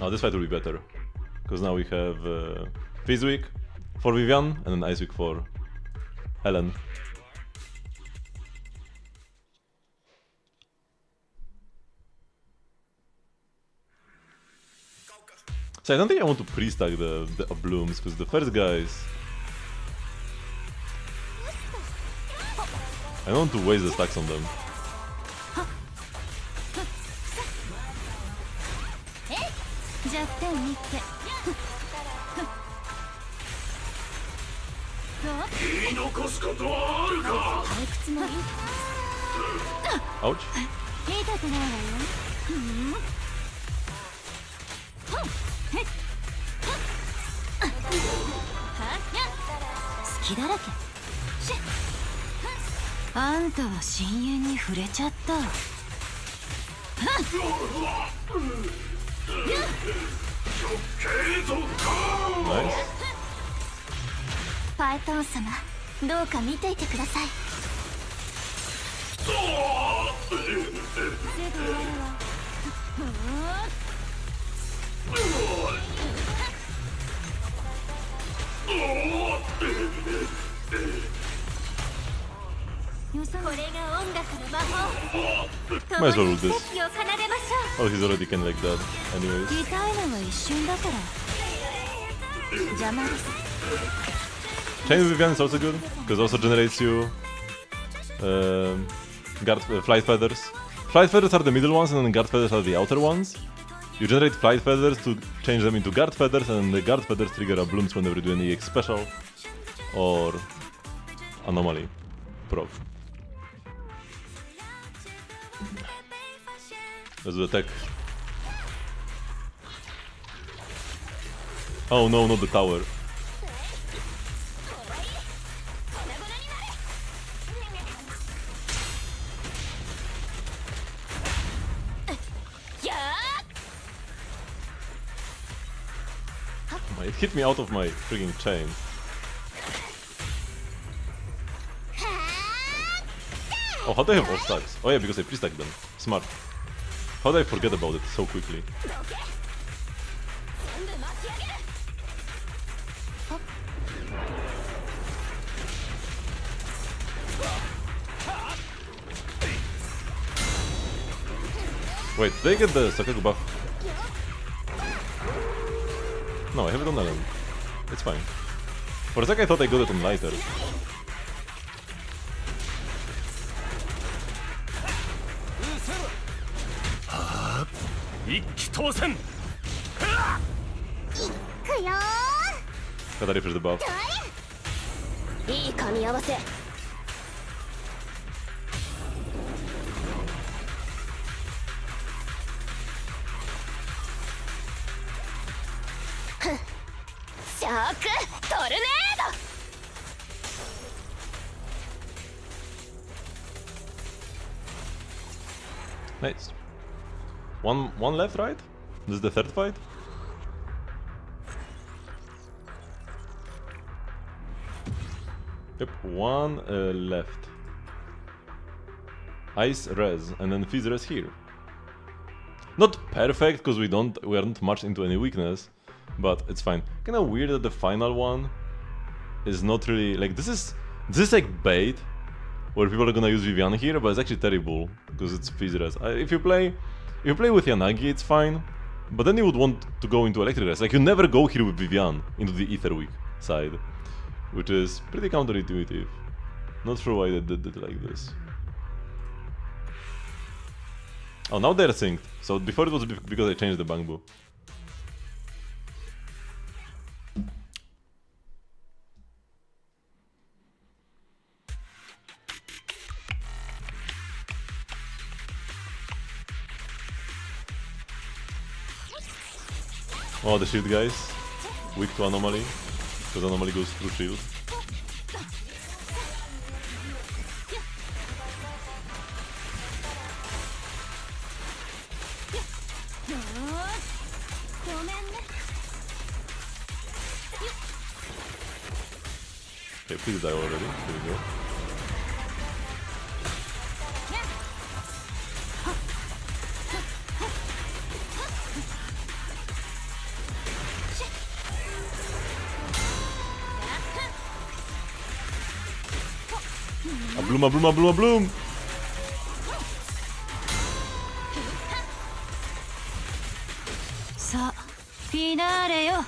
Oh, this fight will be better. Because now we have Freeze Week for Vivian and then Ice Week for Helen. So I don't think I want to pre-stack the blooms, because the first guys... I don't want to waste the stacks on them. 弱点見っけ。言い残すことはあるか。退屈もいい。 Ouch. 痛くないわよ。好きだらけ。あんたは深淵に触れちゃった。Nice. パエトーン様、どうか見ていてください。すぐ終わるわ。これが音楽の魔法。 Might as well with this. 奇跡を奏でましょう。 Oh, he's already can like that. Anyways. 痛いのは一瞬だから。邪魔です。 Chain Vivian is also good, because also generates you flight feathers. Flight feathers are the middle ones and then guard feathers are the outer ones. You generate flight feathers to change them into guard feathers, and then the guard feathers trigger a blooms whenever you do an EX special or anomaly proc. Let's do the tech. Oh no, not the tower. It hit me out of my freaking chain. Oh, how do I have all stacks? Oh yeah, because I pre-stacked them. Smart. How did I forget about it so quickly? Wait, did I get the Sakaku buff? No, I have it on Ellen. It's fine. For a sec I thought I got it on lighter. Gotta refresh the buff. いい噛み合わせ。シャークトルネード。 Nice. One left, right? This is the third fight? Yep, one left. Ice res and then Fizz res here. Not perfect because we aren't much into any weakness, but it's fine. Kinda weird that the final one is not really like this is like bait where people are gonna use Vivian here, but it's actually terrible because it's Fizz res. If you play with Yanagi, it's fine, but then you would want to go into electric res. Like you never go here with Vivian into the ether weak side, which is pretty counterintuitive. Not sure why they did it like this. Oh, now they're synced. So before it was because I changed the bangbu. Oh, the shield guys. Weak to anomaly. Because anomaly goes through shield. Okay, please die already. Here we go. A bloom! Sa, finale yo.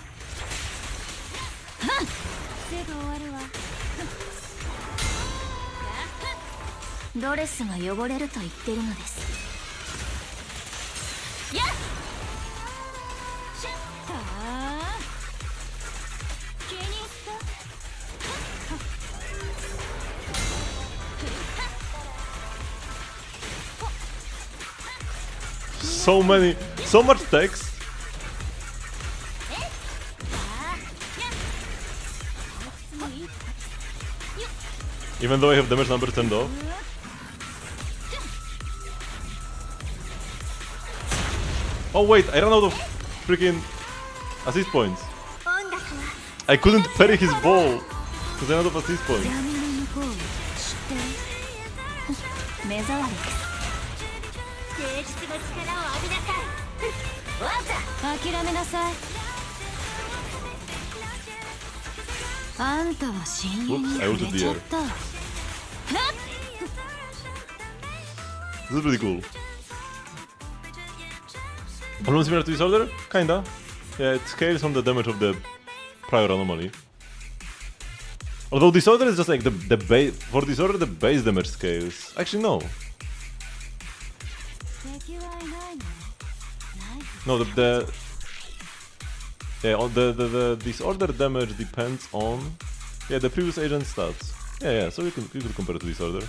すぐ終わるわ。ドレスが汚れると言ってるのです。やっ。気に入った。So much text. Even though I have damage number turned off. Oh wait, I ran out of freaking assist points. I couldn't parry his ball because I ran out of assist points. 諦めなさい。あんたは親友に触れちゃった。 This is pretty cool. Problem similar to Disorder? Kinda. Yeah, it scales on the damage of the prior anomaly. Although Disorder is just like the base. For Disorder, the base damage scales. Actually, no. No, the Disorder damage depends on the previous agent stats. Yeah, so you could compare it to Disorder.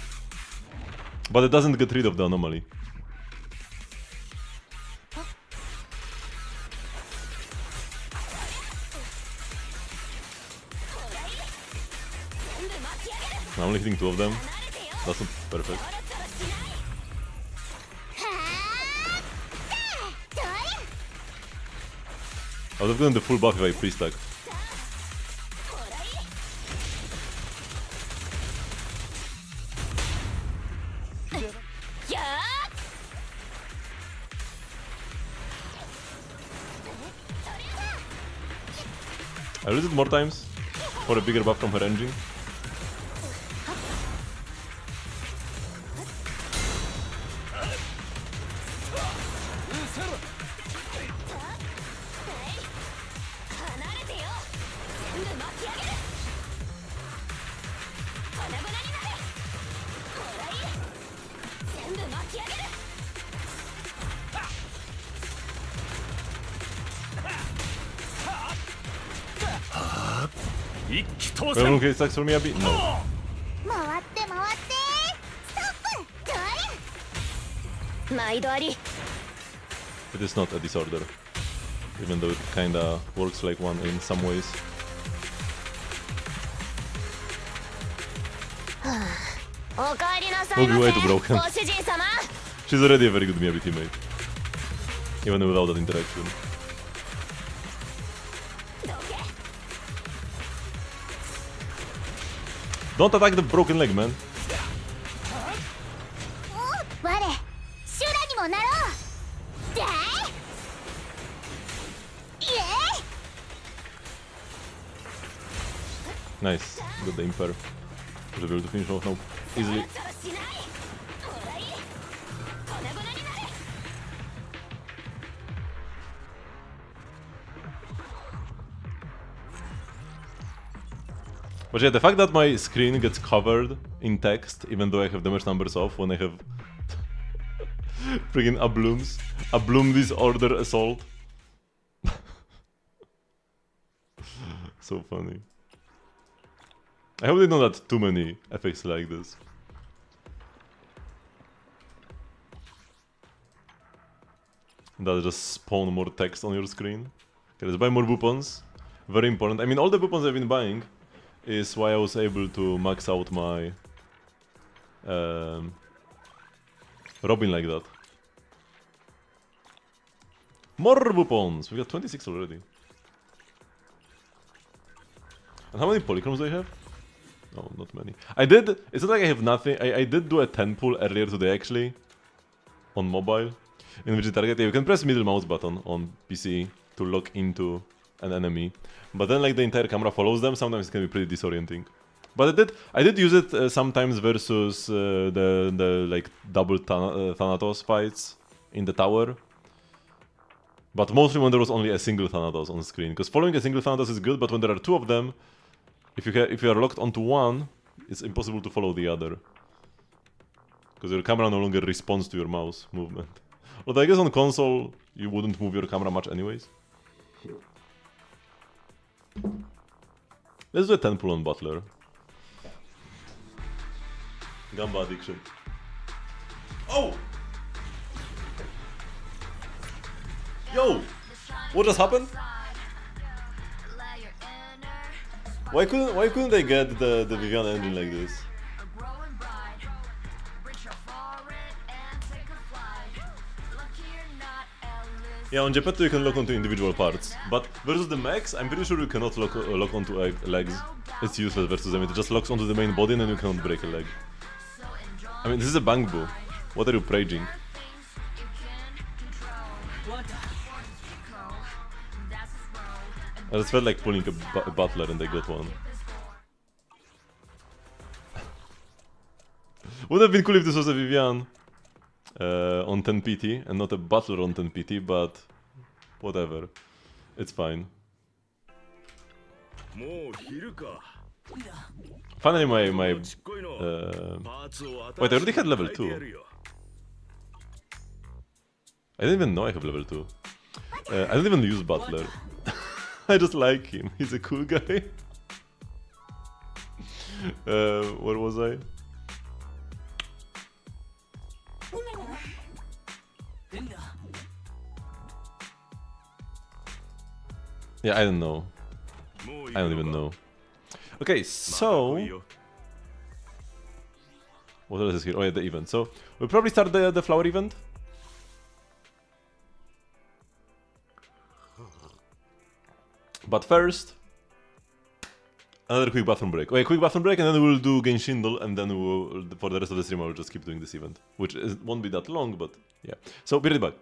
But it doesn't get rid of the anomaly. I'm only hitting 2 of them. That's not perfect. I would have gotten the full buff if I pre-stack. I'll use it more times for a bigger buff from her engine. Well, okay, sucks for me a bit. No. It is not a disorder, even though it kinda works like one in some ways. Will be way too broken. She's already a very good Miyabi teammate, even without that interaction. Don't attack the broken leg, man. Nice. Got the impair. Should be able to finish off now easily. But yeah, the fact that my screen gets covered in text, even though I have damage numbers off when I have friggin' a bloom disorder assault. So funny. I hope they don't add too many effects like this. That'll just spawn more text on your screen. Okay, let's buy more weapons. Very important. I mean, all the weapons I've been buying is why I was able to max out my Robin like that. More weapons! We got 26 already. And how many polychromes do I have? Oh, not many. It's not like I have nothing. I did do a 10 pull earlier today actually. On mobile. In which target, you can press middle mouse button on PC to lock into an enemy. But then like the entire camera follows them, sometimes it can be pretty disorienting. But I did use it sometimes versus the like double Thanatos fights in the tower. But mostly when there was only a single Thanatos on screen. Because following a single Thanatos is good, but when there are two of them, if you are locked onto one, it's impossible to follow the other. Because your camera no longer responds to your mouse movement. Although I guess on console, you wouldn't move your camera much anyways. Let's do a 10 pull on Butler. Gamba addiction. Oh! Yo! What just happened? Why couldn't I get the Vivian engine like this? Yeah, on Geppetto you can lock onto individual parts, but versus the mechs, I'm pretty sure you cannot lock onto legs. It's useless versus them, it just locks onto the main body and then you cannot break a leg. I mean, this is a Bangbu. What are you praising? I just felt like pulling a butler and I got one. Would have been cool if this was a Vivian on 10 PT and not a butler on 10 PT, but whatever. It's fine. Finally my wait, I already had level 2. I didn't even know I have level 2. I don't even use butler. I just like him, he's a cool guy. Where was I? Yeah, I don't know. I don't even know. Okay, so... what else is here? Oh yeah, the event. So, we'll probably start the flower event. But first... another quick bathroom break. Okay, quick bathroom break and then we'll do Genshindle and then we'll, for the rest of the stream I'll just keep doing this event. Which won't be that long, but yeah. So, be right back.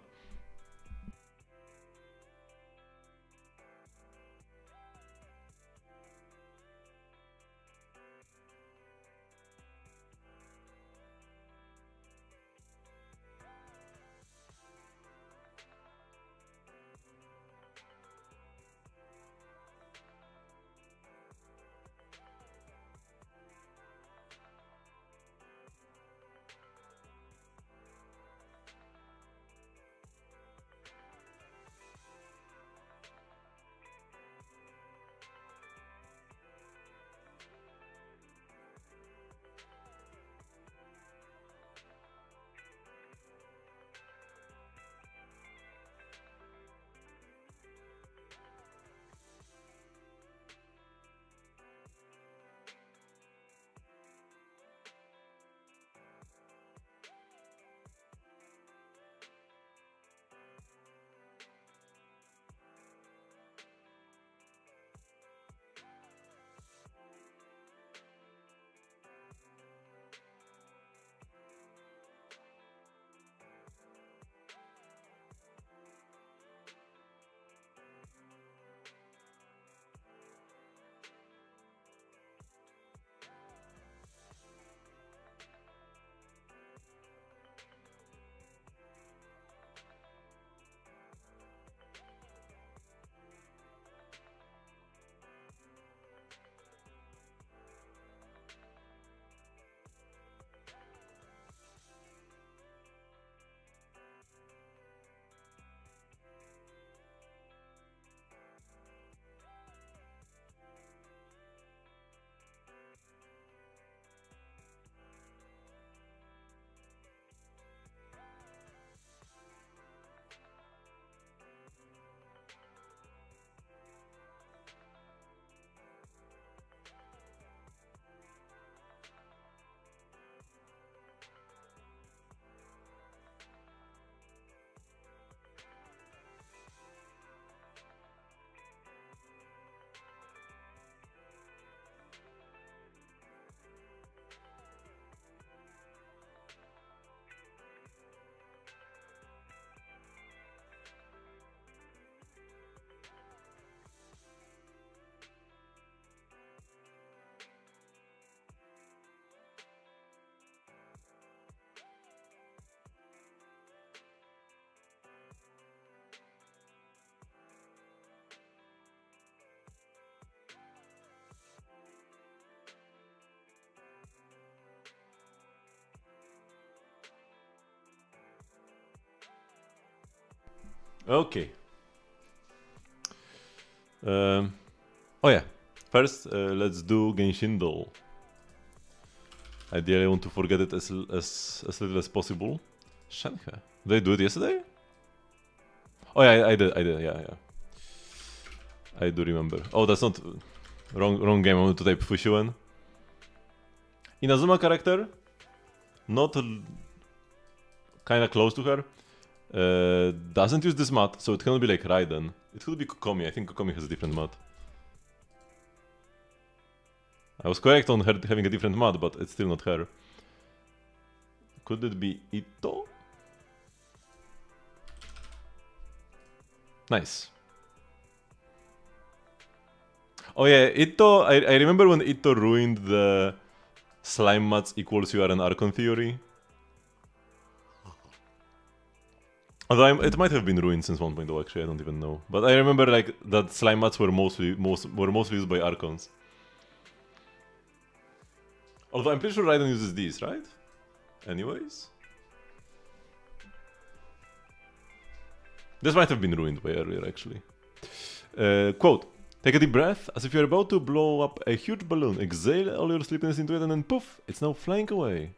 Okay. Oh yeah. First, let's do Genshindo. Ideally, I want to forget it as little as possible. Shenhe. Did I do it yesterday? Oh yeah, I did. Yeah. I do remember. Oh, that's not wrong game. I wanted to type Fushuen. Inazuma character, not kind of close to her. Doesn't use this mod, so it cannot be like Raiden. It could be Kokomi. I think Kokomi has a different mod. I was correct on her having a different mod, but it's still not her. Could it be Ito? Nice. Oh yeah, Ito, I remember when Ito ruined the slime mats equals you are an Archon theory. Although it might have been ruined since 1.0 actually, I don't even know. But I remember like that slime mats were mostly used by Archons. Although I'm pretty sure Raiden uses these, right? Anyways. This might have been ruined by earlier actually. Quote. Take a deep breath, as if you're about to blow up a huge balloon. Exhale all your sleepiness into it and then poof, it's now flying away.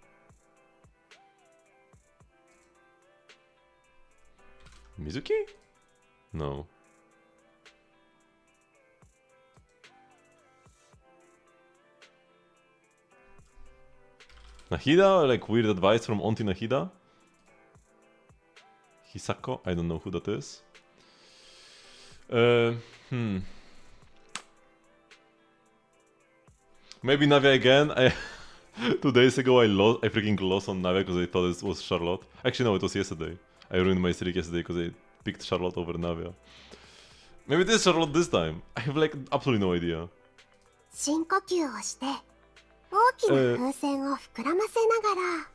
Mizuki? No. Nahida? Like weird advice from Auntie Nahida? Hisako? I don't know who that is. Maybe Navia again. 2 days ago I freaking lost on Navia because I thought it was Charlotte. Actually no, it was yesterday. I ruined my streak yesterday because I picked Charlotte over Navia. Maybe it is Charlotte this time. I have like absolutely no idea. 深呼吸をして大きな風船を膨らませながら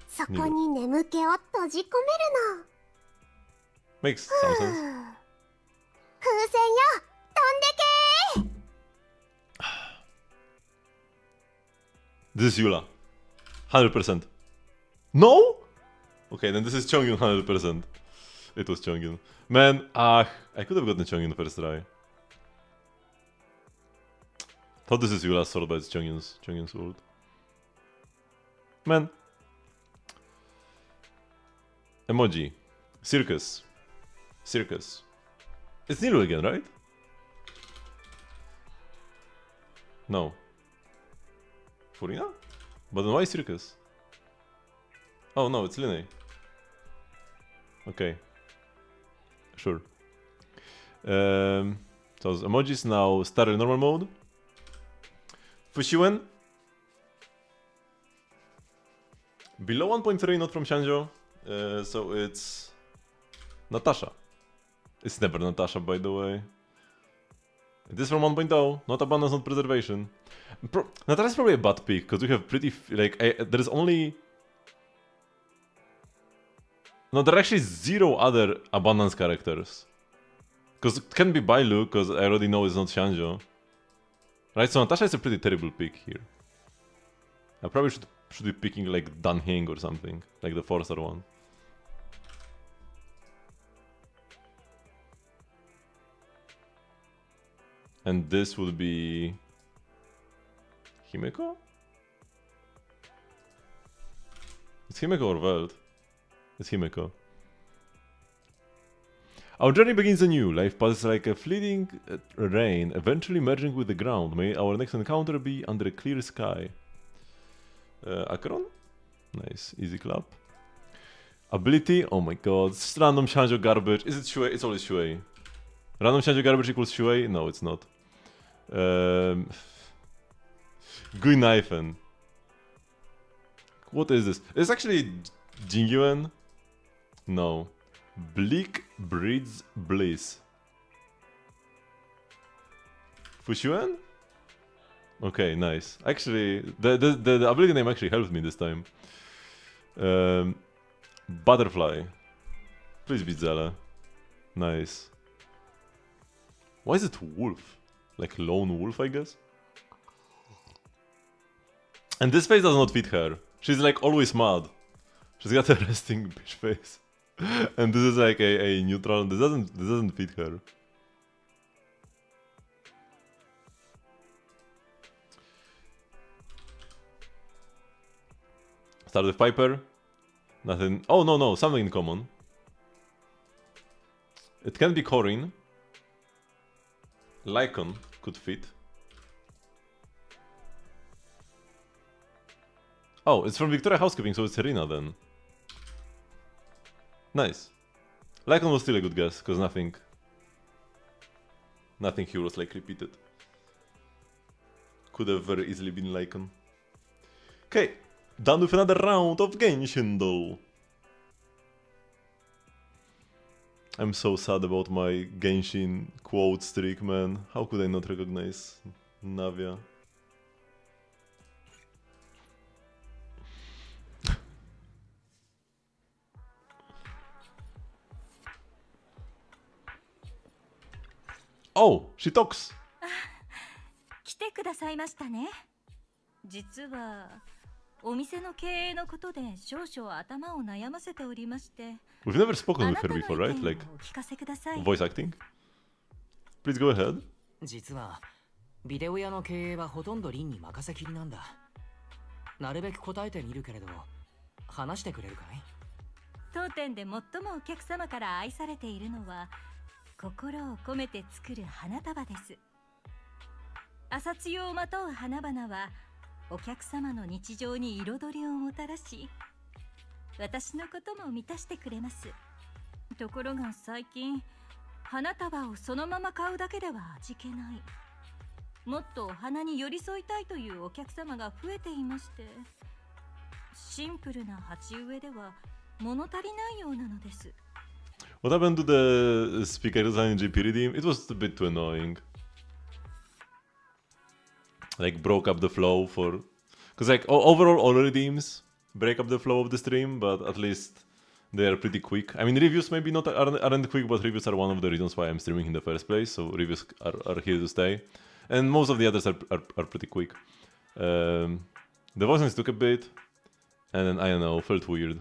そこに眠気を閉じ込めるの。 Makes some sense. 風船よ飛んでけー This is Yula. 100%. No? Okay, then this is Chongyun 100%. It was Chongyun. Man, I could have gotten Chongyun first try. Thought this is Yula's sword, but it's Chongyun's sword. Man. Emoji. Circus. It's Nilu again, right? No. Furina? But then why Circus? Oh no, it's Linne. Okay. Sure. So emojis now start in normal mode. Fushuen. Below 1.3, not from Shanjo. So it's Natasha. It's never Natasha, by the way. It is from 1.0, not abundance, not preservation. Natasha's probably a bad pick, because we have pretty... there is only... No, there are actually 0 other abundance characters. Because it can be Bailu, because I already know it's not Shanjo. Right, so Natasha is a pretty terrible pick here. I probably should be picking like Dan Hing or something, like the 4-star one. And this would be... Himeko? It's Himeko or Veld? It's Himeko. Our journey begins anew. Life passes like a fleeting rain, eventually merging with the ground. May our next encounter be under a clear sky. Acheron? Nice. Easy clap. Ability? Oh my god. It's random Shanjo garbage. Is it Shuei? It's always Shuei. Random Shanjo garbage equals Shuei? No, it's not. Guinaifen. What is this? It's actually Jingyuan? No. Bleak breeds bliss. Fushuen? Okay, nice. Actually, the ability name actually helped me this time. Butterfly. Please be Zella. Nice. Why is it wolf? Like lone wolf, I guess? And this face does not fit her. She's like always mad. She's got a resting bitch face. And this is like a neutral. This doesn't fit her. Start with Piper. Nothing. Oh no, something in common. It can be Corin. Lycon could fit. Oh, it's from Victoria Housekeeping, so it's Serena then. Nice. Lycon was still a good guess, because nothing here was like repeated. Could have very easily been Lycon. Okay, done with another round of Genshin though. I'm so sad about my Genshin quote streak, man. How could I not recognize Navia? Oh, she talks. 来てくださいましたね。実はお店の経営のことで少々頭を悩ませておりまして。We've never spoken with her before, right? Like voice acting. Please go ahead. 実はビデオ屋の経営はほとんどリンに任せきりなんだ。なるべく答えてみるけれど、話してくれるかい？当店で最もお客様から愛されているのは心を込めて作る花束です。朝露をまとう花々はお客様の日常に彩りをもたらし、私のことも満たしてくれます。ところが最近花束をそのまま買うだけでは味気ない。もっとお花に寄り添いたいというお客様が増えていまして、シンプルな鉢植えでは物足りないようなのです。What happened to the speaker design in GP redeem? It was a bit too annoying. Like broke up the flow for... Because like overall all redeems break up the flow of the stream, but at least they are pretty quick. I mean, reviews maybe not aren't quick, but reviews are one of the reasons why I'm streaming in the first place, so reviews are here to stay. And most of the others are pretty quick. The voicings took a bit, and then I don't know, felt weird.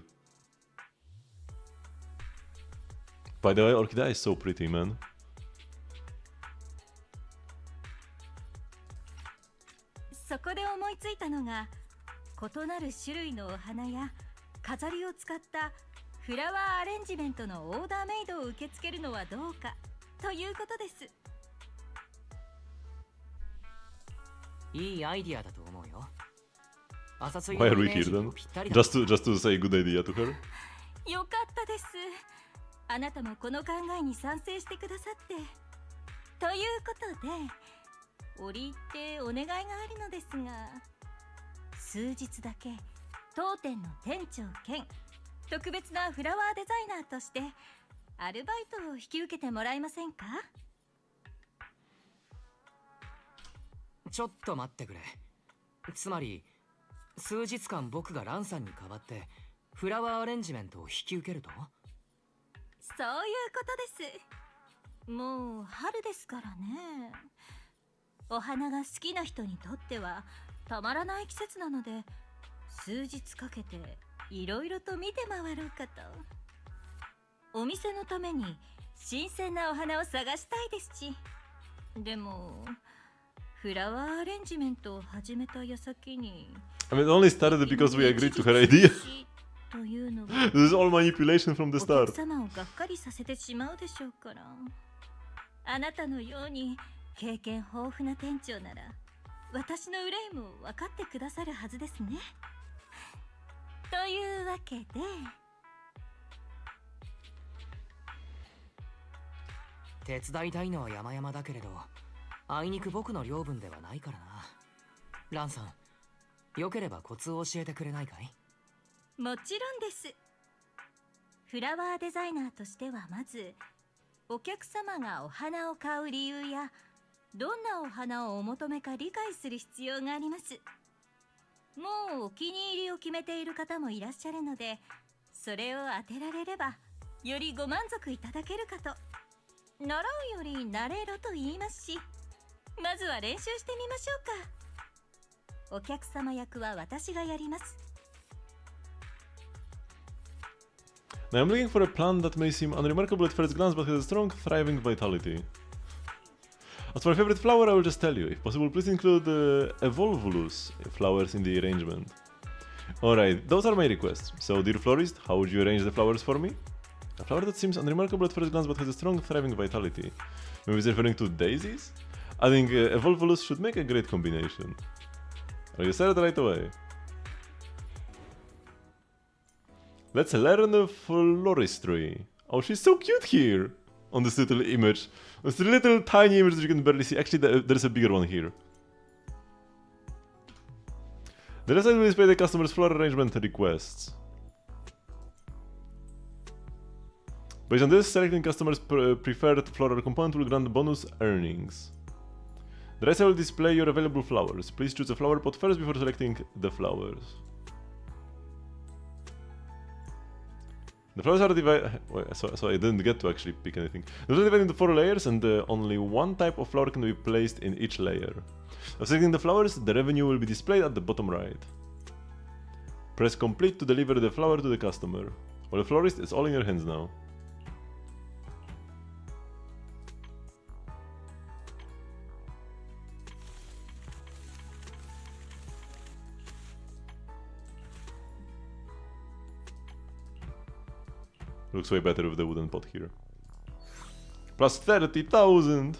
By the way, Orchidea is so pretty, man. そこで思いついたのが、異なる種類のお花や飾りを使ったフラワーアレンジメントのオーダーメイドを受け付けるのはどうかということです。いいアイディアだと思うよ。 Why are we here then? Just to say good idea to her? よかったです。あなたもこの考えに賛成してくださって。ということで、折り入ってお願いがあるのですが、数日だけ当店の店長兼特別なフラワーデザイナーとしてアルバイトを引き受けてもらえませんか？ちょっと待ってくれ。つまり数日間僕がランさんに代わってフラワーアレンジメントを引き受けると？そういうことです。もう春ですからね。お花が好きな人にとってはたまらない季節なので、数日かけていろいろと見て回ろうかと。お店のために新鮮なお花を探したいですし。でもフラワーアレンジメントを始めた矢先に I mean, it only started because we agreed to her idea. This is all manipulation from the start. お客様をがっかりさせてしまうでしょうから。あなたのように経験豊富な店長なら私の憂いも分かってくださるはずですね。というわけで、手伝いたいのは山々だけれど、あいにく僕の領分ではないからな。ランさん、よければコツを教えてくれないかい？もちろんです。フラワーデザイナーとしてはまずお客様がお花を買う理由やどんなお花をお求めか理解する必要があります。もうお気に入りを決めている方もいらっしゃるので、それを当てられればよりご満足いただけるかと。習うより慣れろと言いますし、まずは練習してみましょうか。お客様役は私がやります。Now I'm looking for a plant that may seem unremarkable at first glance but has a strong, thriving vitality. As for my favorite flower, I will just tell you. If possible, please include Evolvulus flowers in the arrangement. Alright, those are my requests. So, dear florist, how would you arrange the flowers for me? A flower that seems unremarkable at first glance but has a strong, thriving vitality. Maybe it's referring to daisies? I think Evolvulus should make a great combination. Are you started right away? Let's learn floristry. Oh, she's so cute here! On this little image. This little tiny image that you can barely see. Actually, there's a bigger one here. The rest will display the customer's floral arrangement requests. Based on this, selecting customers' preferred floral component will grant bonus earnings. The rest will display your available flowers. Please choose a flower pot first before selecting the flowers. The flowers are divided. So I didn't get to actually pick anything. The flowers are divided into 4 layers, and only one type of flower can be placed in each layer. After selecting the flowers, the revenue will be displayed at the bottom right. Press complete to deliver the flower to the customer. Well, the florist is all in your hands now. Looks way better with the wooden pot here. Plus 30,000!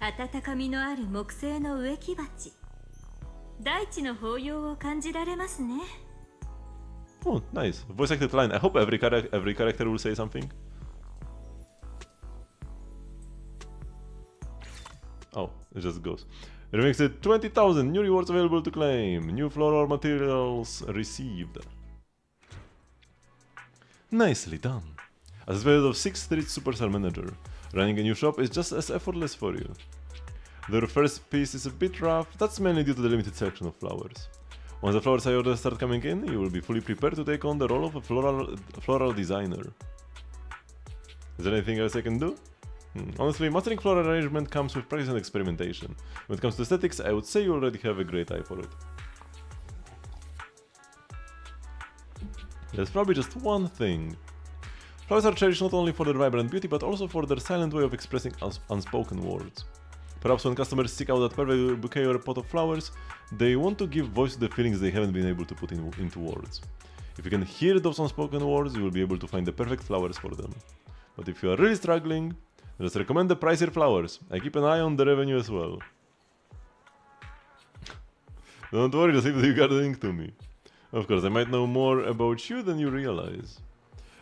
温かみのある木製の植木鉢。大地の抱擁を感じられますね。Oh, nice. Voice acted line. I hope every character will say something. Oh, it just goes. It makes it 20,000. New rewards available to claim. New floral materials received. Nicely done. As a value of 6th Street Superstar Manager, running a new shop is just as effortless for you. The first piece is a bit rough, that's mainly due to the limited selection of flowers. Once the flowers I ordered start coming in, you will be fully prepared to take on the role of a floral designer. Is there anything else I can do? Honestly, mastering floral arrangement comes with practice and experimentation. When it comes to aesthetics, I would say you already have a great eye for it. There's probably just one thing. Flowers are cherished not only for their vibrant beauty, but also for their silent way of expressing unspoken words. Perhaps when customers seek out that perfect bouquet or a pot of flowers, they want to give voice to the feelings they haven't been able to put into words. If you can hear those unspoken words, you will be able to find the perfect flowers for them. But if you are really struggling, just recommend the pricier flowers. I keep an eye on the revenue as well. Don't worry, just leave the gardening to me. Of course, I might know more about you than you realize.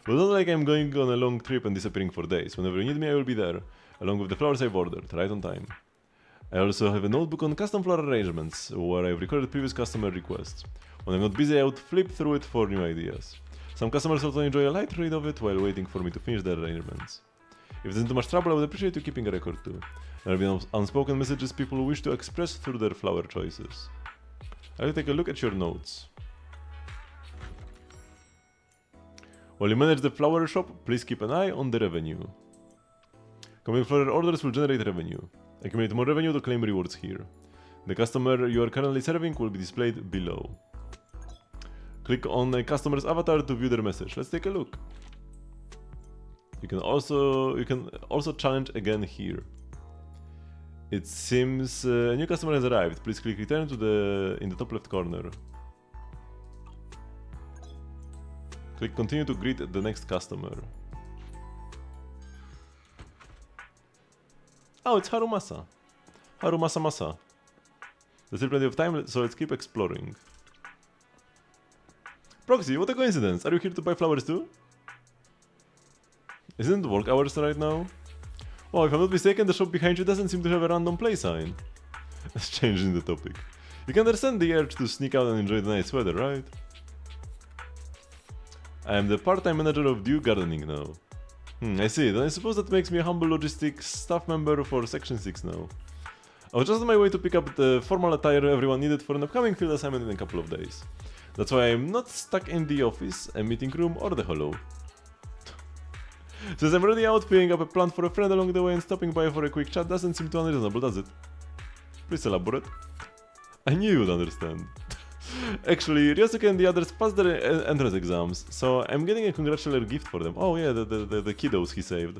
But not like I'm going on a long trip and disappearing for days. Whenever you need me, I will be there, along with the flowers I've ordered, right on time. I also have a notebook on custom floral arrangements, where I've recorded previous customer requests. When I'm not busy, I would flip through it for new ideas. Some customers also enjoy a light read of it while waiting for me to finish their arrangements. If it isn't too much trouble, I would appreciate you keeping a record too. There have been unspoken messages people wish to express through their flower choices. I'll take a look at your notes. While you manage the flower shop, please keep an eye on the revenue. Coming flower orders will generate revenue. Accumulate more revenue to claim rewards here. The customer you are currently serving will be displayed below. Click on a customer's avatar to view their message. Let's take a look. You can also challenge again here. It seems a new customer has arrived. Please click return in the top left corner. Click continue to greet the next customer. Oh, it's Harumasa. Harumasa Masa. There's still plenty of time, so let's keep exploring. Proxy, what a coincidence. Are you here to buy flowers too? Isn't it work hours right now? Oh, if I'm not mistaken, the shop behind you doesn't seem to have a random play sign. Let's change the topic. You can understand the urge to sneak out and enjoy the nice weather, right? I am the part-time manager of Dew Gardening now. I see, then I suppose that makes me a humble logistics staff member for Section 6 now. I was just on my way to pick up the formal attire everyone needed for an upcoming field assignment in a couple of days. That's why I'm not stuck in the office, a meeting room, or the hollow. Since I'm already out picking up a plant for a friend along the way and stopping by for a quick chat doesn't seem too unreasonable, does it? Please elaborate. I knew you'd understand. Actually, Ryosuke and the others passed their entrance exams, so I'm getting a congratulatory gift for them. Oh yeah, the kiddos he saved.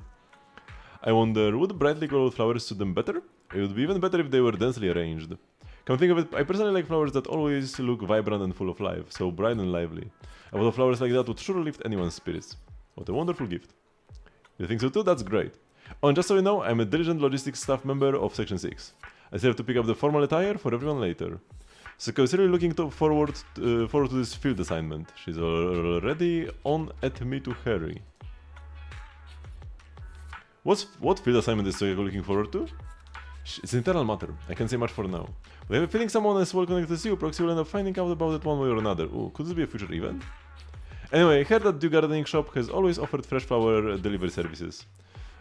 I wonder, would brightly colored flowers suit them better? It would be even better if they were densely arranged. Come think of it, I personally like flowers that always look vibrant and full of life, so bright and lively. A lot of flowers like that would sure lift anyone's spirits. What a wonderful gift. You think so too? That's great. Oh, and just so you know, I'm a diligent logistics staff member of Section 6. I still have to pick up the formal attire for everyone later. So considering looking forward to this field assignment. She's already on at me to hurry. What field assignment is Soyako looking forward to? It's an internal matter. I can't say much for now. We have a feeling someone as well connected to you, Proxy will end up finding out about it one way or another. Ooh, could this be a future event? Anyway, I heard that Dew Gardening Shop has always offered fresh flower delivery services.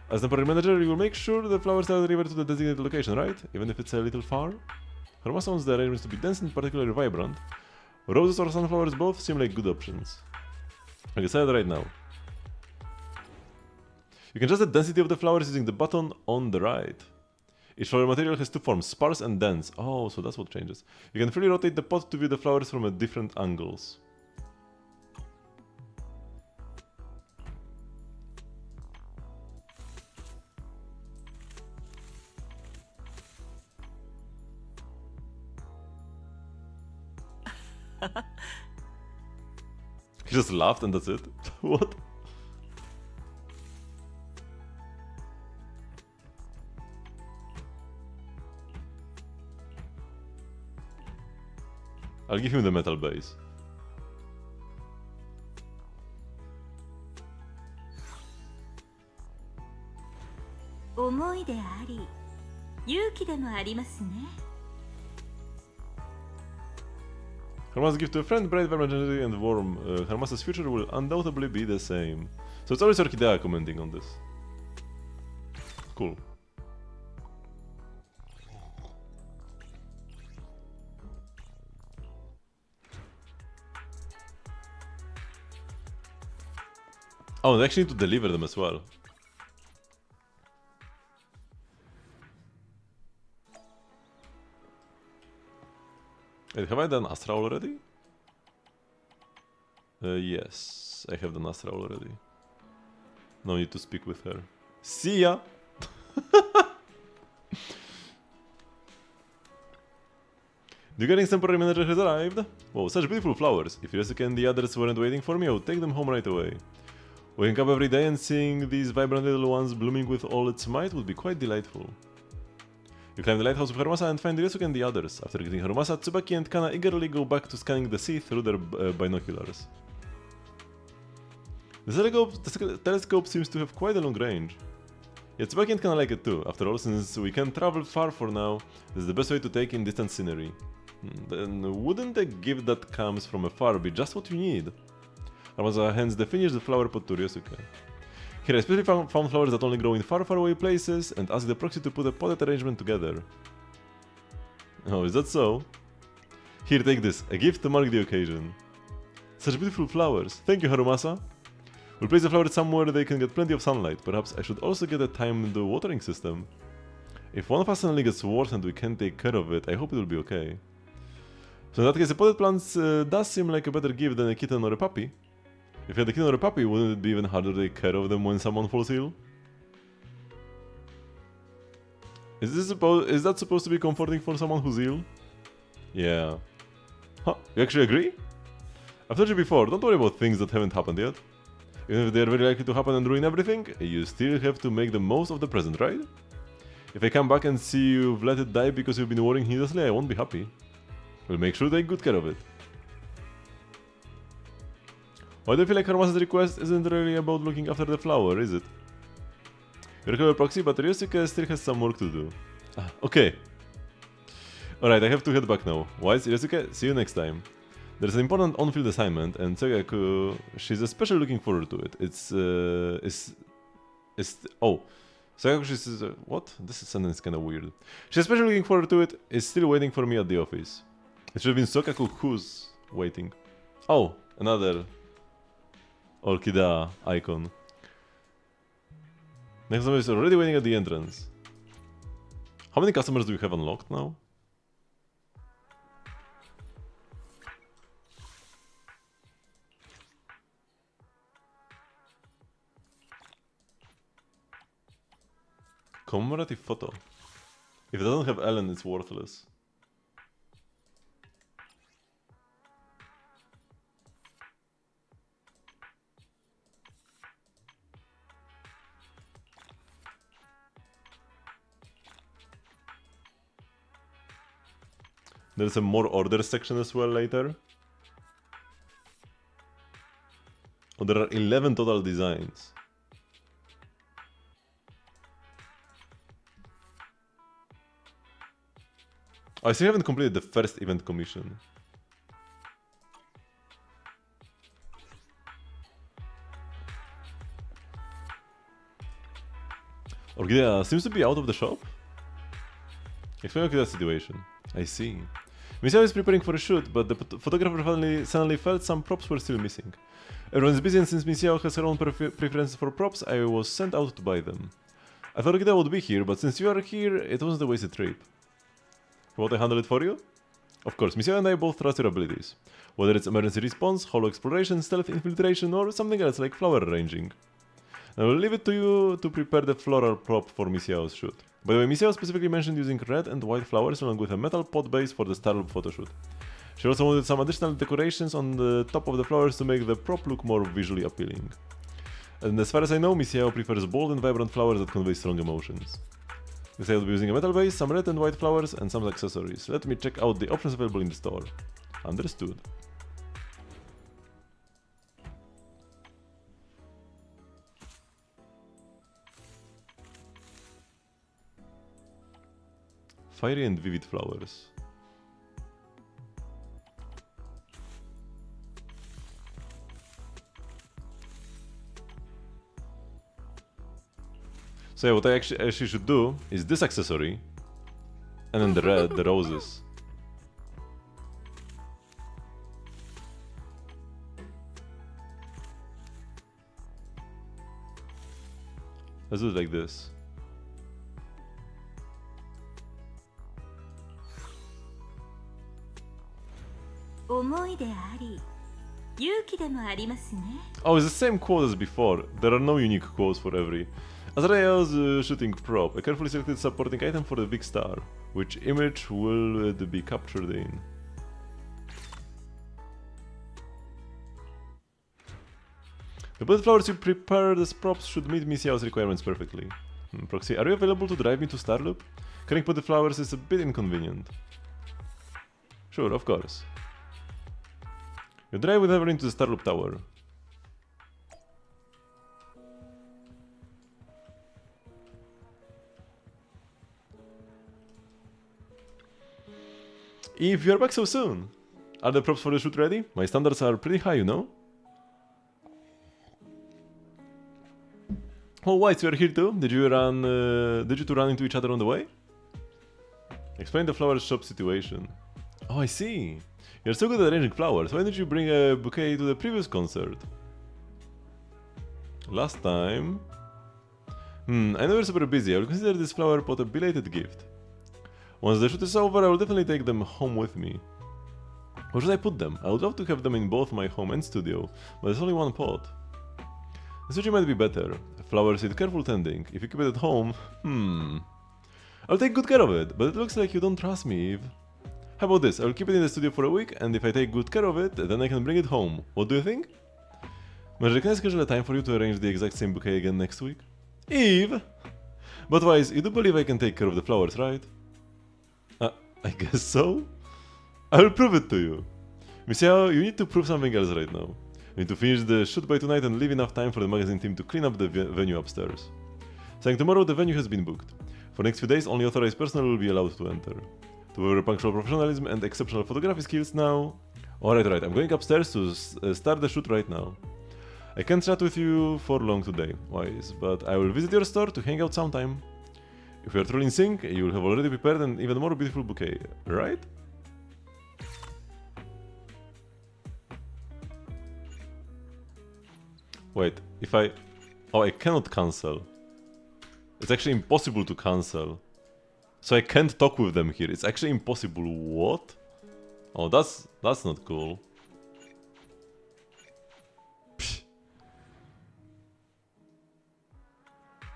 As temporary manager, you will make sure the flowers are delivered to the designated location, right? Even if it's a little far? Harumasa wants the arrangements to be dense and particularly vibrant. Roses or sunflowers both seem like good options. I can say that right now. You can adjust the density of the flowers using the button on the right. Each flower material has two forms, sparse and dense. Oh, so that's what changes. You can freely rotate the pot to view the flowers from different angles. He just laughed and that's it? What? I'll give him the metal base. Harumasa's gift to a friend, bright, vibrant, energetic, and warm. Harumasa's future will undoubtedly be the same. So it's always Orchidea commenting on this. Cool. Oh, they actually need to deliver them as well. Wait, have I done Astra already? Yes, I have done Astra already. No need to speak with her. See ya! The getting temporary manager has arrived. Whoa, such beautiful flowers. If Ryosuke and the others weren't waiting for me, I would take them home right away. Waking up every day and seeing these vibrant little ones blooming with all its might would be quite delightful. You climb the lighthouse of Harumasa and find Ryosuke and the others. After getting Harumasa, Tsubaki and Kana eagerly go back to scanning the sea through their binoculars. The telescope seems to have quite a long range. Yeah, Tsubaki and Kana like it too. After all, since we can't travel far for now, this is the best way to take in distant scenery. Then wouldn't a gift that comes from afar be just what you need? Harumasa hands the finished flower pot to Ryosuke. Here I especially found flowers that only grow in far away places and asked the proxy to put a potted arrangement together. Oh, is that so? Here, take this, a gift to mark the occasion. Such beautiful flowers. Thank you, Harumasa. We'll place the flowers somewhere they can get plenty of sunlight. Perhaps I should also get a timed watering system. If one of us suddenly gets worse and we can't take care of it, I hope it will be okay. So in that case, a potted plant does seem like a better gift than a kitten or a puppy. If you had a kitten or a puppy, wouldn't it be even harder to take care of them when someone falls ill? Is that supposed to be comforting for someone who's ill? Yeah. Huh, you actually agree? I've told you before, don't worry about things that haven't happened yet. Even if they're very likely to happen and ruin everything, you still have to make the most of the present, right? If I come back and see you've let it die because you've been worrying needlessly, I won't be happy. We'll make sure to take good care of it. Why do you feel like Harumasa's request isn't really about looking after the flower, is it? You're a clever proxy, but Ryosuke still has some work to do. Okay. Alright, I have to head back now. Wise, Ryosuke, see you next time. There's an important on-field assignment, and Soyaku, she's especially looking forward to it. Soyaku, she's... what? This sentence is kinda weird. She's especially looking forward to it, is still waiting for me at the office. It should have been Sokaku who's waiting. Oh, another... Orchidea icon. Next one is already waiting at the entrance. How many customers do we have unlocked now? Commemorative photo. If it doesn't have Ellen, it's worthless. There's a more order section as well later. Oh, there are 11 total designs. I still haven't completed the first event commission. Orchidea seems to be out of the shop. Explain Orchidea's situation. I see. Misao is preparing for a shoot, but the photographer suddenly felt some props were still missing. Everyone's busy, and since Misao has her own preferences for props, I was sent out to buy them. I thought Orchidea would be here, but since you are here, it wasn't a wasted trip. Won't I handle it for you? Of course, Misao and I both trust your abilities. Whether it's emergency response, holo exploration, stealth infiltration, or something else like flower arranging. I will leave it to you to prepare the floral prop for Misao's shoot. By the way, Misao specifically mentioned using red and white flowers along with a metal pot base for the Starloop photoshoot. She also wanted some additional decorations on the top of the flowers to make the prop look more visually appealing. And as far as I know, Misao prefers bold and vibrant flowers that convey strong emotions. Next I will be using a metal base, some red and white flowers, and some accessories. Let me check out the options available in the store. Understood. Fiery and vivid flowers. So yeah, what I actually should do is this accessory, and then the red, the roses. Let's do it like this. Oh, it's the same quote as before. There are no unique quotes for every. Azrael's shooting prop, a carefully selected supporting item for the big star. Which image will it be captured in? The bullet flowers you prepared as props should meet Misao's requirements perfectly. Proxy, are you available to drive me to Starloop? Carrying potted flowers is a bit inconvenient. Sure, of course. You drive with her into the Starloop Tower. If you're back so soon! Are the props for the shoot ready? My standards are pretty high, you know? Oh, White, you are here too? Did you two run into each other on the way? Explain the flower shop situation. Oh, I see. You're so good at arranging flowers. Why didn't you bring a bouquet to the previous concert? Last time... I know you're super busy. I will consider this flower pot a belated gift. Once the shoot is over, I will definitely take them home with me. Where should I put them? I would love to have them in both my home and studio, but there's only one pot. The sushi might be better. Flowers need careful tending. If you keep it at home, I'll take good care of it, but it looks like you don't trust me, Eve. How about this? I'll keep it in the studio for a week, and if I take good care of it, then I can bring it home. What do you think? Marjorie, can I schedule a time for you to arrange the exact same bouquet again next week? Eve! But Wise, you do believe I can take care of the flowers, right? I guess so? I will prove it to you. Misao, you need to prove something else right now. You need to finish the shoot by tonight and leave enough time for the magazine team to clean up the venue upstairs. Saying tomorrow the venue has been booked. For the next few days, only authorized personnel will be allowed to enter. To your punctual professionalism and exceptional photography skills now... Alright, I'm going upstairs to start the shoot right now. I can't chat with you for long today, Wise, but I will visit your store to hang out sometime. If we are truly in sync, you will have already prepared an even more beautiful bouquet, right? Wait, if I... Oh, I cannot cancel. It's actually impossible to cancel. So I can't talk with them here. It's actually impossible. What? Oh, that's not cool. Psh.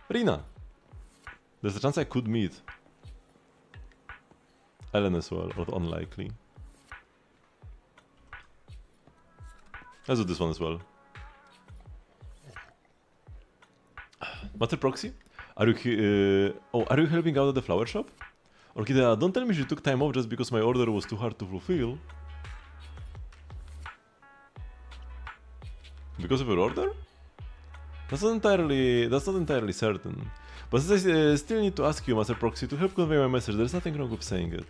Rina. There's a chance I could meet Ellen as well, or unlikely. Let's do this one as well. Master Proxy? Are you are you helping out at the flower shop? Orchidea, don't tell me she took time off just because my order was too hard to fulfill. Because of your order? That's not entirely certain. But since I still need to ask you, Master Proxy, to help convey my message, there's nothing wrong with saying it.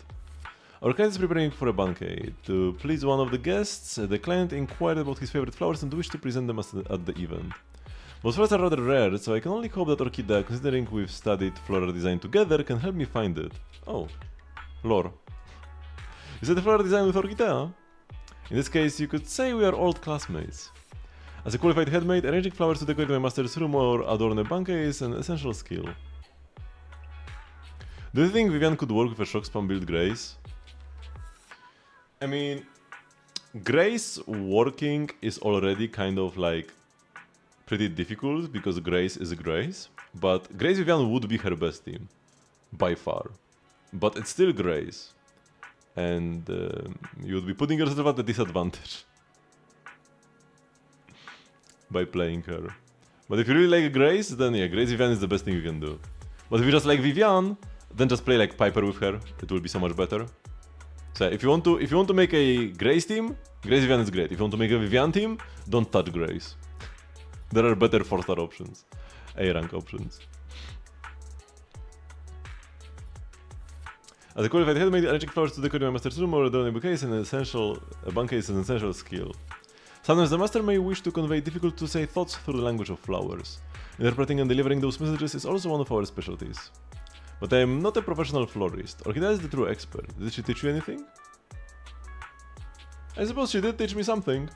Our client is preparing for a banquet. To please one of the guests, the client inquired about his favorite flowers and wished to present them at the event. Those flowers are rather rare, so I can only hope that Orchidea, considering we've studied floral design together, can help me find it. Oh, lore. You said the floral design with Orchidea? In this case, you could say we are old classmates. As a qualified headmaid, arranging flowers to decorate my master's room or adorn a banquet is an essential skill. Do you think Vivian could work with a shock spam build Grace? I mean, Grace working is already kind of like pretty difficult because Grace is Grace, but Grace Vivian would be her best team, by far. But it's still Grace, and you would be putting yourself at a disadvantage by playing her. But if you really like Grace, then yeah, Grace Vivian is the best thing you can do. But if you just like Vivian, then just play like Piper with her. It will be so much better. So if you want to make a Grace team, Grace Vivian is great. If you want to make a Vivian team, don't touch Grace. There are better 4-star options, A-rank options. As a qualified headmaid, arranging flowers to decorate my master's room or adorn a bouquet is an essential skill. Sometimes the master may wish to convey difficult-to-say thoughts through the language of flowers. Interpreting and delivering those messages is also one of our specialties. But I am not a professional florist. Orchidea is the true expert. Did she teach you anything? I suppose she did teach me something.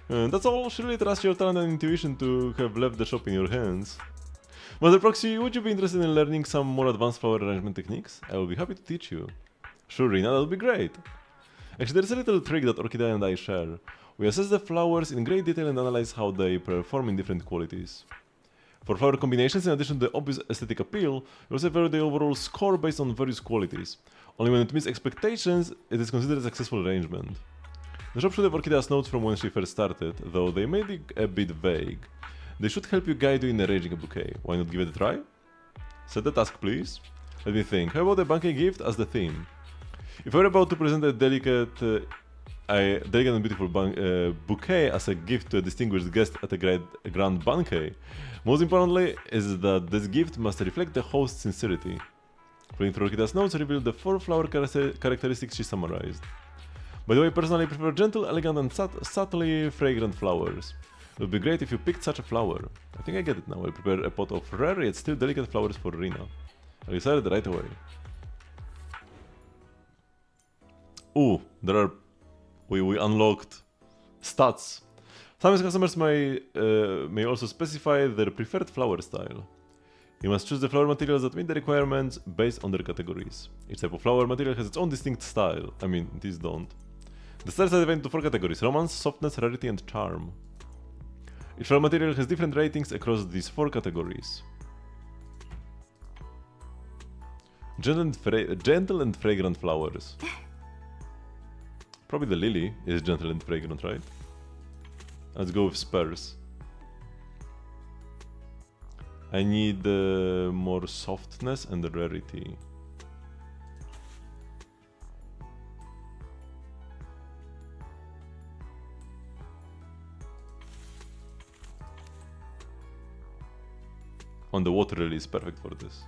That's all. She really trusts your talent and intuition to have left the shop in your hands. Master Proxy, would you be interested in learning some more advanced flower arrangement techniques? I will be happy to teach you. Sure, Rina, that would be great. Actually, there's a little trick that Orchidea and I share. We assess the flowers in great detail and analyze how they perform in different qualities. For flower combinations, in addition to the obvious aesthetic appeal, we also vary the overall score based on various qualities. Only when it meets expectations, it is considered a successful arrangement. The shop should have Orchidea's notes from when she first started, though they may be a bit vague. They should help you guide you in arranging a bouquet. Why not give it a try? Set the task, please. Let me think. How about a banquet gift as the theme? If we're about to present a delicate and beautiful bouquet as a gift to a distinguished guest at a grand banquet, most importantly is that this gift must reflect the host's sincerity. Reading through Orchidea's notes revealed the 4 flower characteristics she summarized. By the way, personally I prefer gentle, elegant and subtly fragrant flowers. It would be great if you picked such a flower. I think I get it now. I'll prepare a pot of rare yet still delicate flowers for Rina. I decided right away. Ooh, we unlocked stats. Sometimes customers may also specify their preferred flower style. You must choose the flower materials that meet the requirements based on their categories. Each type of flower material has its own distinct style. I mean, these don't. The styles are divided into 4 categories: romance, softness, rarity, and charm. Each flower material has different ratings across these 4 categories. Gentle and fragrant flowers. Probably the lily is gentle and fragrant, right? Let's go with spurs. I need more softness and rarity. On the water lily is perfect for this.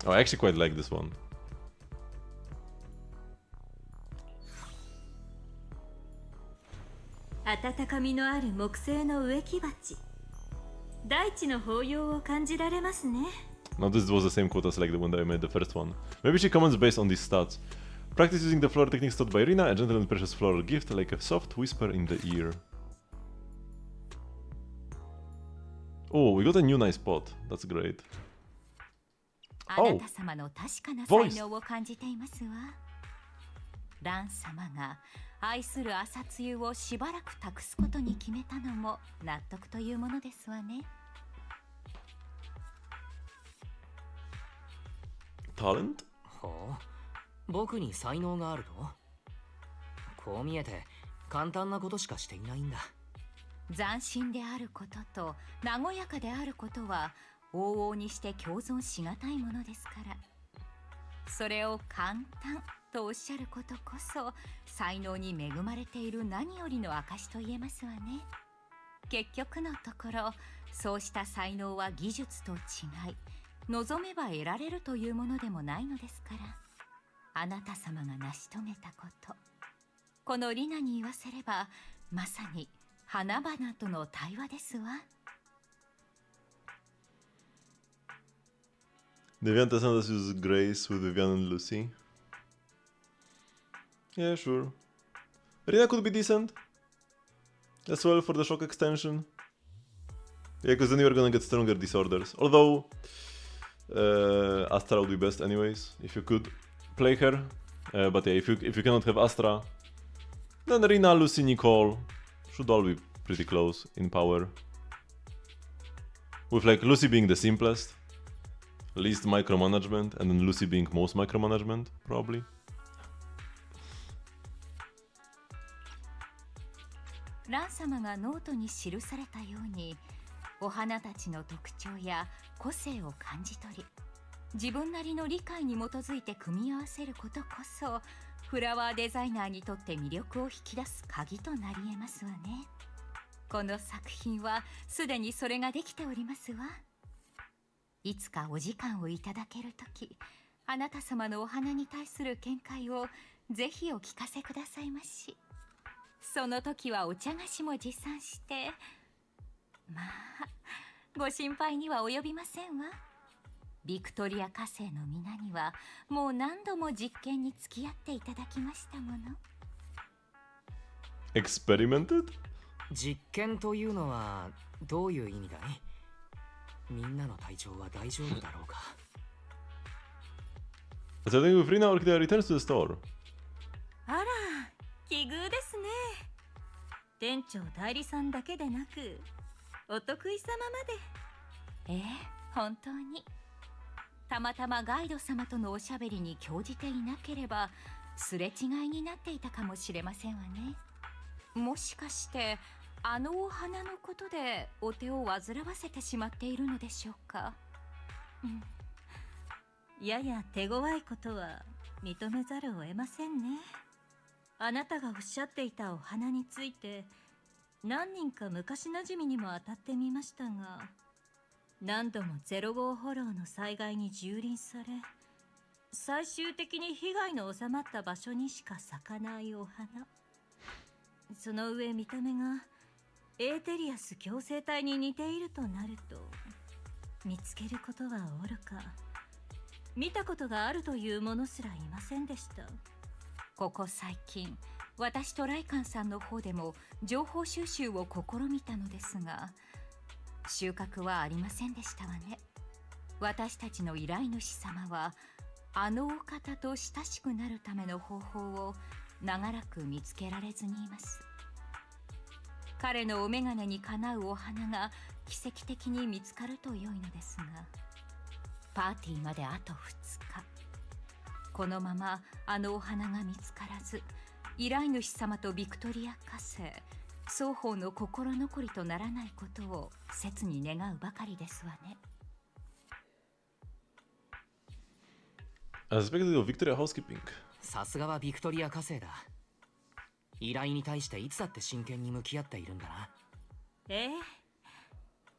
Oh, I actually quite like this one. 温かみのある木製の植木鉢。大地の抱擁を感じられますね。 Now this was the same quote as like the one that I made the first one. Maybe she comments based on these stats. Practice using the floral techniques taught by Rina, a gentle and precious floral gift like a soft whisper in the ear. Oh, we got a new nice pot. That's great. あなた様の確かな才能を感じていますわ。ラン様が愛する朝露をしばらく託すことに決めたのも納得というものですわね。talent? ほう、僕に才能があると？こう見えて簡単なことしかしていないんだ。斬新であることと和やかであることは往々にして共存しがたいものですから、それを簡単とおっしゃることこそ才能に恵まれている何よりの証と言えますわね。結局のところ、そうした才能は技術と違い、望めば得られるというものでもないのですから、あなた様が成し遂げたこと、このリナに言わせればまさに花々との対話ですわ。Vivian doesn't us use Grace with Vivian and Lucy. Yeah, sure. Rina could be decent as well for the shock extension. Yeah, because then you're gonna get stronger disorders. Although Astra would be best anyways, if you could play her. But yeah, if you cannot have Astra, then Rina, Lucy, Nicole should all be pretty close in power. With like Lucy being the simplest, least micromanagement, and then Lucy being most micromanagement, probably. ラン様がノートに記されたように、お花たちの特徴や個性を感じ取り、自分なりの理解に基づいて組み合わせることこそ、フラワーデザイナーにとって魅力を引き出す鍵となり得ますわね。この作品はすでにそれができておりますわ。いつかお時間をいただけるとき、あなた様のお花に対する見解をぜひお聞かせくださいまし。その時はお茶菓子も持参して、まあご心配には及びませんわ。ビクトリア火星の皆にはもう何度も実験に付き合っていただきましたもの。Experimented? 実験というのはどういう意味だい？みんなの体調は大丈夫だろうか。So I think with Rina, Orchidea returns to the store. あら、奇遇ですね。店長代理さんだけでなく、お得意様まで。ええ、本当に。たまたまガイド様とのおしゃべりに興じていなければ、すれ違いになっていたかもしれませんわね。もしかしてあのお花のことでお手を煩わせてしまっているのでしょうか。やや手強いことは認めざるを得ませんね。あなたがおっしゃっていたお花について何人か昔なじみにも当たってみましたが、何度も0号フォローの災害に蹂躙され、最終的に被害の収まった場所にしか咲かないお花。その上見た目がエーテリアス共生体に似ているとなると、見つけることはおろか、見たことがあるというものすらいませんでした。ここ最近、私とライカンさんの方でも情報収集を試みたのですが、収穫はありませんでしたわね。私たちの依頼主様はあのお方と親しくなるための方法を長らく見つけられずにいます。彼のお眼鏡にかなうお花が奇跡的に見つかると良いのですが、パーティーまであと2日。このままあのお花が見つからず、依頼主様とビクトリア火星双方の心残りとならないことを切に願うばかりですわね。さすがはビクトリア火星だ。依頼に対していつだって真剣に向き合っているんだな。ええ、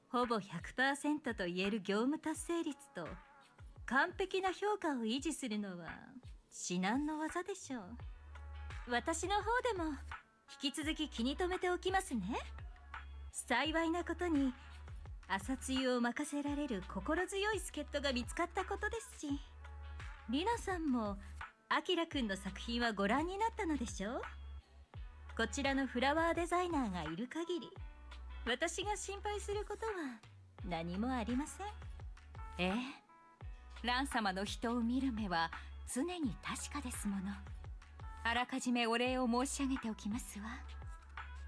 ほぼ 100% と言える業務達成率と完璧な評価を維持するのは至難の技でしょう。私の方でも引き続き気に留めておきますね。幸いなことに朝露を任せられる心強い助っ人が見つかったことですし、リナさんもアキラくんの作品はご覧になったのでしょう。こちらのフラワーデザイナーがいる限り、私が心配することは何もありません。ええ、ラン様の人を見る目は常に確かですもの。あらかじめお礼を申し上げておきますわ。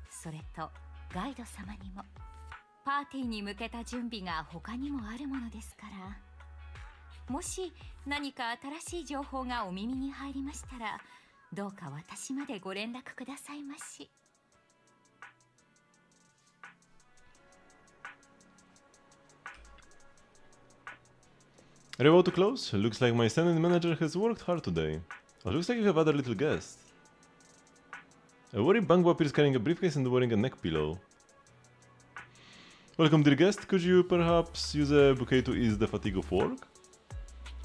それとガイド様にも、パーティーに向けた準備が他にもあるものですから。もし何か新しい情報がお耳に入りましたら、どうか私までご連絡くださいまし。Are you about to close? Looks like my stand-in manager has worked hard today. Oh, looks like you have other little guests. A wearing Bangba appears carrying a briefcase and wearing a neck pillow. Welcome, dear guest. Could you perhaps use a bouquet to ease the fatigue of work?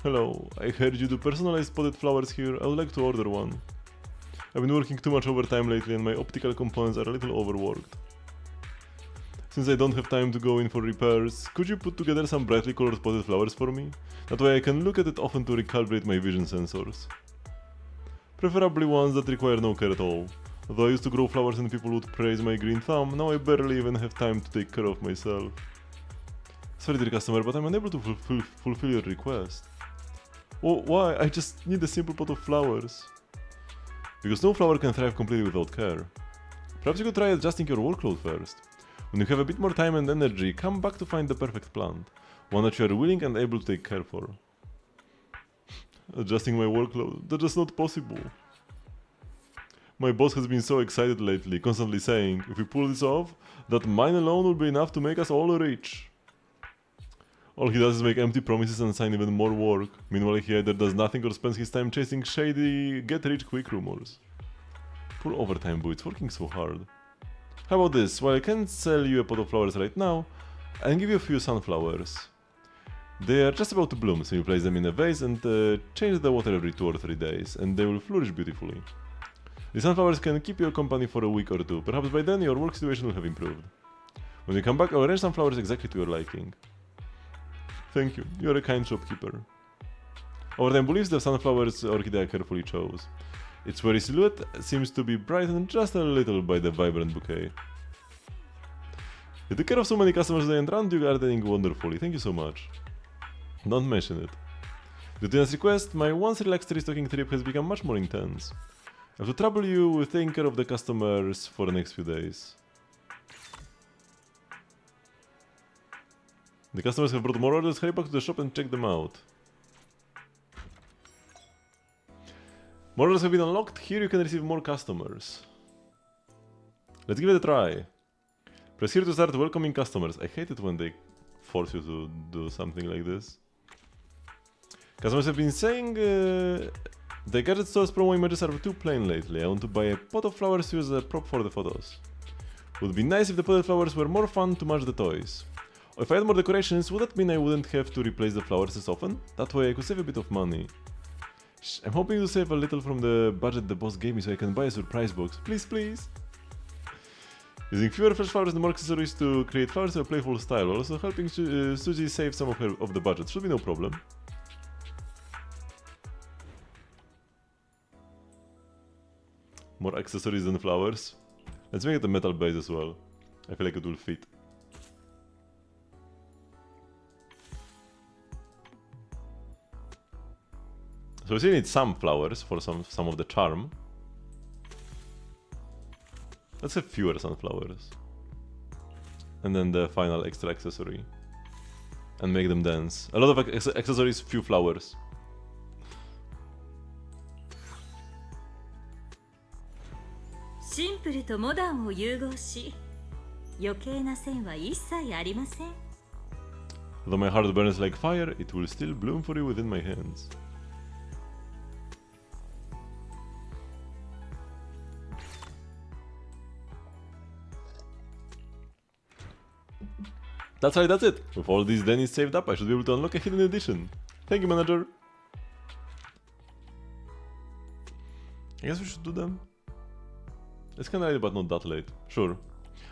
Hello, I heard you do personalized potted flowers here. I would like to order one. I've been working too much overtime lately and my optical components are a little overworked. Since I don't have time to go in for repairs, could you put together some brightly colored potted flowers for me? That way I can look at it often to recalibrate my vision sensors. Preferably ones that require no care at all. Although I used to grow flowers and people would praise my green thumb, now I barely even have time to take care of myself. Sorry dear customer, but I'm unable to fulfill your request. Oh, why? I just need a simple pot of flowers. Because no flower can thrive completely without care. Perhaps you could try adjusting your workload first. When you have a bit more time and energy, come back to find the perfect plant. One that you are willing and able to take care for. Adjusting my workload, that's just not possible. My boss has been so excited lately, constantly saying, if we pull this off, that mine alone will be enough to make us all rich. All he does is make empty promises and sign even more work. Meanwhile, he either does nothing or spends his time chasing shady, get-rich-quick rumors. Poor overtime boy, it's working so hard. How about this? While I can't sell you a pot of flowers right now, I can give you a few sunflowers. They are just about to bloom, so you place them in a vase and change the water every 2 or 3 days, and they will flourish beautifully. The sunflowers can keep you company for a week or two. Perhaps by then your work situation will have improved. When you come back, I'll arrange some flowers exactly to your liking. Thank you, you are a kind shopkeeper. Overtime believes the sunflowers orchidea carefully chose. Its very silhouette seems to be brightened just a little by the vibrant bouquet. You took care of so many customers today and ran your gardening wonderfully. Thank you so much. Don't mention it. Due to Tina's request, my once relaxed restocking trip has become much more intense. I have to trouble you with taking care of the customers for the next few days. The customers have brought more orders. Hurry back to the shop and check them out. More orders have been unlocked. Here you can receive more customers. Let's give it a try. Press here to start welcoming customers. I hate it when they force you to do something like this. Customers have been saying the gadget store's promo images are too plain lately. I want to buy a pot of flowers to use as a prop for the photos. Would be nice if the potted flowers were more fun to match the toys. Or if I had more decorations, would that mean I wouldn't have to replace the flowers as often? That way I could save a bit of money. I'm hoping to save a little from the budget the boss gave me so I can buy a surprise box. Please, please! Using fewer fresh flowers and more accessories to create flowers in a playful style, also helping Suzy save some of the budget. Should be no problem. More accessories than flowers. Let's make it a metal base as well. I feel like it will fit. So we still need some flowers for some of the charm. Let's have fewer sunflowers. And then the final extra accessory. And make them dance. A lot of accessories, few flowers. Simple とモダンを融合し、余計な線は一切ありません。Though my heart burns like fire, it will still bloom for you within my hands. That's right, that's it. With all these Denny's saved up, I should be able to unlock a hidden edition. Thank you, manager. I guess we should do them. It's kinda late, but not that late. Sure.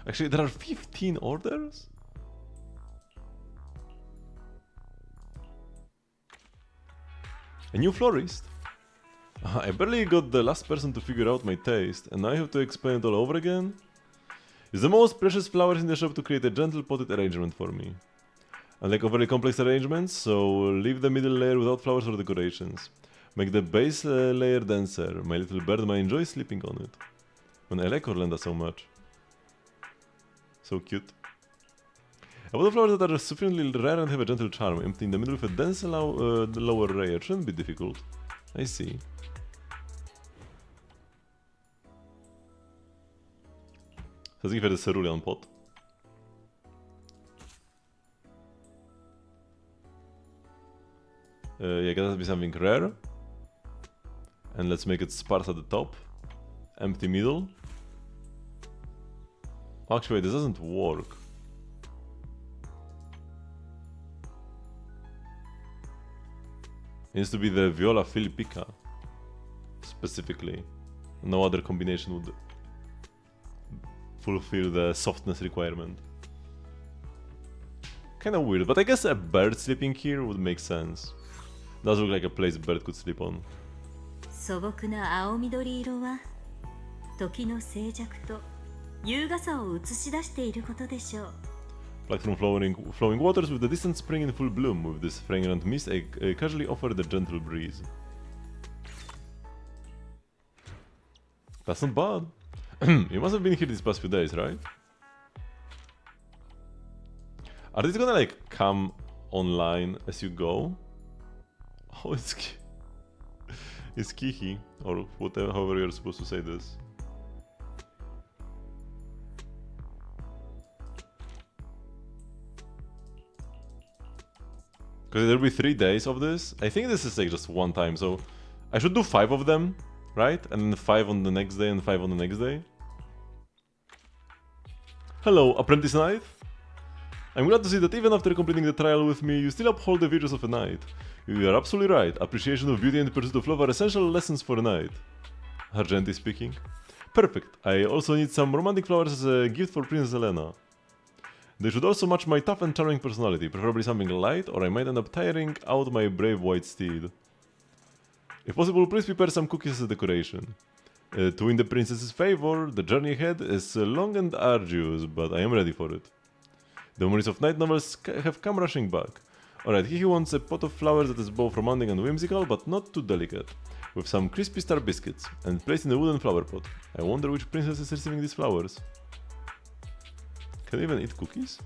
Actually, there are 15 orders? A new florist? I barely got the last person to figure out my taste, and now I have to explain it all over again? Use the most precious flowers in the shop to create a gentle potted arrangement for me. Unlike overly complex arrangements, so leave the middle layer without flowers or decorations. Make the base layer denser. My little bird might enjoy sleeping on it. When I like Orlando so much. So cute. About flowers that are sufficiently rare and have a gentle charm, empty in the middle with a dense the lower layer. Shouldn't be difficult. I see. Let's give it a cerulean pot. Yeah, gotta be something rare. And let's make it sparse at the top. Empty middle. Actually, this doesn't work. It needs to be the Viola Filipica. Specifically. No other combination would fulfill the softness requirement. Kinda weird, but I guess a bird sleeping here would make sense. Does look like a place a bird could sleep on. 素朴な青緑色は時の静寂と優雅さを映し出していることでしょう。 Like from flowing waters with the distant spring in full bloom. With this fragrant mist, I casually offer the gentle breeze. That's not bad. You must have been here these past few days, right? Are these gonna like come online as you go? Oh, it's Kihi, or whatever, however you're supposed to say this. Because there'll be 3 days of this. I think this is like just one time, so I should do 5 of them, right? And then 5 on the next day and 5 on the next day. Hello, Apprentice Knight. I'm glad to see that even after completing the trial with me, you still uphold the virtues of a knight. You are absolutely right. Appreciation of beauty and pursuit of love are essential lessons for a knight. Argenti speaking. Perfect. I also need some romantic flowers as a gift for Princess Elena. They should also match my tough and charming personality, preferably something light, or I might end up tiring out my brave white steed. If possible, please prepare some cookies as a decoration. To win the princess's favor, the journey ahead is long and arduous, but I am ready for it. The memories of night novels have come rushing back. Alright, he wants a pot of flowers that is both romantic and whimsical, but not too delicate. With some crispy star biscuits, and placed in a wooden flower pot. I wonder which princess is receiving these flowers. Can I even eat cookies?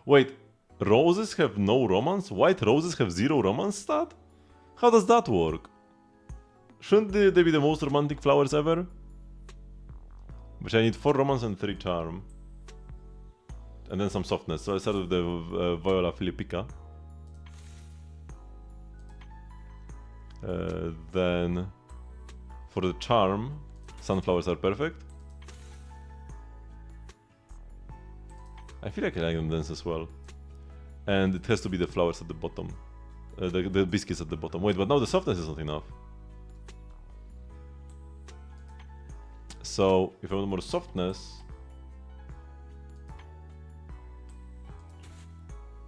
Wait, roses have no romance? White roses have 0 romance stat? How does that work? Shouldn't they be the most romantic flowers ever? Which I need 4 romance and 3 charm. And then some softness. So I start with the Viola Filipica. Then for the charm, sunflowers are perfect. I feel like I like them dense as well. And it has to be the flowers at the bottom. The biscuits at the bottom. Wait, but now the softness is not enough. So, if I want more softness...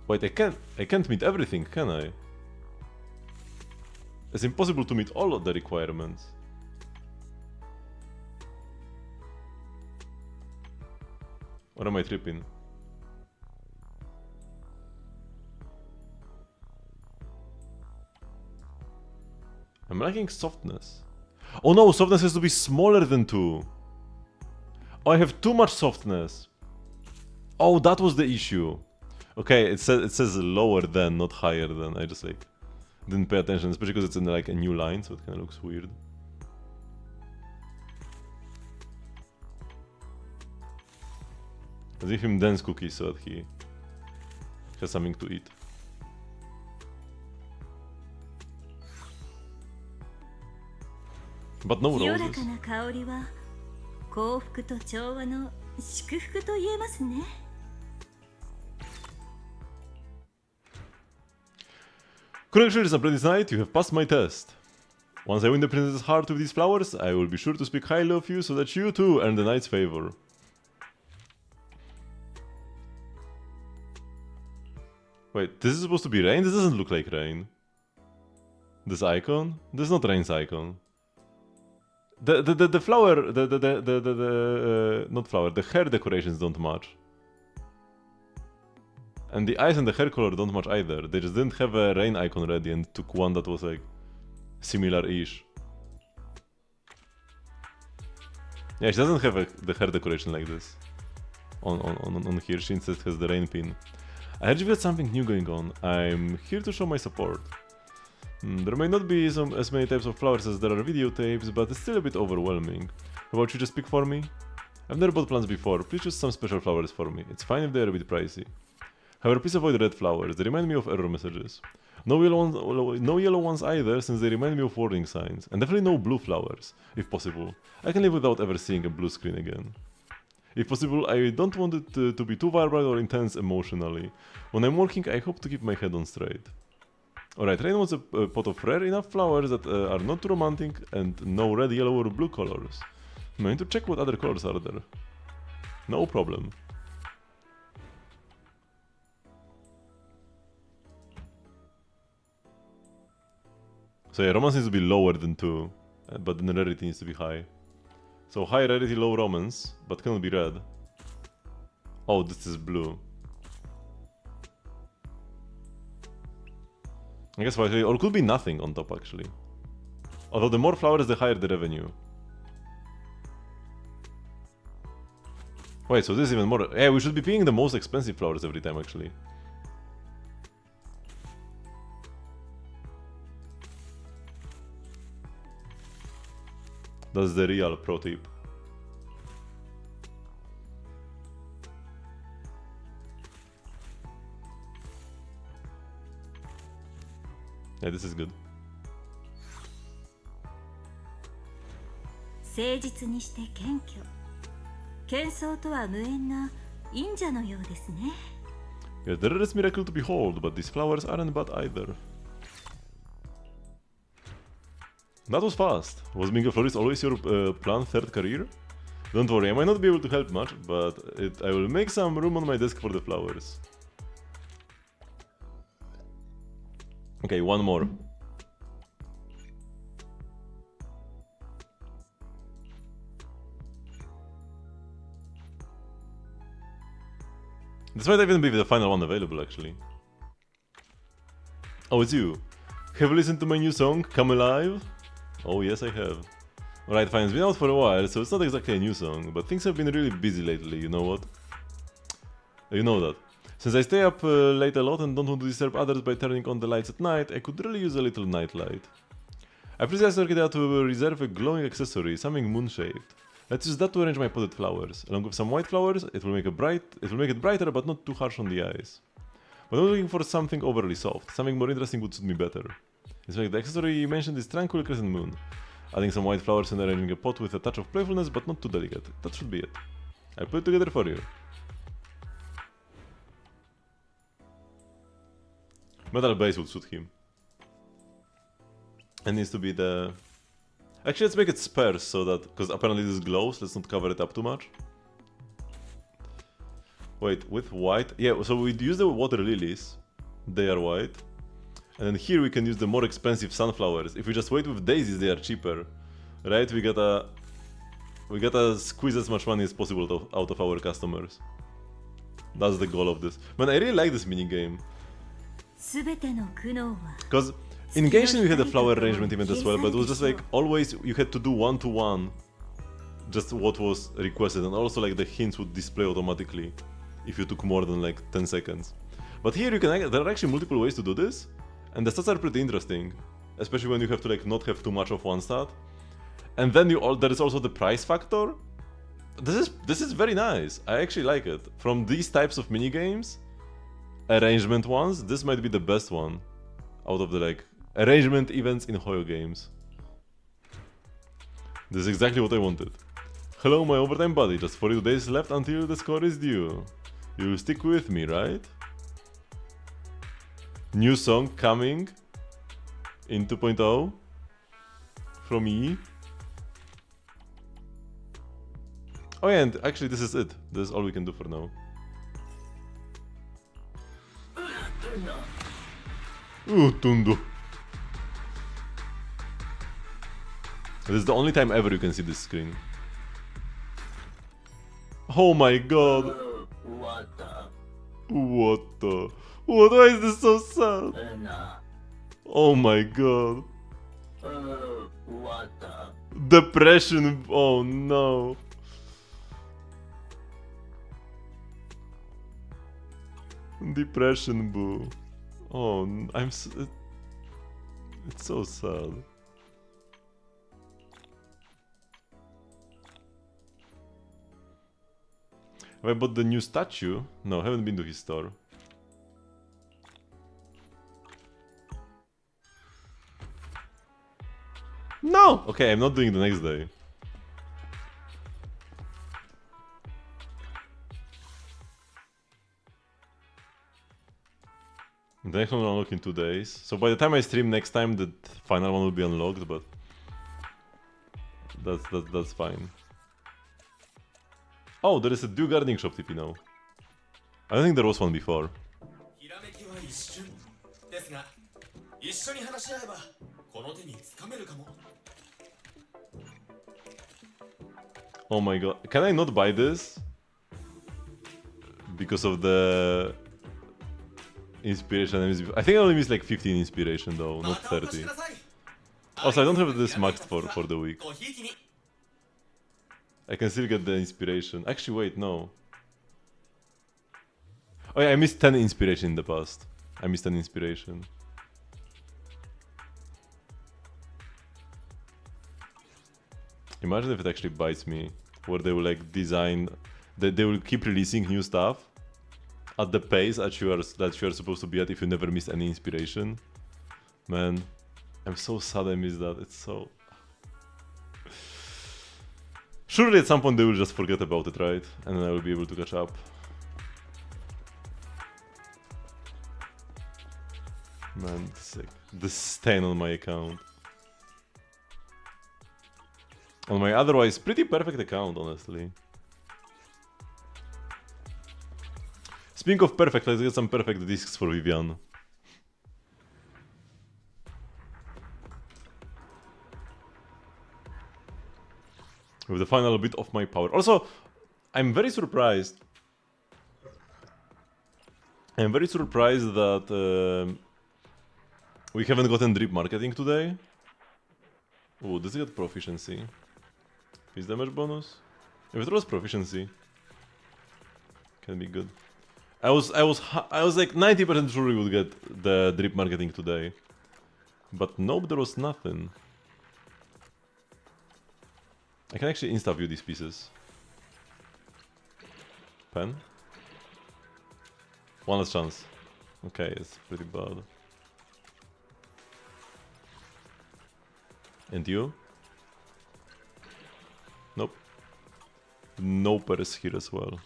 Wait, I can't meet everything, can I? It's impossible to meet all of the requirements. Or am I tripping? I'm lacking softness. Oh no, softness has to be smaller than 2. Oh, I have too much softness. Oh, that was the issue. Okay, it says lower than, not higher than. I just like didn't pay attention, especially because it's in like a new line, so it kind of looks weird. Let's give him dense cookies so that he has something to eat. But no roses. 清らかな香りは幸福と調和の祝福と言えますね。Congratulations, Apprentice Knight, you have passed my test. Once I win the princess's heart with these flowers, I will be sure to speak highly of you so that you too earn the knight's favor. Wait, this is supposed to be rain? This doesn't look like rain. This icon? This is not rain's icon. The flower, not flower, the hair decorations don't match. And the eyes and the hair color don't match either. They just didn't have a rain icon ready and took one that was like similar-ish. Yeah, she doesn't have the hair decoration like this. On here, she instead has the rain pin. I heard you've got something new going on. I'm here to show my support. There may not be as many types of flowers as there are videotapes, but it's still a bit overwhelming. How about you just pick for me? I've never bought plants before, please choose some special flowers for me. It's fine if they're a bit pricey. However, please avoid red flowers, they remind me of error messages. No yellow ones either, since they remind me of warning signs. And definitely no blue flowers, if possible. I can live without ever seeing a blue screen again. If possible, I don't want it to be too vibrant or intense emotionally. When I'm working, I hope to keep my head on straight. Alright, Rain wants a pot of rare enough flowers that are not too romantic and no red, yellow or blue colors. I need to check what other colors are there. No problem. So yeah, romance needs to be lower than 2, but then the rarity needs to be high. So high rarity, low romance, but cannot be red. Oh, this is blue. I guess why, or could be nothing on top actually. Although the more flowers, the higher the revenue. Wait, so this is even more. Yeah, we should be picking the most expensive flowers every time actually. That's the real pro tip. Yeah, this is good. 誠実にして謙虚。謙遜とは無縁な忍者のようですね。Yeah, the rarest miracle to behold, but these flowers aren't bad either. That was fast. Was being a florist always your planned third career? Don't worry, I might not be able to help much, but I will make some room on my desk for the flowers. Okay, one more. This might even be the final one available, actually. Oh, it's you. Have you listened to my new song, Come Alive? Oh, yes, I have. Alright, fine, it's been out for a while, so it's not exactly a new song, but things have been really busy lately, you know what? You know that. Since I stay up late a lot and don't want to disturb others by turning on the lights at night, I could really use a little night light. I please asked Orchidea to reserve a glowing accessory, something moon-shaped. Let's use that to arrange my potted flowers. Along with some white flowers, it will make it brighter but not too harsh on the eyes. But I'm looking for something overly soft. Something more interesting would suit me better. In fact, the accessory you mentioned is Tranquil Crescent Moon. Adding some white flowers and arranging a pot with a touch of playfulness but not too delicate. That should be it. I'll put it together for you. Metal base would suit him. And needs to be the... Actually, let's make it sparse so that... Because apparently this glows, let's not cover it up too much. Wait, with white? Yeah, so we'd use the water lilies. They are white. And then here we can use the more expensive sunflowers. If we just wait with daisies, they are cheaper. Right? We gotta squeeze as much money as possible out of our customers. That's the goal of this. Man, I really like this minigame. Because in Genshin we had a flower arrangement event as well, but it was just like always you had to do one-to-one just what was requested, and also like the hints would display automatically if you took more than like 10 seconds. But here you can, there are actually multiple ways to do this, and the stats are pretty interesting, especially when you have to like not have too much of one stat. And then there is also the price factor. This is very nice. I actually like it. From these types of minigames, arrangement ones, this might be the best one out of the like arrangement events in Hoyo games. This is exactly what I wanted. Hello my overtime buddy, just 42 days left until the score is due. You'll stick with me, right? New song coming in 2.0 from me. Oh yeah, and actually this is it. This is all we can do for now. Tundo. This is the only time ever you can see this screen. Oh my god. What the? Why is this so sad? Oh my god. Depression. Oh no. Depression, boo. Oh, it's so sad. Have I bought the new statue? No, haven't been to his store. No! Okay, I'm not doing the next day. The next one will unlock in 2 days. So by the time I stream next time, the final one will be unlocked, but that's fine. Oh, there is a Dew Gardening Shop TP now. I don't think there was one before. Oh my god, can I not buy this? Because of the inspiration. I think I only missed like 15 inspiration though, not 30. Also, I don't have this maxed for the week. I can still get the inspiration. Actually, wait, no. Oh yeah, I missed 10 inspiration in the past. I missed an inspiration. Imagine if it actually bites me, where they will like design, they will keep releasing new stuff at the pace that you are supposed to be at if you never miss any inspiration. Man, I'm so sad I missed that. It's so... Surely at some point they will just forget about it, right? And then I will be able to catch up. Man, sick. The stain on my account. On my otherwise pretty perfect account, honestly. Speaking of perfect, let's get some perfect discs for Vivian. With the final bit of my power. Also, I'm very surprised. I'm very surprised that we haven't gotten drip marketing today. Oh, does it get proficiency? Is damage bonus? If it was proficiency, can be good. I was like 90% sure we would get the drip marketing today, but nope, there was nothing. I can actually insta view these pieces. Pen. One last chance. Okay, it's pretty bad. And you? Nope. No pairs here as well.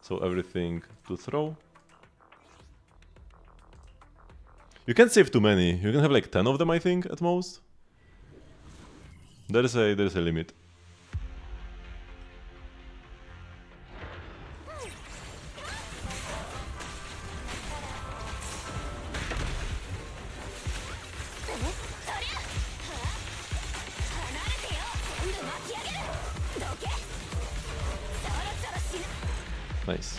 So everything to throw. You can't save too many. You can have like 10 of them, I think, at most. There is a limit. Nice.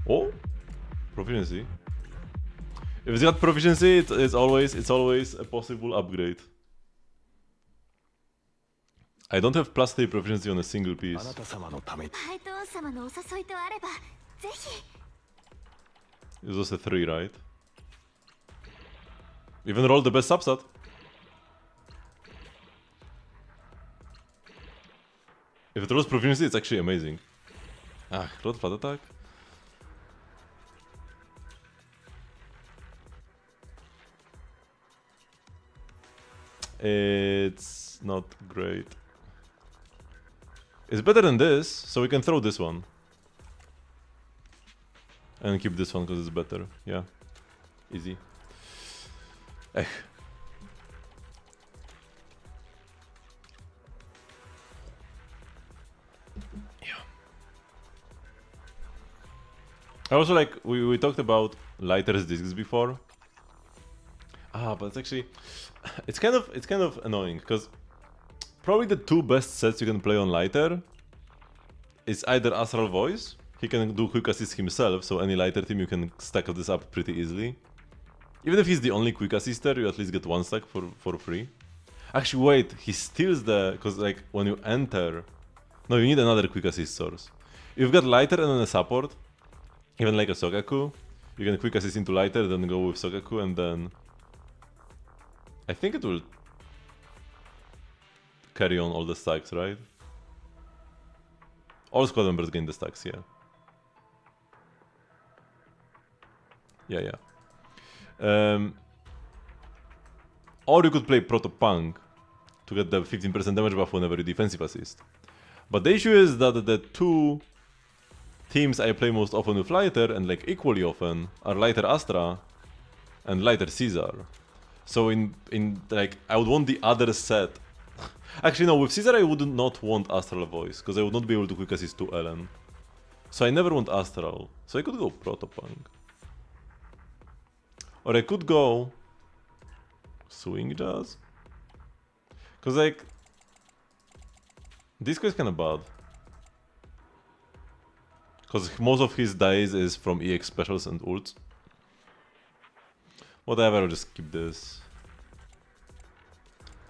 Oh, proficiency. If it's got proficiency, it's always a possible upgrade. I don't have plus 3 proficiency on a single piece. It was a 3, right? Even roll the best substat. If it rolls proficiency, it's actually amazing. Ah, roll flat attack. It's not great. It's better than this, so we can throw this one. And keep this one because it's better. Yeah. Easy. Eh. Yeah. I also like we talked about lighter's discs before. Ah, but it's actually it's kind of annoying because probably the 2 best sets you can play on lighter is either Astral Voice. He can do quick assist himself, so any lighter team you can stack this up pretty easily. Even if he's the only quick assister, you at least get 1 stack for free. Actually, wait, he steals the... Because, like, when you enter... No, you need another quick assist source. You've got Lighter and then a support. Even like a Sogaku. You can quick assist into Lighter, then go with Sogaku, and then... I think it will... carry on all the stacks, right? All squad members gain the stacks, yeah. Yeah. Or you could play Proto-Punk to get the 15% damage buff whenever you defensive assist. But the issue is that the two teams I play most often with Lighter, and like equally often, are Lighter Astra and Lighter Caesar. So in like, I would want the other set. Actually no, with Caesar I would not want Astral Voice, because I would not be able to quick assist to Ellen. So I never want Astral, so I could go Proto-Punk. Or I could go Swing Jazz? Cause like, this guy is kinda bad. Cause most of his dice is from EX specials and ults. Whatever, I'll just keep this.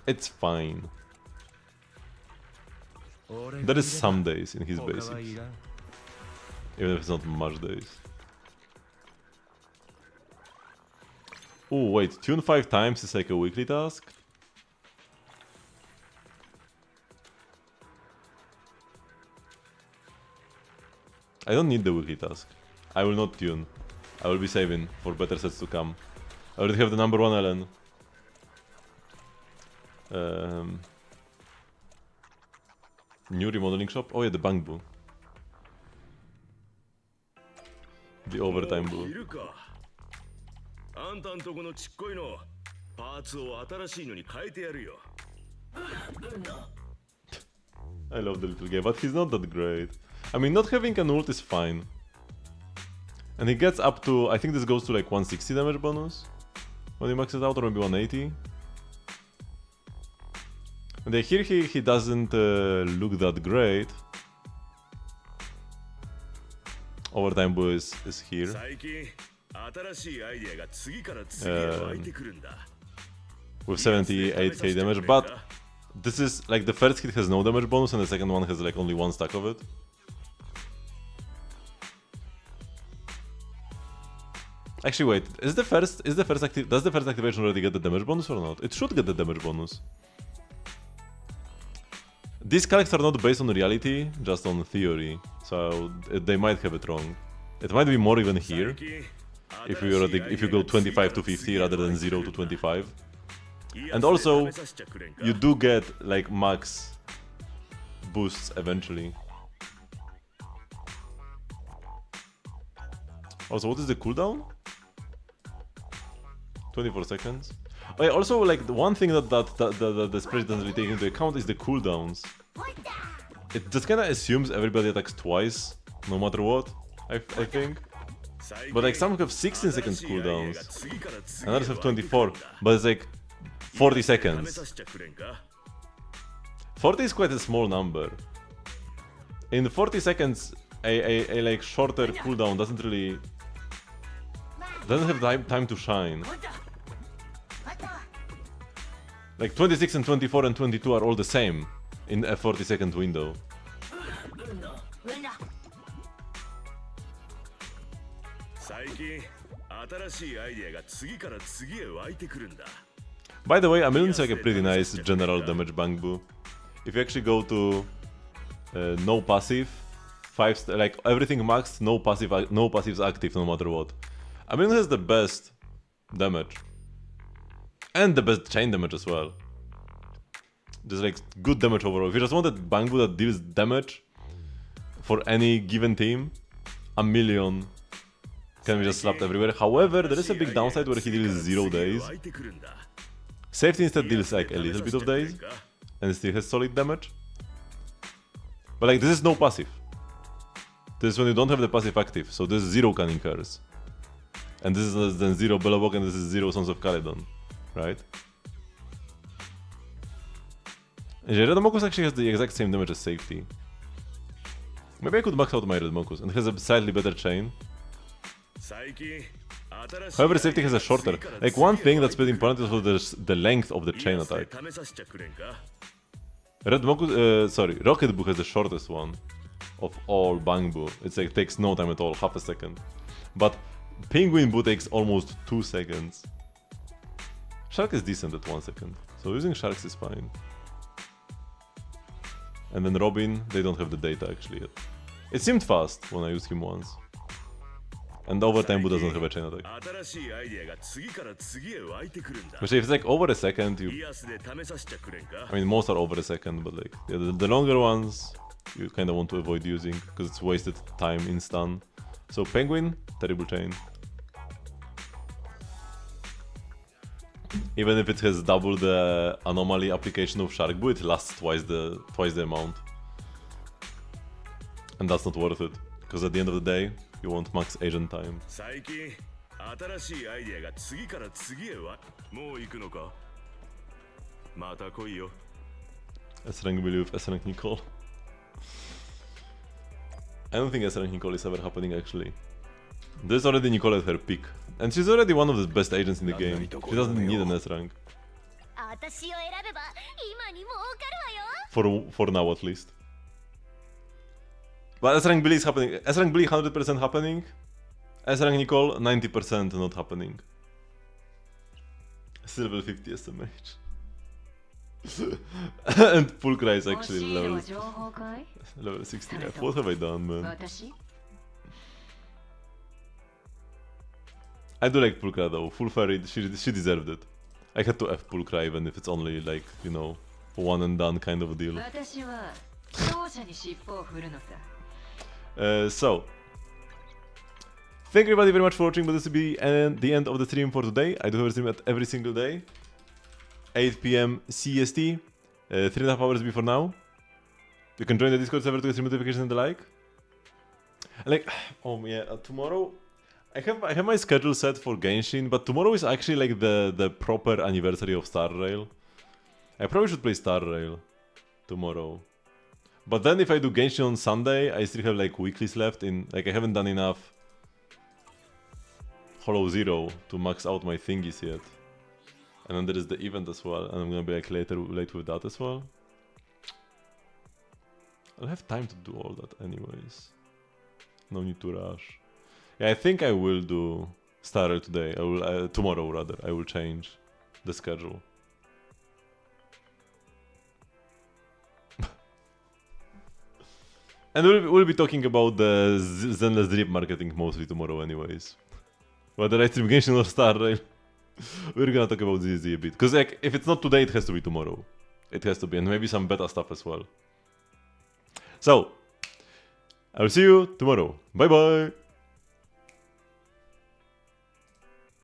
It's fine. There is some days in his basics. Even if it's not much days. Oh wait, tune 5 times is like a weekly task? I don't need the weekly task. I will not tune. I will be saving for better sets to come. I already have the number 1 Ellen. New remodeling shop? Oh yeah, the bank boo. The overtime boo. I love the little guy, but he's not that great. I mean, not having an ult is fine. And he gets up to, I think this goes to like 160 damage bonus when he maxes out, or maybe 180. And I hear he doesn't look that great. Overtime boo is here. With 78k damage, but this is like the first hit has no damage bonus and the second one has like only 1 stack of it. Actually wait, does the first activation already get the damage bonus or not? It should get the damage bonus. These characters are not based on reality, just on theory, so they might have it wrong. It might be more even here, if you go 25 to 50 rather than 0 to 25. And also, you do get like max boosts eventually. Also, what is the cooldown? 24 seconds. Oh, yeah, also, like, the one thing that the spread doesn't really take into account is the cooldowns. It just kinda assumes everybody attacks twice, no matter what, I think. But like, some have 16 seconds cooldowns, and others have 24, but it's like 40 seconds. 40 is quite a small number. In 40 seconds, a like shorter cooldown doesn't have time to shine. Like 26 and 24 and 22 are all the same in a 40-second window. By the way, Amelion is like a pretty nice general damage bank boo. If you actually go to no passive, like everything maxed, no passives active no matter what. Amelion has the best damage. And the best chain damage as well. Just like good damage overall. If you just want a bank boo that deals damage for any given team, Amelion can be just slapped everywhere. However, there is a big downside where he deals 0 days. Safety instead deals like a little bit of days, and it still has solid damage. But like, this is no passive. This is when you don't have the passive active, so this is 0 Cunning Curse. And this is then 0 Bellowok, and this is 0 Sons of Caledon. Right? Red actually has the exact same damage as safety. Maybe I could max out my Red and it has a slightly better chain. However, safety has a shorter. Like, one thing that's pretty important is also the length of the chain attack. Rocket Boo has the shortest one of all Bang Boo. It's like takes no time at all, half a second. But Penguin Boo takes almost 2 seconds. Shark is decent at 1 second, so using Sharks is fine. And then Robin, they don't have the data actually yet. It seemed fast when I used him once. And overtime Boo doesn't have a chain attack. Which if it's like over a second, I mean most are over a second, but like the longer ones you kind of want to avoid using because it's wasted time in stun. So Penguin, terrible chain. Even if it has double the anomaly application of Shark Boo, it lasts twice the amount. And that's not worth it, because at the end of the day, you want max agent time. S-rank Billy with S-rank Nicole. I don't think S-rank Nicole is ever happening actually. There's already Nicole at her peak. And she's already one of the best agents in the game. She doesn't need an S-rank. For now at least. But S-rank Billy is happening. S-rank Billy 100% happening. S-rank Nicole 90% not happening. Still level 50 SMH. And Pulcra is actually level 60. What have I done, man? I do like Pulcra though. Full fairy, she deserved it. I had to F Pulcra even if it's only like, you know, one and done kind of a deal. So, thank you everybody very much for watching, but this will be the end of the stream for today. I do have a stream every single day. 8 PM CST, 3.5 hours before now. You can join the Discord server to get stream notifications and the like. Like, oh yeah, tomorrow I have my schedule set for Genshin, but tomorrow is actually like the proper anniversary of Star Rail. I probably should play Star Rail tomorrow. But then if I do Genshin on Sunday, I still have like weeklies left in, like I haven't done enough Hollow Zero to max out my thingies yet. And then there is the event as well, and I'm gonna be like late with that as well. I'll have time to do all that anyways. No need to rush. Yeah, I think I will do Star Rail today. I will tomorrow rather. I will change the schedule. And we'll be talking about the Zenless drip marketing mostly tomorrow anyways. Whether I stream Genshin or Star Rail, we're gonna talk about ZZ a bit. Because like, if it's not today, it has to be tomorrow. It has to be, and maybe some beta stuff as well. So, I will see you tomorrow. Bye bye!